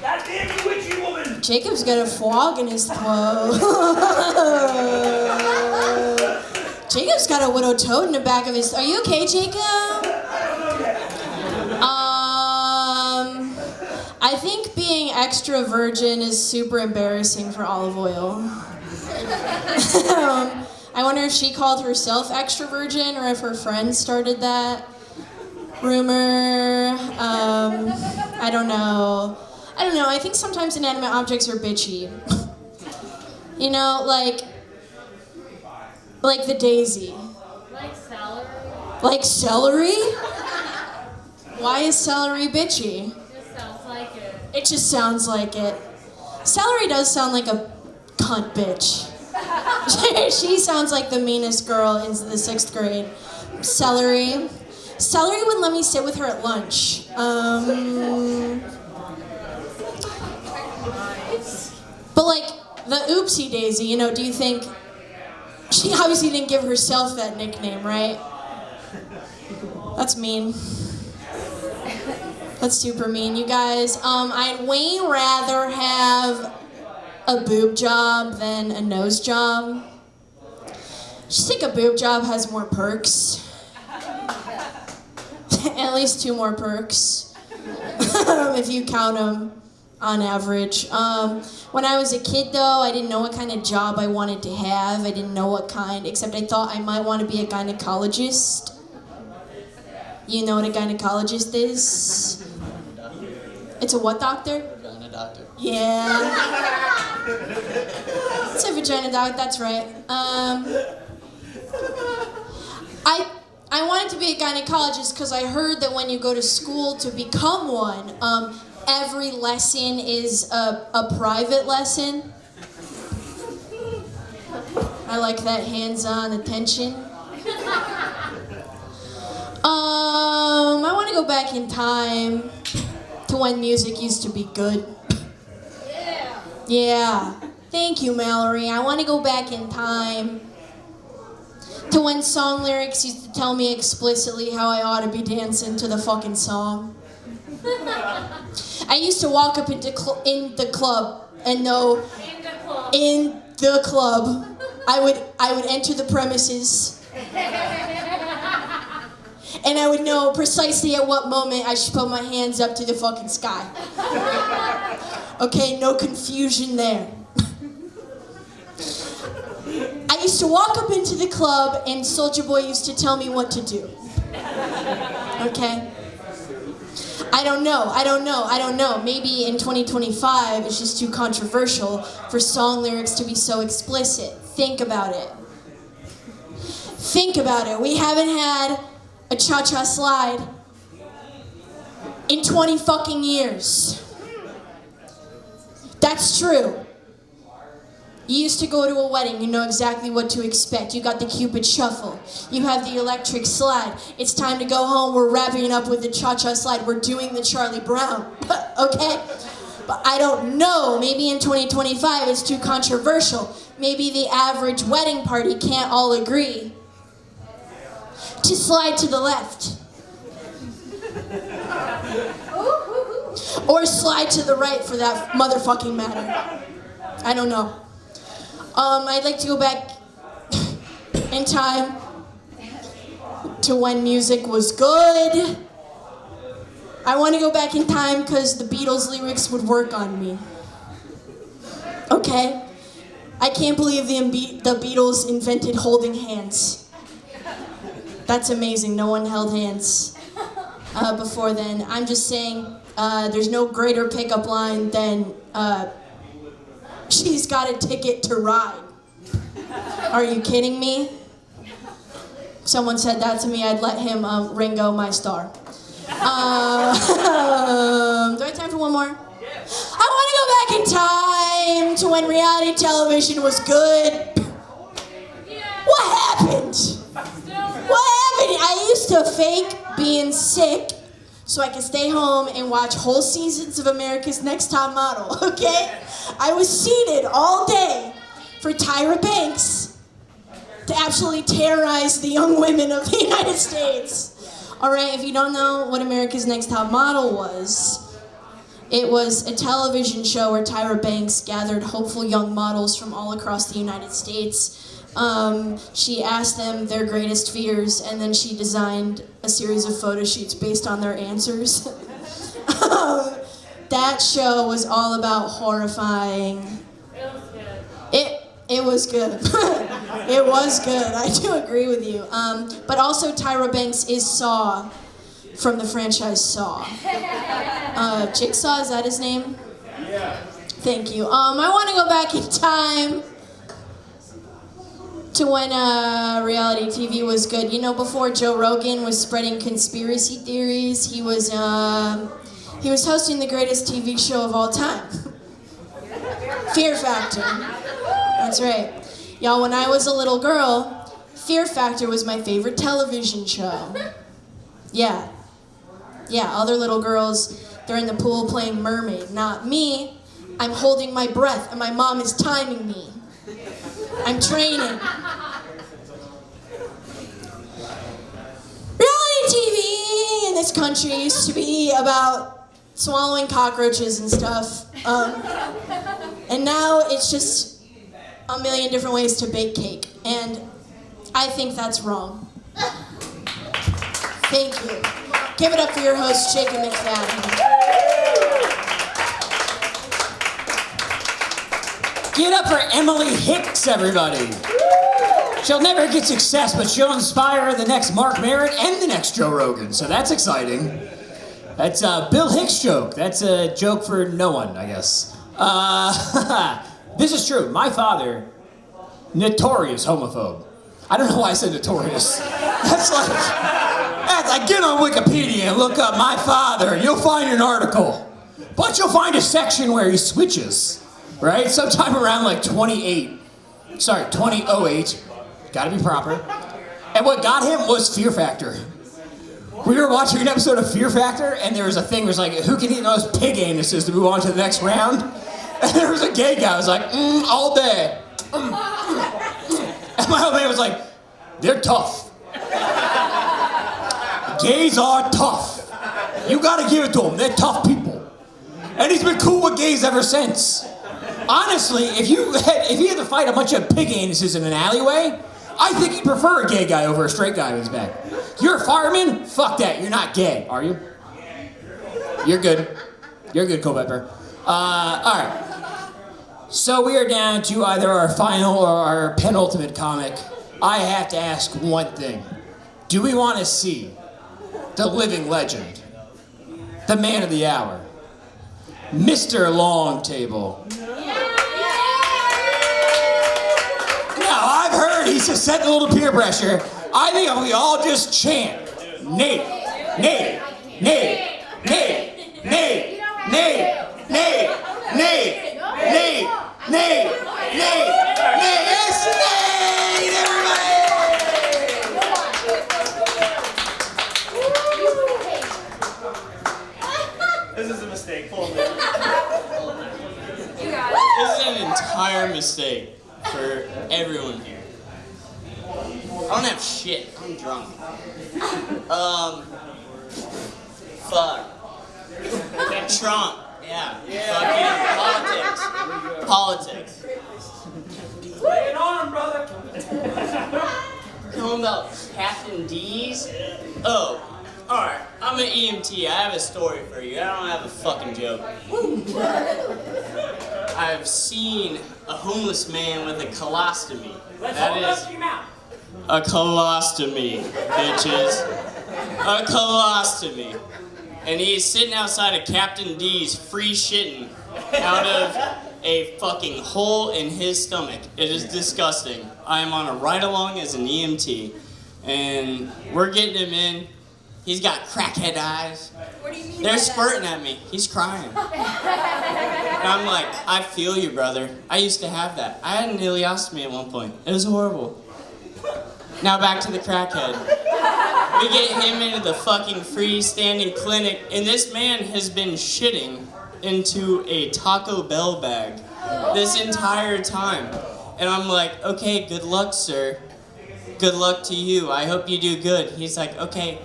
J: That damn witchy woman.
D: Jacob's got a frog in his throat. Jacob's got a widow toad in the back of his. Are you okay, Jacob? I think being extra virgin is super embarrassing for Olive Oil. I wonder if she called herself extra virgin or if her friends started that rumor. I don't know. I think sometimes inanimate objects are bitchy. You know, like the daisy.
Q: Like celery.
D: Like celery? Why is celery bitchy? It just sounds like it. Celery does sound like a cunt bitch. She sounds like the meanest girl in the 6th grade. Celery wouldn't let me sit with her at lunch. But like the oopsie daisy, you know, do you think she obviously didn't give herself that nickname, right? That's mean. That's super mean, you guys. I'd way rather have a boob job than a nose job. I just think a boob job has more perks. least 2 more perks, if you count them on average. When I was a kid, though, I didn't know what kind of job I wanted to have. I didn't know what kind, except I thought I might want to be a gynecologist. You know what a gynecologist is? It's a what doctor?
V: Vagina doctor.
D: Yeah. It's a vagina doc, that's right. I wanted to be a gynecologist because I heard that when you go to school to become one, every lesson is a private lesson. I like that hands-on attention. I want to go back in time to when music used to be good. Yeah. Thank you, Mallory. I want to go back in time to when song lyrics used to tell me explicitly how I ought to be dancing to the fucking song. I used to walk up into in the club and know in the club I would enter the premises and I would know precisely at what moment I should put my hands up to the fucking sky. Okay, no confusion there. I used to walk up into the club and Soulja Boy used to tell me what to do. Okay? I don't know. Maybe in 2025 it's just too controversial for song lyrics to be so explicit. Think about it. Think about it. We haven't had a cha-cha slide in 20 fucking years. That's true. You used to go to a wedding, you know exactly what to expect. You got the Cupid Shuffle. You have the electric slide. It's time to go home. We're wrapping it up with the cha-cha slide. We're doing the Charlie Brown, okay? But I don't know. Maybe in 2025 it's too controversial. Maybe the average wedding party can't all agree to slide to the left. Or slide to the right for that motherfucking matter. I don't know. I'd like to go back in time to when music was good. I want to go back in time because the Beatles lyrics would work on me. Okay? I can't believe the Beatles invented holding hands. That's amazing. No one held hands before then. I'm just saying there's no greater pickup line than she's got a ticket to ride. Are you kidding me? Someone said that to me, I'd let him Ringo my star. Do I have time for one more? I want to go back in time to when reality television was good. What happened? I used to fake being sick so I could stay home and watch whole seasons of America's Next Top Model, okay? I was seated all day for Tyra Banks to absolutely terrorize the young women of the United States. All right, if you don't know what America's Next Top Model was, it was a television show where Tyra Banks gathered hopeful young models from all across the United States. She asked them their greatest fears, and then she designed a series of photo shoots based on their answers. That show was all about horrifying. It was good. It was good. I do agree with you. But also Tyra Banks is Saw from the franchise Saw. Jigsaw, is that his name? Yeah. Thank you. I want to go back in time to when reality TV was good. You know, before Joe Rogan was spreading conspiracy theories, he was hosting the greatest TV show of all time. Fear Factor. That's right. Y'all, when I was a little girl, Fear Factor was my favorite television show. Yeah. Yeah, other little girls, they're in the pool playing mermaid. Not me. I'm holding my breath and my mom is timing me. I'm training. Reality TV in this country used to be about swallowing cockroaches and stuff. And now it's just a million different ways to bake cake. And I think that's wrong. Thank you. Give it up for your host, Jacob McFadden.
A: Give it up for Emily Hicks, everybody. She'll never get success, but she'll inspire the next Mark Merritt and the next Joe Rogan, so that's exciting. That's a Bill Hicks joke. That's a joke for no one, I guess. This is true. My father, notorious homophobe. I don't know why I said notorious. That's like get on Wikipedia and look up my father. You'll find an article. But you'll find a section where he switches, right? Sometime around like 2008. Gotta be proper. And what got him was Fear Factor. We were watching an episode of Fear Factor, and there was a thing where it's like, who can eat those pig anuses to move on to the next round? And there was a gay guy who was like, all day. And my old man was like, they're tough. Gays are tough. You gotta give it to them. They're tough people. And he's been cool with gays ever since. Honestly, if you had to fight a bunch of pig anuses in an alleyway, I think you'd prefer a gay guy over a straight guy on his back. You're a fireman? Fuck that. You're not gay, are you? You're good. You're good, Culpepper. All right. So we are down to either our final or our penultimate comic. I have to ask one thing. Do we want to see the living legend, the man of the hour, Mr. Long Table? Now, I've heard he's just setting a little peer pressure. I think if we all just chant, Nate, Nate, Nate, Nate, Nate, Nate, Nate, Nate, Nate, Nate, Nate, Nate, it's Nate, everybody!
B: This is a mistake. Pull him in.
G: This is an entire mistake for everyone here. I don't have shit. I'm drunk. Fuck. Trump. Yeah. Fucking politics.
B: Lay it on, brother.
G: Talking about Captain D's? Oh, alright. I'm an EMT. I have a story for you. I don't have a fucking joke. I've seen a homeless man with a colostomy.
J: Let's hold up to your mouth.
G: A colostomy, bitches. A colostomy. And he's sitting outside of Captain D's free shitting out of a fucking hole in his stomach. It is disgusting. I am on a ride-along as an EMT. And we're getting him in. He's got crackhead eyes.
Q: What do you mean?
G: They're squirting at me. He's crying. And I'm like, I feel you, brother. I used to have that. I had an ileostomy at one point. It was horrible. Now back to the crackhead. We get him into the fucking freestanding clinic, and this man has been shitting into a Taco Bell bag this entire time. And I'm like, okay, good luck, sir. Good luck to you. I hope you do good. He's like, okay.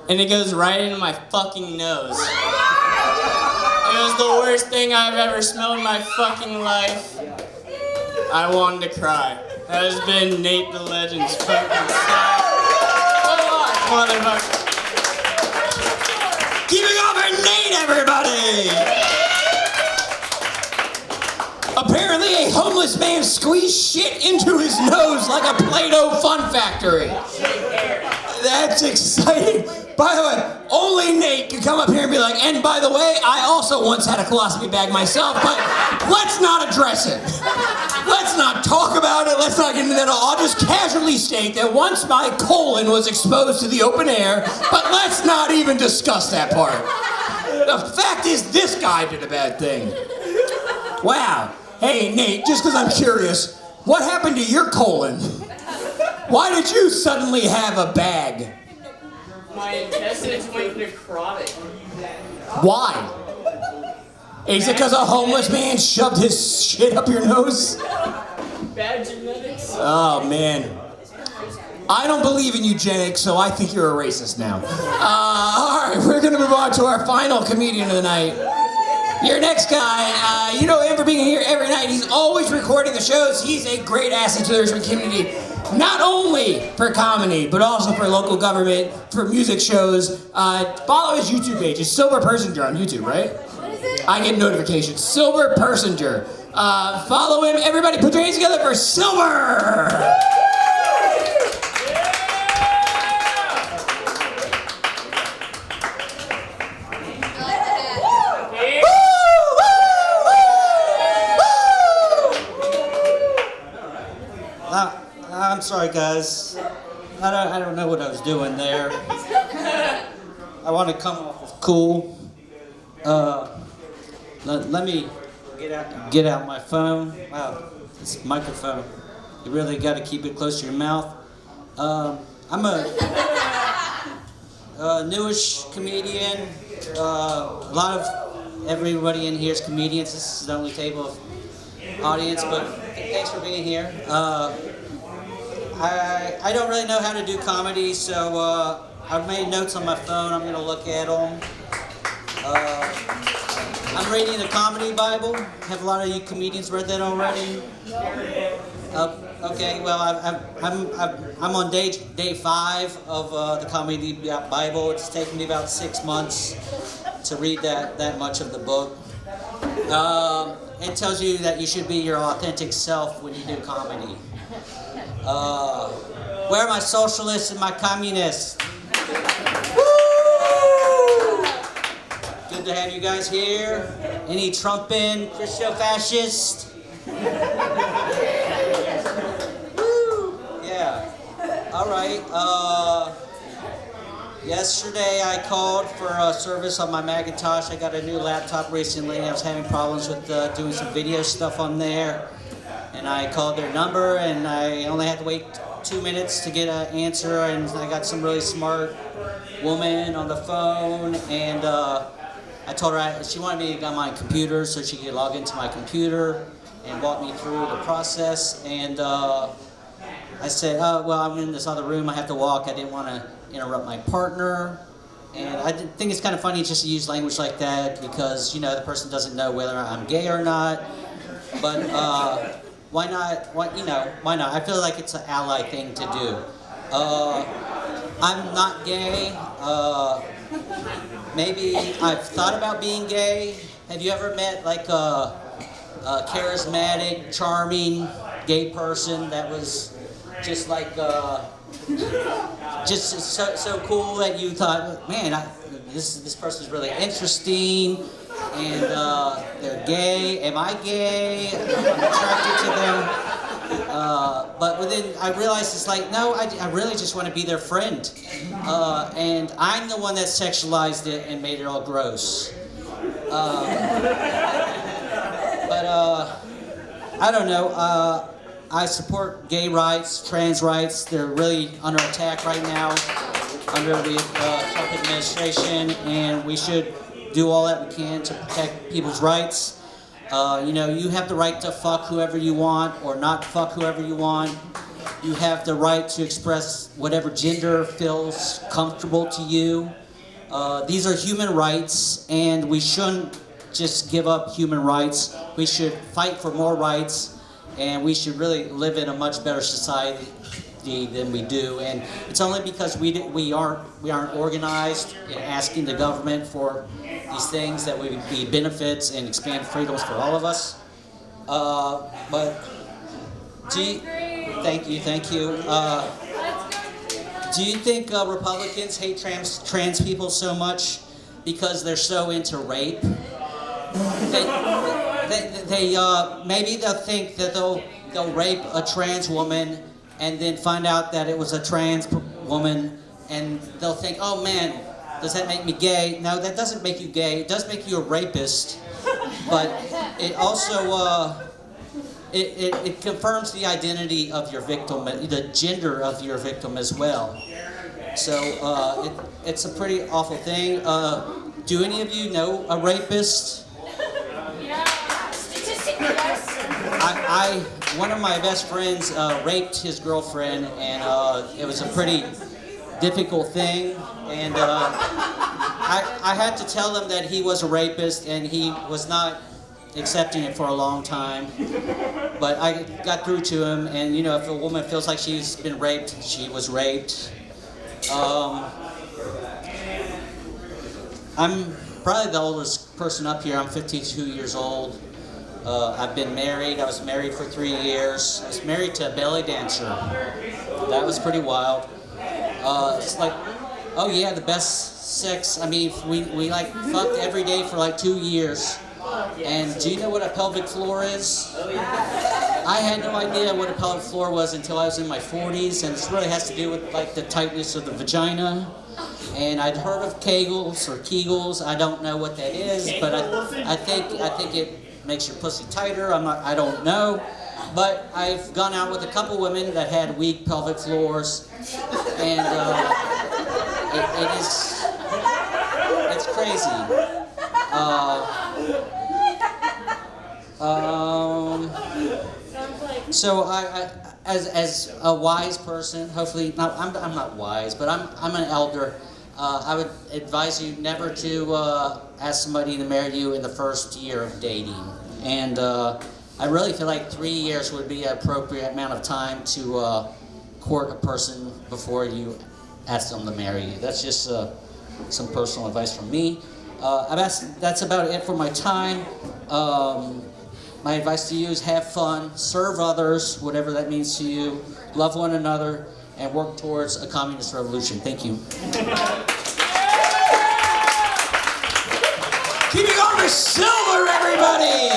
G: And it goes right into my fucking nose. It was the worst thing I've ever smelled in my fucking life. I wanted to cry. That has been Nate the Legend's fucking style. Motherfucker.
A: Keeping up for Nate, everybody! Apparently a homeless man squeezed shit into his nose like a Play-Doh fun factory. That's exciting. By the way, only Nate can come up here and be like, and by the way, I also once had a colostomy bag myself, but let's not address it. Let's not talk about it. Let's not get into that. I'll just casually state that once my colon was exposed to the open air, but let's not even discuss that part. The fact is, this guy did a bad thing. Wow. Hey, Nate, just because I'm curious, what happened to your colon? Why did you suddenly have a bag?
G: My intestines went necrotic.
A: Why? Is it because a homeless man shoved his shit up your nose?
G: Bad genetics.
A: Oh, man. I don't believe in eugenics, so I think you're a racist now. All right, we're going to move on to our final comedian of the night. Your next guy, you know him for being here every night. He's always recording the shows. He's a great asset to the Richmond community. Not only for comedy, but also for local government, for music shows. Follow his YouTube page. It's Silver Persinger on YouTube, right? What is it? I get notifications. Silver Persinger. Follow him. Everybody put your hands together for Silver!
H: I'm sorry, guys. I don't know what I was doing there. I want to come off as cool. Let me get out my phone. Wow, this microphone. You really got to keep it close to your mouth. I'm a newish comedian. A lot of everybody in here is comedians. This is the only table of audience, but thanks for being here. I don't really know how to do comedy, so I've made notes on my phone. I'm going to look at them. I'm reading the Comedy Bible. Have a lot of you comedians read that already? Okay, well, I'm on day 5 of the Comedy Bible. It's taken me about 6 months to read that much of the book. It tells you that you should be your authentic self when you do comedy. Where are my socialists and my communists? Woo! Good to have you guys here. Any Trumpin' Christo-fascists? Woo! Yeah. All right. Yesterday I called for a service on my Macintosh. I got a new laptop recently. I was having problems with doing some video stuff on there. And I called their number, and I only had to wait 2 minutes to get an answer, and I got some really smart woman on the phone, and I told her she wanted me to get on my computer so she could log into my computer and walk me through the process, and I said, well, I'm in this other room, I have to walk, I didn't want to interrupt my partner, and I think it's kind of funny just to use language like that because, you know, the person doesn't know whether I'm gay or not, but why not? Why not? I feel like it's an ally thing to do. I'm not gay. Maybe I've thought about being gay. Have you ever met like a charismatic, charming gay person that was just like just so cool that you thought, man, this person's really interesting. And they're gay. Am I gay? I'm attracted to them. But then I realized it's like, no, I really just want to be their friend. And I'm the one that sexualized it and made it all gross. But I don't know. I support gay rights, trans rights. They're really under attack right now under the Trump administration, and we should do all that we can to protect people's rights. You know, you have the right to fuck whoever you want or not fuck whoever you want. You have the right to express whatever gender feels comfortable to you. These are human rights, and we shouldn't just give up human rights. We should fight for more rights, and we should really live in a much better society than we do, and it's only because we aren't organized in asking the government for these things that would be benefits and expand freedoms for all of us. But thank you. Do you think Republicans hate trans people so much because they're so into rape? Maybe they'll think that they'll rape a trans woman and then find out that it was a trans woman, and they'll think, oh man, does that make me gay? No, that doesn't make you gay. It does make you a rapist, but it also it confirms the identity of your victim, the gender of your victim as well. So it's a pretty awful thing. Do any of you know a rapist? One of my best friends raped his girlfriend, and it was a pretty difficult thing. And I had to tell him that he was a rapist, and he was not accepting it for a long time. But I got through to him, and you know, if a woman feels like she's been raped, she was raped. I'm probably the oldest person up here. I'm 52 years old. I've been married. I was married for 3 years. I was married to a belly dancer. That was pretty wild. It's like, oh yeah, the best sex. I mean, we like fucked every day for like 2 years. And do you know what a pelvic floor is? I had no idea what a pelvic floor was until I was in my 40s, and this really has to do with like the tightness of the vagina. And I'd heard of Kegels or Kegels. I don't know what that is, but I think it makes your pussy tighter. I don't know. But I've gone out with a couple women that had weak pelvic floors, and it's crazy. So I as a wise person, hopefully, no, I'm not wise, but I'm an elder. I would advise you never to ask somebody to marry you in the first year of dating. And I really feel like 3 years would be an appropriate amount of time to court a person before you ask them to marry you. That's just some personal advice from me. That's about it for my time. My advice to you is have fun, serve others, whatever that means to you, love one another, and work towards a communist revolution. Thank you.
A: Keeping on the silver, everybody!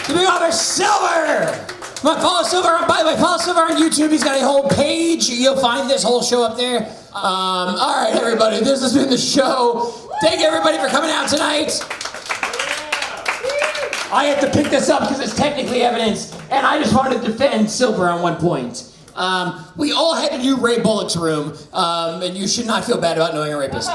A: Keeping on the silver! Come on, follow Silver. By the way, follow Silver on YouTube. He's got a whole page. You'll find this whole show up there. All right, everybody. This has been the show. Thank you, everybody, for coming out tonight. I have to pick this up because it's technically evidence, and I just wanted to defend Silver on one point. We all had to do Ray Bullock's room, and you should not feel bad about knowing a rapist.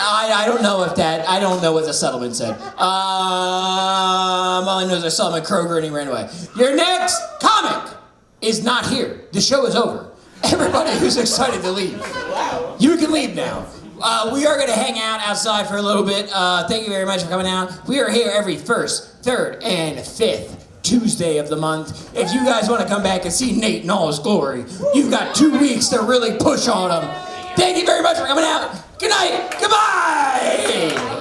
A: I don't know if that, I don't know what the settlement said. All I know is I saw him at Kroger and he ran away. Your next comic is not here. The show is over. Everybody who's excited to leave, you can leave now. We are going to hang out outside for a little bit. Thank you very much for coming out. We are here every first, third, and fifth Tuesday of the month. If you guys want to come back and see Nate in all his glory, you've got 2 weeks to really push on him. Thank you very much for coming out. Good night. Goodbye.